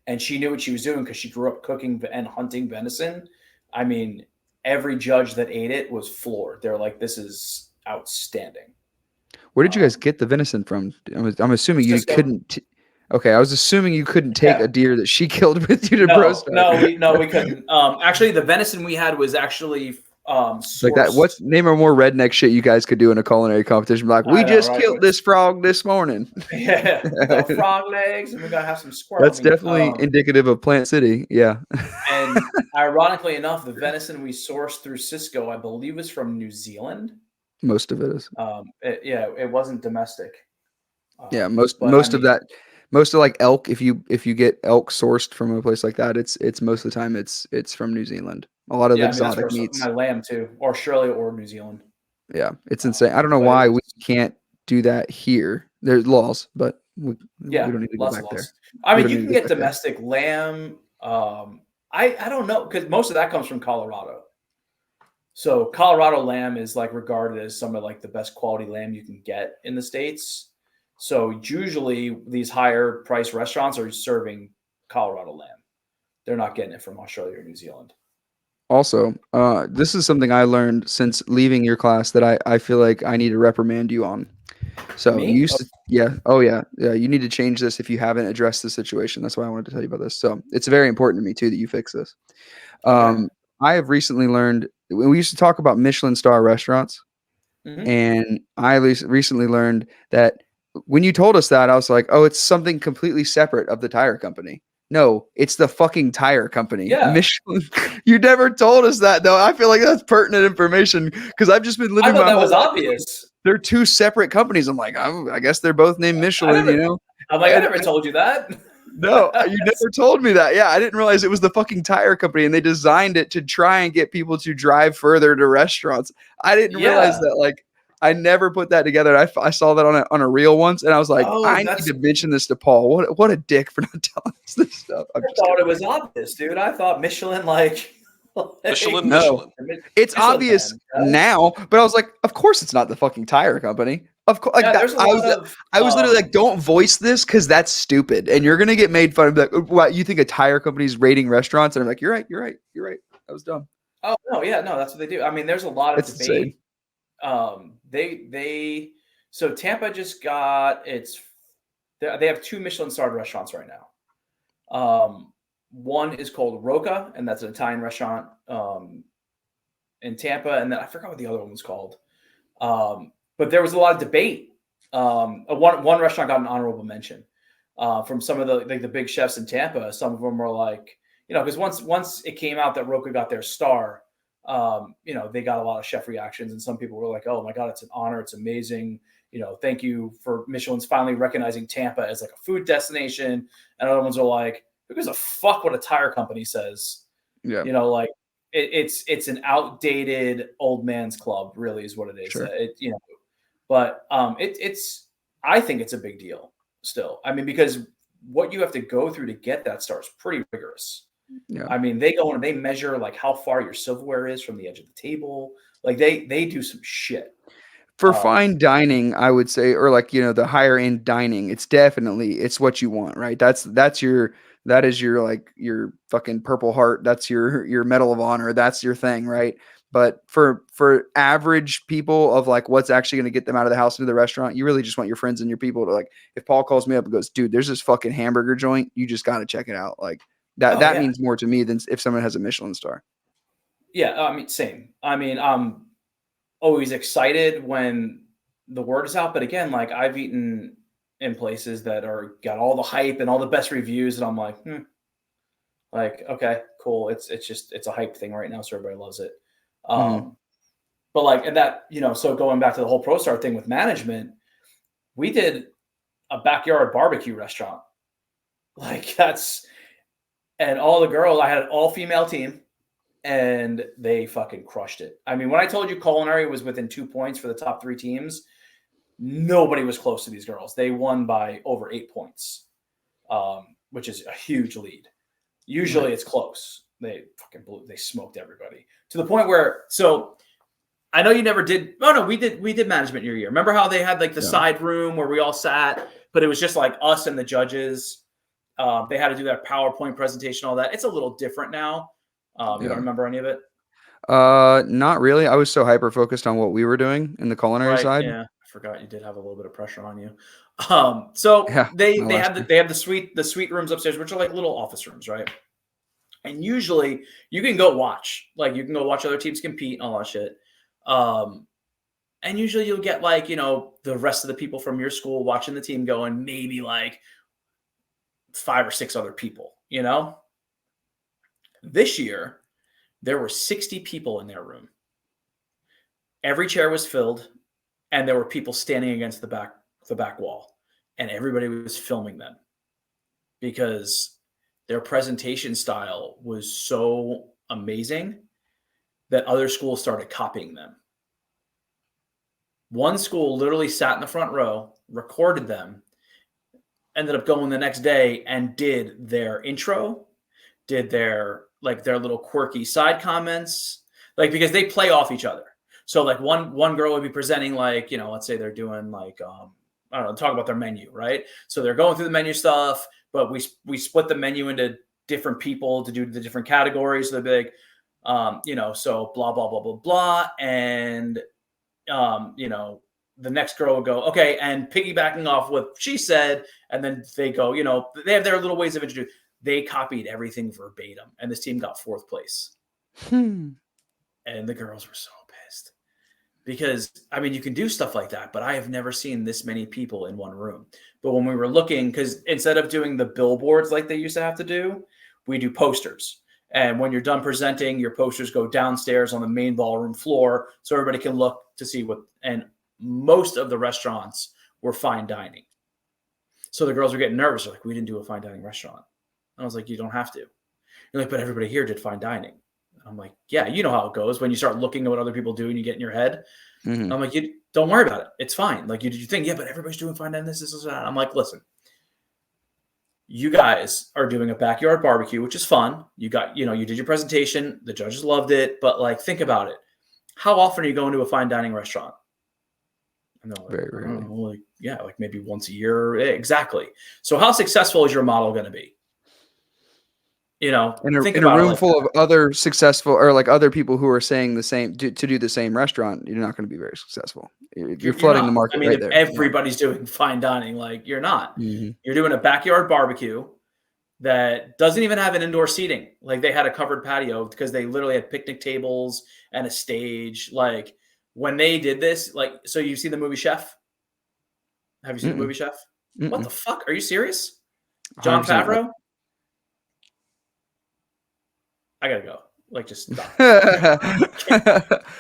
and she knew what she was doing because she grew up cooking and hunting venison. I mean, every judge that ate it was floored. They're like, "This is outstanding." Where did you guys get the venison from? I'm assuming you couldn't. Okay, I was assuming you couldn't take a deer that she killed with you to roast. No, we couldn't. Actually, the venison we had was actually like that. What's name or more redneck shit you guys could do in a culinary competition? Like, we just killed this frog this morning. Yeah, frog legs, and we're gonna have some squirrel. That's definitely indicative of Plant City. Yeah. And ironically enough, the venison we sourced through Cisco, I believe, is from New Zealand. Most of it is. It wasn't domestic. Most of like elk, if you get elk sourced from a place like that, it's most of the time it's from New Zealand. A lot of the exotic meats. My lamb too, or Australia or New Zealand. Yeah, it's insane. I don't know why we can't do that here. There's laws, but we don't need to go back there. I mean, you can get domestic lamb. I don't know, because most of that comes from Colorado. So Colorado lamb is like regarded as some of like the best quality lamb you can get in the States. So usually these higher price restaurants are serving Colorado lamb. They're not getting it from Australia or New Zealand. Also, this is something I learned since leaving your class that I feel like I need to reprimand you on. So you need to change this if you haven't addressed the situation. That's why I wanted to tell you about this. So it's very important to me too that you fix this. I have recently learned, we used to talk about Michelin star restaurants, and I recently learned that when you told us that, I was like, oh, it's something completely separate of the tire company. No, it's the fucking tire company. Yeah. Michelin. You never told us that, though. I feel like that's pertinent information because I've just been living my that whole was life. Obvious. They're two separate companies. I'm like, I guess they're both named Michelin, I'm like, I never told you that. No, you never told me that. Yeah, I didn't realize it was the fucking tire company and they designed it to try and get people to drive further to restaurants. I didn't realize that. Like, I never put that together. I saw that on a reel once, and I was like, I need to mention this to Paul. What a dick for not telling us this stuff. I thought it was obvious, dude. I thought Michelin, Michelin. It's obvious now, but I was like, of course it's not the fucking tire company. Of course, like I was literally like, don't voice this because that's stupid, and you're gonna get made fun of. Like, what you think a tire company's rating restaurants? And I'm like, you're right. That was dumb. Oh no, yeah, no, that's what they do. I mean, there's a lot of debate. So Tampa just got they have 2 Michelin starred restaurants right now. One is called Roca, and that's an Italian restaurant in Tampa, and then I forgot what the other one was called. But there was a lot of debate. One restaurant got an honorable mention from some of the big chefs in Tampa. Some of them were like, because once it came out that Roca got their star, they got a lot of chef reactions, and some people were like, "Oh my God, it's an honor! It's amazing! Thank you for Michelin's finally recognizing Tampa as like a food destination." And other ones are like, "Who gives a fuck what a tire company says?" Yeah, like it's an outdated old man's club, really, is what it is. Sure. But it's I think it's a big deal still. I mean, because what you have to go through to get that star is pretty rigorous. Yeah. I mean, they go and they measure like how far your silverware is from the edge of the table. Like they do some shit. For fine dining, I would say, or like, the higher end dining, it's what you want, right? That is your like your fucking Purple Heart. That's your Medal of Honor. That's your thing, right? But for average people of like what's actually going to get them out of the house into the restaurant, you really just want your friends and your people to like, if Paul calls me up and goes, dude, there's this fucking hamburger joint, you just got to check it out. Like that means more to me than if someone has a Michelin star. Yeah. I mean, same. I mean, I'm always excited when the word is out, but again, like I've eaten in places that got all the hype and all the best reviews. And I'm like, like, okay, cool. It's a hype thing right now. So everybody loves it. But like, and that, so going back to the whole ProStar thing with management, we did a backyard barbecue restaurant. Like and all the girls, I had an all female team and they fucking crushed it. I mean, when I told you culinary was within 2 points for the top 3 teams, nobody was close to these girls. They won by over 8 points, which is a huge lead. Usually it's close. They smoked everybody to the point where, so I know you never did. Oh no, we did management your year. Remember how they had like the side room where we all sat, but it was just like us and the judges. They had to do that PowerPoint presentation, all that. It's a little different now. You don't remember any of it? Not really. I was so hyper focused on what we were doing in the culinary side. Yeah, I forgot you did have a little bit of pressure on you. They have the suite rooms upstairs, which are like little office rooms, right? And usually you can go watch, other teams compete and all that shit. And usually you'll get like, the rest of the people from your school watching the team go, and maybe like 5 or 6 other people, This year, there were 60 people in their room. Every chair was filled, and there were people standing against the back wall, and everybody was filming them because their presentation style was so amazing that other schools started copying them. One school literally sat in the front row, recorded them, ended up going the next day and did their intro, did their little quirky side comments, like, because they play off each other. So like one girl would be presenting like, let's say they're doing like, I don't know, talk about their menu, right? So they're going through the menu stuff, but we split the menu into different people to do the different categories. So they'd be like, so blah, blah, blah, blah, blah. And, the next girl would go, okay, and piggybacking off what she said, and then they go, they have their little ways of introducing. They copied everything verbatim, and this team got 4th place. And the girls were so pissed because, I mean, you can do stuff like that, but I have never seen this many people in one room. But when we were looking, because instead of doing the billboards like they used to have to do, we do posters. And when you're done presenting, your posters go downstairs on the main ballroom floor so everybody can look to see what, and most of the restaurants were fine dining. So the girls were getting nervous. They're like, we didn't do a fine dining restaurant. I was like, you don't have to. You're like, but everybody here did fine dining. I'm like, yeah, you know how it goes when you start looking at what other people do and you get in your head. Mhm. I'm like, you don't worry about it. It's fine. Like, you think, yeah, but everybody's doing fine dining, this, that. I'm like, listen, you guys are doing a backyard barbecue, which is fun. You got, you did your presentation. The judges loved it. But like, think about it. How often are you going to a fine dining restaurant? And they're like, Very rarely. like, yeah, like maybe once a year. Exactly. So how successful is your model going to be? In a think in about a it room like full that. of other successful or like other people who are saying the same to do the same restaurant, you're not going to be very successful. You're flooding not. the market I mean, right if there. everybody's doing fine dining, like you're not. Mhm. You're doing a backyard barbecue that doesn't even have an indoor seating. Like they had a covered patio because they literally had picnic tables and a stage. Like when they did this, like, so you've seen the movie Chef? Have you seen the movie Chef? What the fuck? Are you serious? John 100% Favreau? I gotta go. Like, just stop.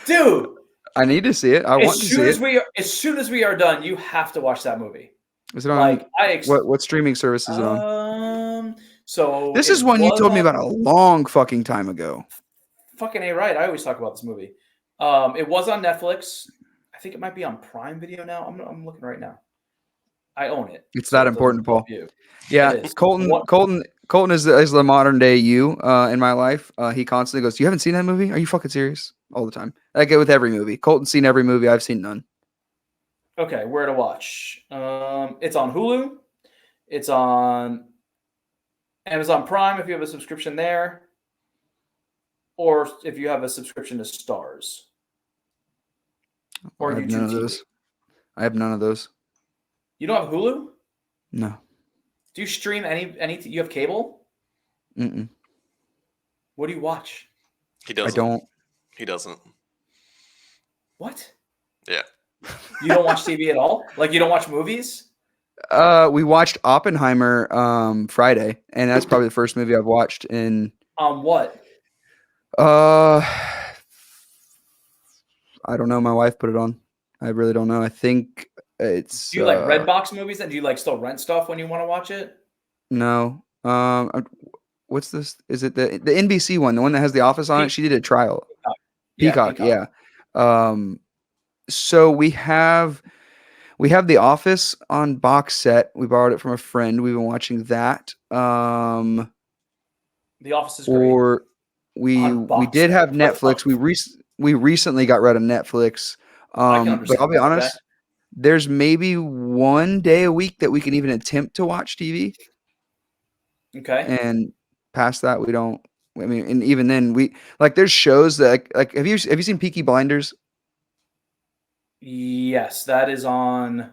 Dude, I need to see it. I want to see it. as soon as we are done, you have to watch that movie. Is it on Like what streaming service is it on? So This it is one you was told me on- about a long fucking time ago. Fucking A right. I always talk about this movie. It was on Netflix. I think it might be on Prime Video now. I'm looking right now. I own it. It's so that it doesn't important, Paul. help you. Yeah, It is. Colton is the modern day you in my life. He constantly goes, "You haven't seen that movie? Are you fucking serious?" All the time. I get with every movie. Colton's seen every movie. I've seen none. Okay, where to watch? It's on Hulu. It's on Amazon Prime if you have a subscription there, or if you have a subscription to Stars or I have YouTube none of TV. those. I have none of those. You don't have Hulu? No. Do you stream any? You have cable? Mm-mm. What do you watch? He doesn't. I don't. He doesn't. What? Yeah. You don't watch TV at all? Like you don't watch movies? We watched Oppenheimer Friday, and that's probably the first movie I've watched in. What? I don't know. My wife put it on. I really don't know. I think it's. Do you like Redbox movies? And do you like still rent stuff when you want to watch it? No. What's this? Is it the NBC one, the one that has The Office on it? She did a trial. Peacock, yeah. So we have The Office on box set. We borrowed it from a friend. We've been watching that. The Office is great. Or we did have Netflix. We recently got rid of Netflix. But I'll be honest, there's maybe one day a week that we can even attempt to watch TV. Okay. And past that, we don't. I mean, and even then, we like there's shows that like have you seen Peaky Blinders? Yes, that is on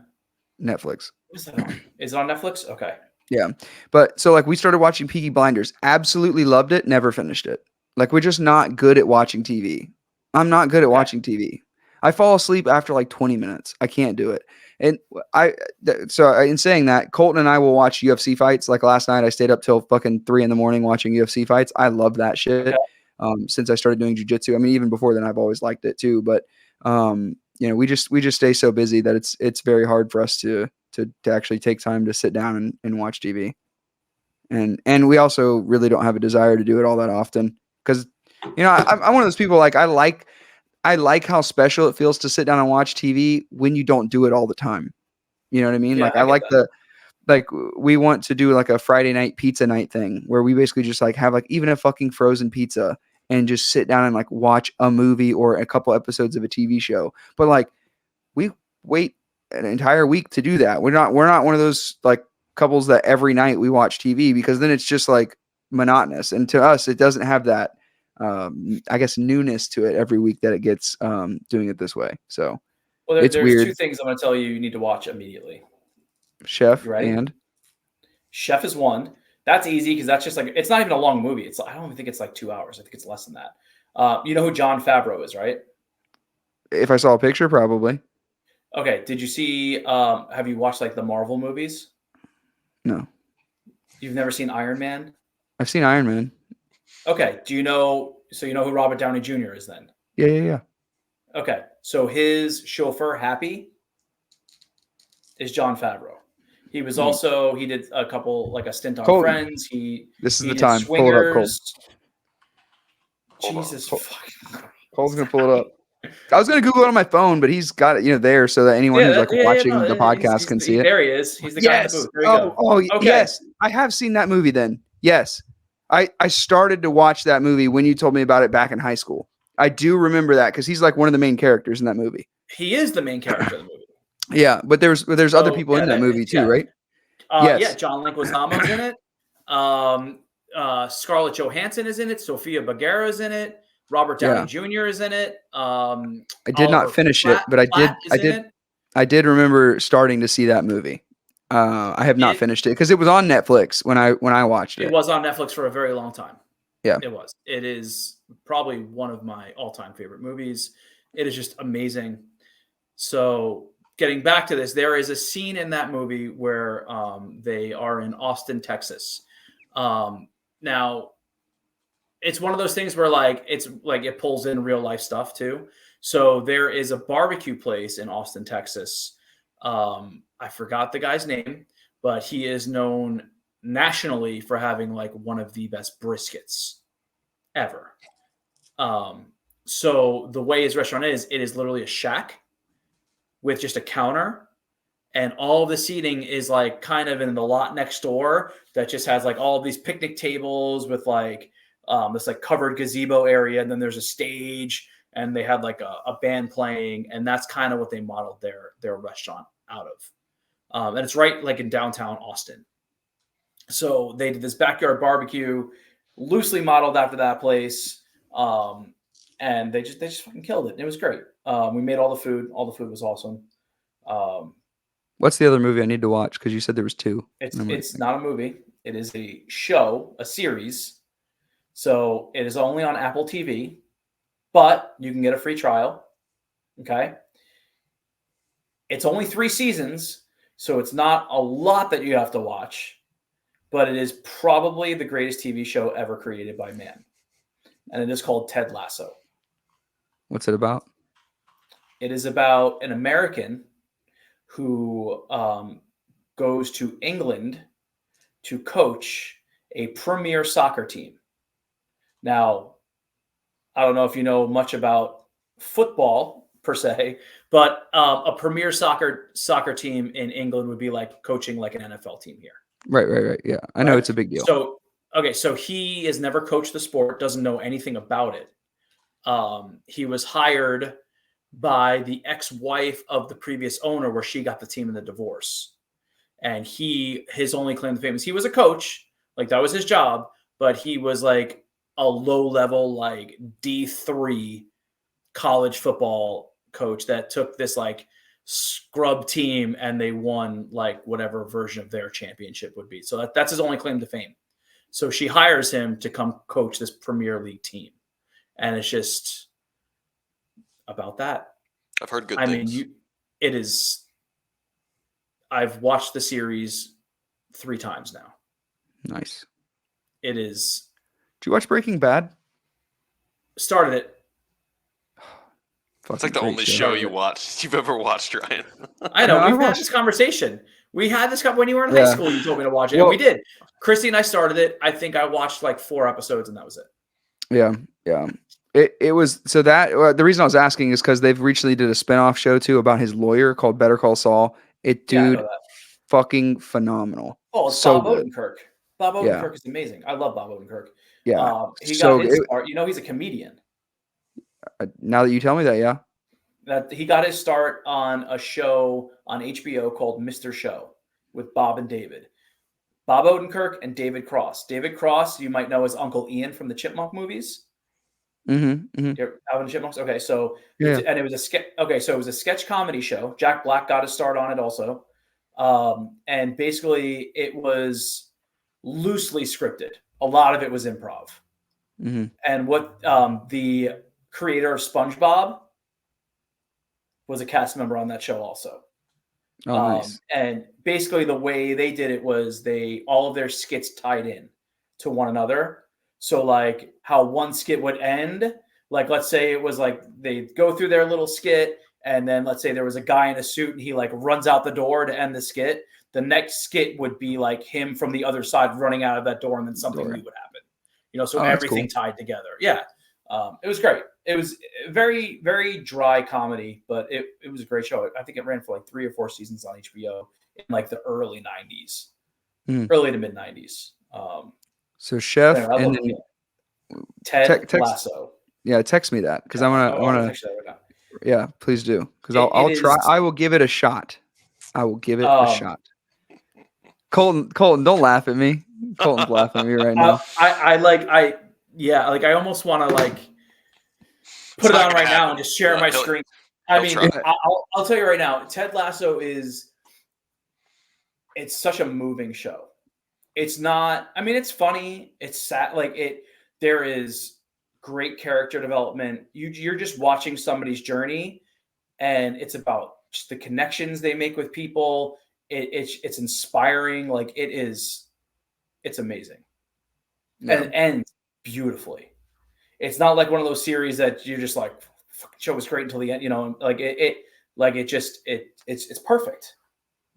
Netflix. What is that on? Is it on Netflix? Okay. Yeah, but so like we started watching Peaky Blinders, absolutely loved it, never finished it. Like we're just not good at watching TV. I'm not good at watching TV. I fall asleep after like 20 minutes. I can't do it. And in saying that, Colton and I will watch UFC fights. Like last night, I stayed up till fucking 3 a.m. watching UFC fights. I love that shit. Since I started doing jiu-jitsu. I mean, even before then, I've always liked it too. But we just stay so busy that it's very hard for us to actually take time to sit down and watch TV. And we also really don't have a desire to do it all that often because I'm one of those people like I like how special it feels to sit down and watch TV when you don't do it all the time. You know what I mean? Yeah, like I like we want to do like a Friday night pizza night thing where we basically just like have like even a fucking frozen pizza and just sit down and like watch a movie or a couple episodes of a TV show. But like we wait an entire week to do that. We're not one of those like couples that every night we watch TV because then it's just like monotonous. And to us, it doesn't have that I guess newness to it every week that it gets doing it this way. So there's weird. 2 things I'm going to tell you need to watch immediately. Chef and Chef is one. That's easy because that's just like it's not even a long movie. I don't even think it's like 2 hours. I think it's less than that. You know who Jon Favreau is, right? If I saw a picture, probably. Okay. Did you see? Have you watched like the Marvel movies? No. You've never seen Iron Man? I've seen Iron Man. Okay. Do you know? So you know who Robert Downey Jr. is then? Yeah. Okay. So his chauffeur, Happy, is Jon Favreau. He was also he did a couple like a stint on Colton, Friends. this is He the did time. Pull it up, Cole. Swingers. Hold on. Jesus fucking. Cole's gonna pull it up. I was gonna Google it on my phone, but he's got it, there, so that anyone who's watching the podcast can see it. There he is. He's the guy in the booth. There you go. Okay. Yes, I have seen that movie. Then yes, I started to watch that movie when you told me about it back in high school. I do remember that because he's like one of the main characters in that movie. He is the main character of the movie. Yeah, but there's other people in that movie too, right? Yes. Yeah, John Leguizamo's in it. Scarlett Johansson is in it. Sofia Vergara is in it. Robert Downey Jr. is in it. I did not finish it, but I did remember starting to see that movie. I have not finished it because it was on Netflix when I watched it. It was on Netflix for a very long time. Yeah, it was. It is probably one of my all-time favorite movies. It is just amazing. So getting back to this, there is a scene in that movie where they are in Austin, Texas. Now, it's one of those things where it pulls in real life stuff too. So there is a barbecue place in Austin, Texas. I forgot the guy's name, but he is known nationally for having like one of the best briskets ever. So the way his restaurant is, it is literally a shack with just a counter, and all of the seating is like kind of in the lot next door that just has like all of these picnic tables with like this like covered gazebo area, and then there's a stage, and they had like a band playing, and that's kind of what they modeled their restaurant out of. And it's right like in downtown Austin. So they did this backyard barbecue, loosely modeled after that place, and they just fucking killed it. It was great. We made all the food. All the food was awesome. What's the other movie I need to watch? Because you said there was two. It's not a movie. It is a show, a series. So it is only on Apple TV, but you can get a free trial. Okay. It's only 3 seasons, so it's not a lot that you have to watch, but it is probably the greatest TV show ever created by man. And it is called Ted Lasso. What's it about? It is about an American who goes to England to coach a premier soccer team. Now, I don't know if you know much about football per se, but a premier soccer team in England would be like coaching like an NFL team here. Right. Yeah, I know it's a big deal. So he has never coached the sport, doesn't know anything about it. He was hired by the ex-wife of the previous owner, where she got the team in the divorce. And his only claim to fame is he was a coach, like that was his job, but he was like a low-level, like D3 college football coach that took this like scrub team and they won like whatever version of their championship would be. So that's his only claim to fame. So she hires him to come coach this Premier League team. And it's just about that. I've heard good things. It is. I've watched the series 3 times now. Nice. It is. Did you watch Breaking Bad? Started it. It's like the only show you've ever watched, Ryan. I know. We've had this conversation. We had this when you were in high school. You told me to watch it. Well, and we did. Christy and I started it. I think I watched like 4 episodes, and that was it. Yeah. It was so that the reason I was asking is because they've recently did a spinoff show too about his lawyer called Better Call Saul. Fucking phenomenal. Oh, it's so Bob Odenkirk. Bob Odenkirk is amazing. I love Bob Odenkirk. Yeah. He got his start. He's a comedian. Now that you tell me that, yeah. That he got his start on a show on HBO called Mr. Show with Bob and David. Bob Odenkirk and David Cross. David Cross, you might know as Uncle Ian from the Chipmunk movies. Mm-hmm. Alvin and Chipmunks. Okay, so and it was a sketch. Okay, so it was a sketch comedy show. Jack Black got his start on it also, and basically it was loosely scripted. A lot of it was improv. Mm-hmm. And what the creator of SpongeBob was a cast member on that show also. Oh, nice. And basically the way they did it was all of their skits tied in to one another. So like how one skit would end, like let's say it was like they go through their little skit, and then let's say there was a guy in a suit and he like runs out the door to end the skit. the next skit would be like him from the other side running out of that door, and then something new would happen. So everything tied together. Yeah. It was great. It was very, very dry comedy, but it was a great show. I think it ran for like 3 or 4 seasons on HBO in like the early 90s, early to mid 90s. So Chef and then Ted Lasso. Yeah, text me that because I want to. Text you that right now. Yeah, please do because I'll try. I will give it a shot. I will give it a shot. Colton, don't laugh at me. Colton's laughing at me right now. I almost want to like put it on right now and just share my screen. I'll tell you right now, Ted Lasso it's such a moving show. It's not, it's funny. It's sad. There is great character development. You're just watching somebody's journey, and it's about just the connections they make with people. It's inspiring. It's amazing. And it ends beautifully. It's not like one of those series that you're just like, show was great until the end, it's perfect.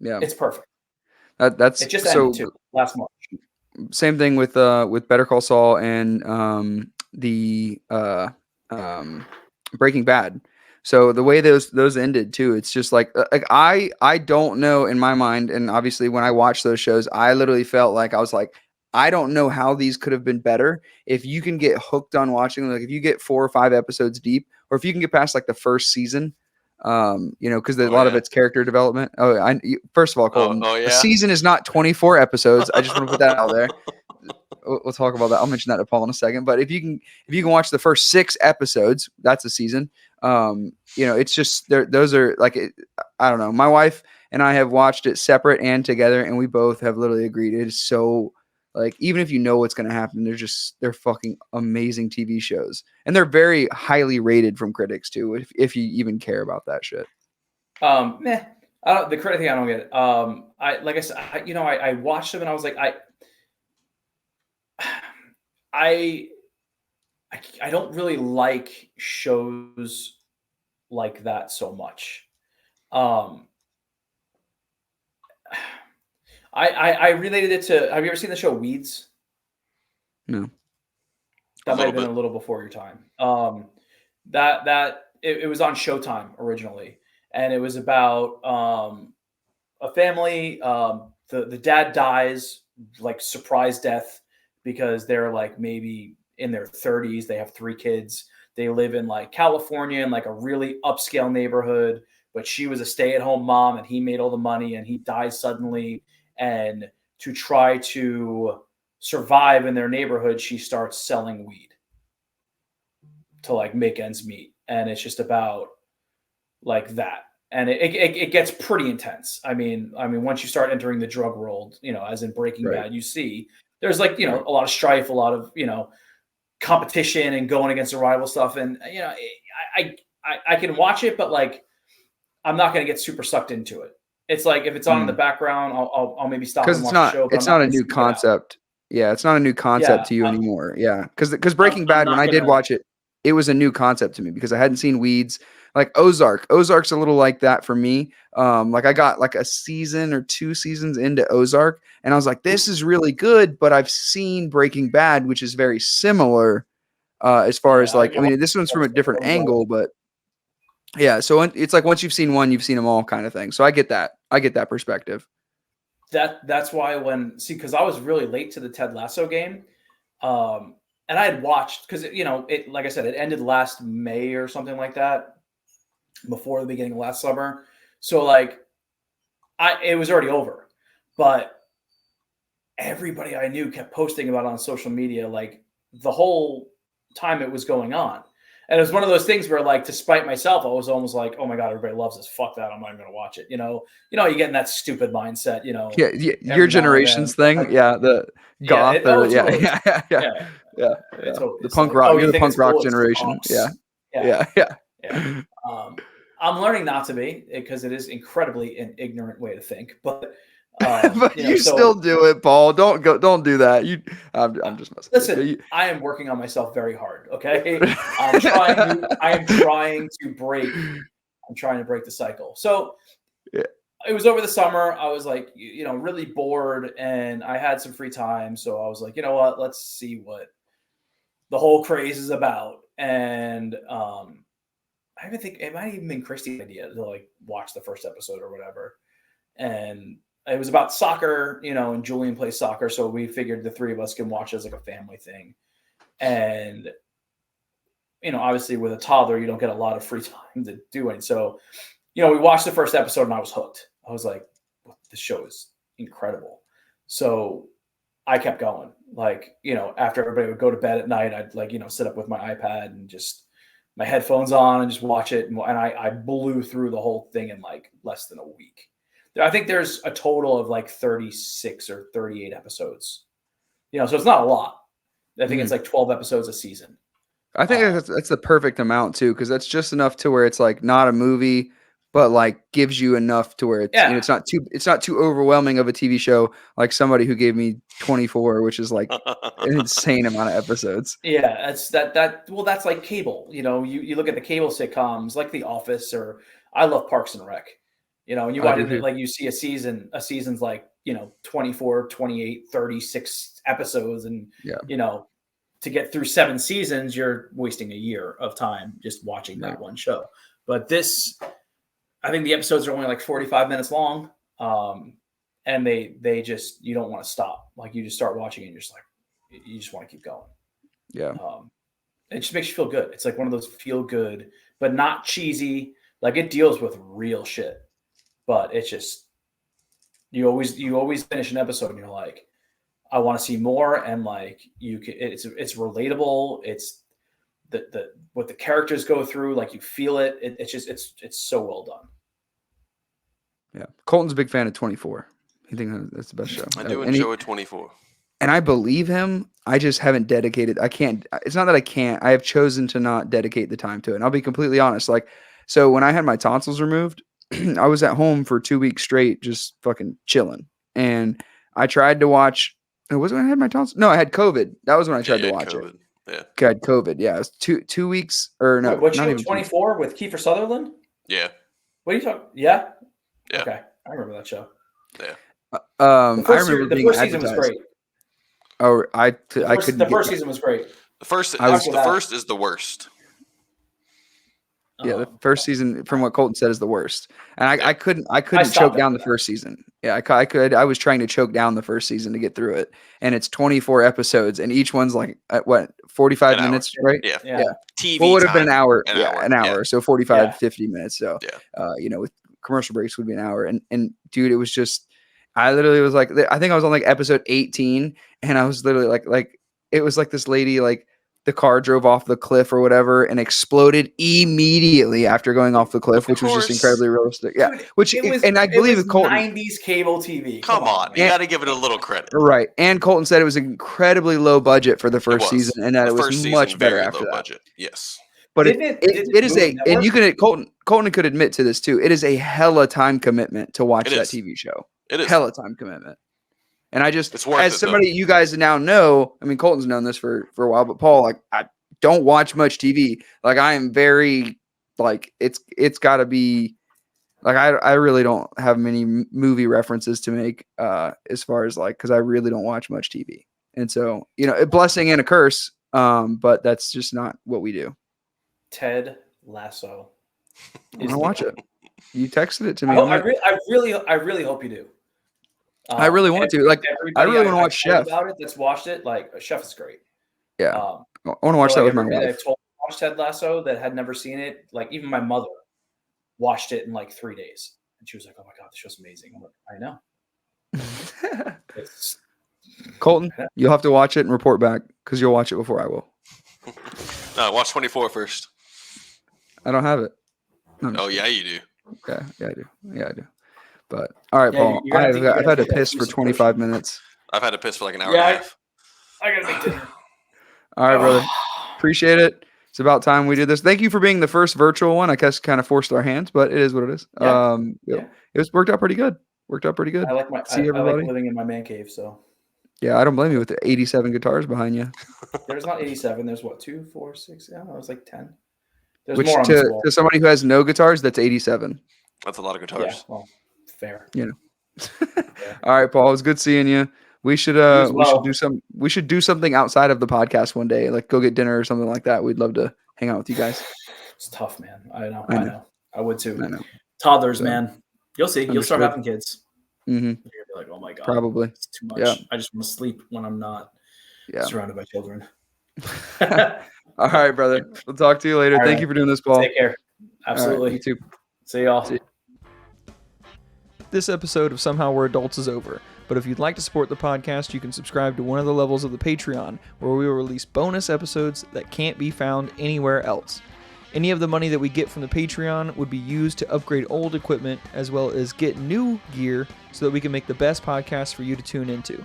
Yeah. It's perfect. That's it just ended too last March. Same thing with Better Call Saul and the Breaking Bad. So the way those ended too, it's just like I don't know in my mind, and obviously when I watch those shows, I literally felt like I was like, I don't know how these could have been better. If you can get hooked on watching, like if you get 4 or 5 episodes deep, or if you can get past like the first season, because a lot of it's character development. First of all, Colton, a season is not 24 episodes. I just want to put that out there. We'll talk about that. I'll mention that to Paul in a second. But if you can watch the first 6 episodes, that's a season. It's just those are like I don't know. My wife and I have watched it separate and together, and we both have literally agreed it is so. Like, even if you know what's going to happen, they're fucking amazing TV shows. And they're very highly rated from critics, too, if you even care about that shit. The critic thing, I don't get it. I watched them and I was like, I don't really like shows like that so much. I related it to. Have you ever seen the show Weeds? No. That might have been a little before your time. It was on Showtime originally, and it was about a family. The dad dies, like surprise death, because they're like maybe in their 30s. They have 3 kids. They live in like California in like a really upscale neighborhood, but she was a stay-at-home mom, and he made all the money, and he dies suddenly. And to try to survive in their neighborhood, she starts selling weed to like make ends meet. And it's just about like that. And it gets pretty intense. I mean, once you start entering the drug world, as in Breaking Bad, you see there's like, a lot of strife, a lot of, competition and going against the rival stuff. And, I can watch it, but like, I'm not going to get super sucked into it. It's like if it's on in the background, I'll maybe stop and watch the show. It's not a new concept. Yeah, it's not a new concept to you anymore. Yeah, because Breaking Bad, when I did watch it, it was a new concept to me because I hadn't seen Weeds. Like Ozark. Ozark's a little like that for me. Like I got like a season or 2 seasons into Ozark, and I was like, this is really good, but I've seen Breaking Bad, which is very similar as far as like, this one's from a different angle, but. Yeah, so it's like once you've seen one, you've seen them all kind of thing. So I get that. I get that perspective. That's why because I was really late to the Ted Lasso game, and I had watched because it like I said, it ended last May or something like that, before the beginning of last summer. So like, it was already over, but everybody I knew kept posting about it on social media like the whole time it was going on. And it was one of those things where, like, to spite myself, I was almost like, "Oh my god, everybody loves this. Fuck that! I'm not even going to watch it." You get in that stupid mindset. Yeah, your generation's thing. The goth. The punk rock. You're the punk rock generation. Yeah. I'm learning not to be, because it is incredibly an ignorant way to think, but. But you still do it, Paul. Don't do that. I'm just messing. Listen, I am working on myself very hard. Okay, I'm trying to break the cycle. So, it was over the summer. I was like, really bored, and I had some free time, so I was like, you know what? Let's see what the whole craze is about. And I even think it might even been Christy's idea to like watch the first episode or whatever. And it was about soccer, and Julian plays soccer, so we figured the three of us can watch it as like a family thing. And obviously with a toddler, you don't get a lot of free time to do it. So, we watched the first episode and I was hooked. I was like, this show is incredible. So I kept going. Like, after everybody would go to bed at night, I'd like, sit up with my iPad and just my headphones on and just watch it. And I blew through the whole thing in like less than a week. I think there's a total of like 36 or 38 episodes. So it's not a lot. I think it's like 12 episodes a season. I think that's the perfect amount too, because that's just enough to where it's like not a movie, but like gives you enough to where it's it's not too overwhelming of a TV show like somebody who gave me 24, which is like an insane amount of episodes. Yeah, that's like cable. You look at the cable sitcoms like The Office, or I love Parks and Rec. And you watch it, like you see a season's like 24, 28, 36 episodes, and to get through 7 seasons, you're wasting a year of time just watching that one show. But this, I think the episodes are only like 45 minutes long. And they just, you don't want to stop. Like you just start watching it and you're just like, you just want to keep going. Yeah. It just makes you feel good. It's like one of those feel good, but not cheesy. Like it deals with real shit, but it's just, you always finish an episode and you're like, I want to see more. And like it's relatable. It's the what the characters go through. Like you feel it. It's so well done. Yeah. Colton's a big fan of 24. I think that's the best show. I do enjoy 24. And I believe him. I just haven't dedicated. I can't. It's not that I can't. I have chosen to not dedicate the time to it. And I'll be completely honest. Like, so when I had my tonsils removed, I was at home for 2 weeks straight, just fucking chilling. And I tried to watch. It was when I had my tonsils. No, I had COVID. That was when I tried to watch COVID. it. Yeah. I had COVID. Yeah. It was 2 weeks or no. Wait, what not show? even 24 with Kiefer Sutherland? Yeah. What are you talking? Yeah. Yeah. Okay. I remember that show. Yeah. I remember the being first season was advertised. great. Oh, I couldn't. The first season was great. The first is the worst. Yeah, the first season, from what Colton said, is the worst. And I couldn't stopped choke down after the first season. Yeah, I was trying to choke down the first season to get through it. And it's 24 episodes, and each one's like, 45 minutes, right? Yeah. Yeah. TV Well, would have been an time, hour. an hour. Yeah. So 45, Yeah. 50 minutes. So, Yeah. with commercial breaks would be an hour. And dude, it was just, I literally was like, I think I was on like episode 18, and I was literally like, it was like this lady, like, the car drove off the cliff or whatever and exploded immediately after going off the cliff, which was just incredibly realistic. Yeah. Dude, and I believe it was Colton. 90s cable TV. Come on. You got to give it a little credit. Right. And Colton said it was incredibly low budget for the first season, and that it was much better after that. Budget. Yes. But it is and you can, Colton could admit to this too. It is a hella time commitment to watch that TV show. It is. Hella time commitment. And I just, It's worth as it, somebody you guys now know, I mean, Colton's known this for a while, but Paul, like, I don't watch much TV. Like, I am very, like, it's got to be, like, I really don't have many movie references to make as far as, like, because I really don't watch much TV. And so, a blessing and a curse, but that's just not what we do. Ted Lasso. I want to watch it. You texted it to me. I really hope you do. I really want to. Like, I really want to watch Chef. About it, that's watched it. Like, Chef is great. Yeah, I want to watch that with my wife. I watched Ted Lasso that had never seen it. Like, even my mother watched it in like 3 days, and she was like, "Oh my god, this show's amazing." I'm like, I know. Colton, you'll have to watch it and report back because you'll watch it before I will. No, watch 24 first. I don't have it. Oh yeah, you do. Yeah, I do. But all right, Paul. I've had to piss for 25 minutes. I've had to piss for like an hour and a half. I gotta make dinner. All right, brother. Appreciate it. It's about time we did this. Thank you for being the first virtual one. I guess kind of forced our hands, but it is what it is. It worked out pretty good. I like I like living in my man cave. So yeah, I don't blame you with the 87 guitars behind you. There's not 87. There's what, 2, 4, 6? Yeah, it was like 10. There's Which more on this wall. to somebody who has no guitars, that's 87. That's a lot of guitars. Yeah, well, Fair. You know. All right, Paul. It was good seeing you. We should we should do something outside of the podcast one day, like go get dinner or something like that. We'd love to hang out with you guys. It's tough, man. I know. I would too. I know. Toddlers, man. You'll see. You'll start Understood. having kids. Mm-hmm. You're gonna be like, oh my god, Probably. it's too much. Yeah. I just want to sleep when I'm not surrounded by children. All right, brother. We'll talk to you later. Thank you for doing this, Paul. Take care. Absolutely. Right, you too. See y'all. This episode of Somehow We're Adults is over, but if you'd like to support the podcast, you can subscribe to one of the levels of the Patreon, where we will release bonus episodes that can't be found anywhere else. Any of the money that we get from the Patreon would be used to upgrade old equipment, as well as get new gear so that we can make the best podcast for you to tune into.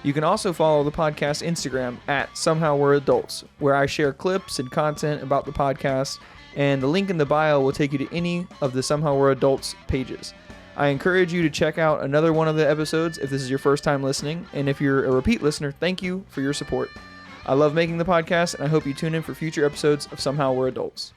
You can also follow the podcast Instagram at Somehow We're Adults, where I share clips and content about the podcast, and the link in the bio will take you to any of the Somehow We're Adults pages. I encourage you to check out another one of the episodes if this is your first time listening, and if you're a repeat listener, thank you for your support. I love making the podcast, and I hope you tune in for future episodes of Somehow We're Adults.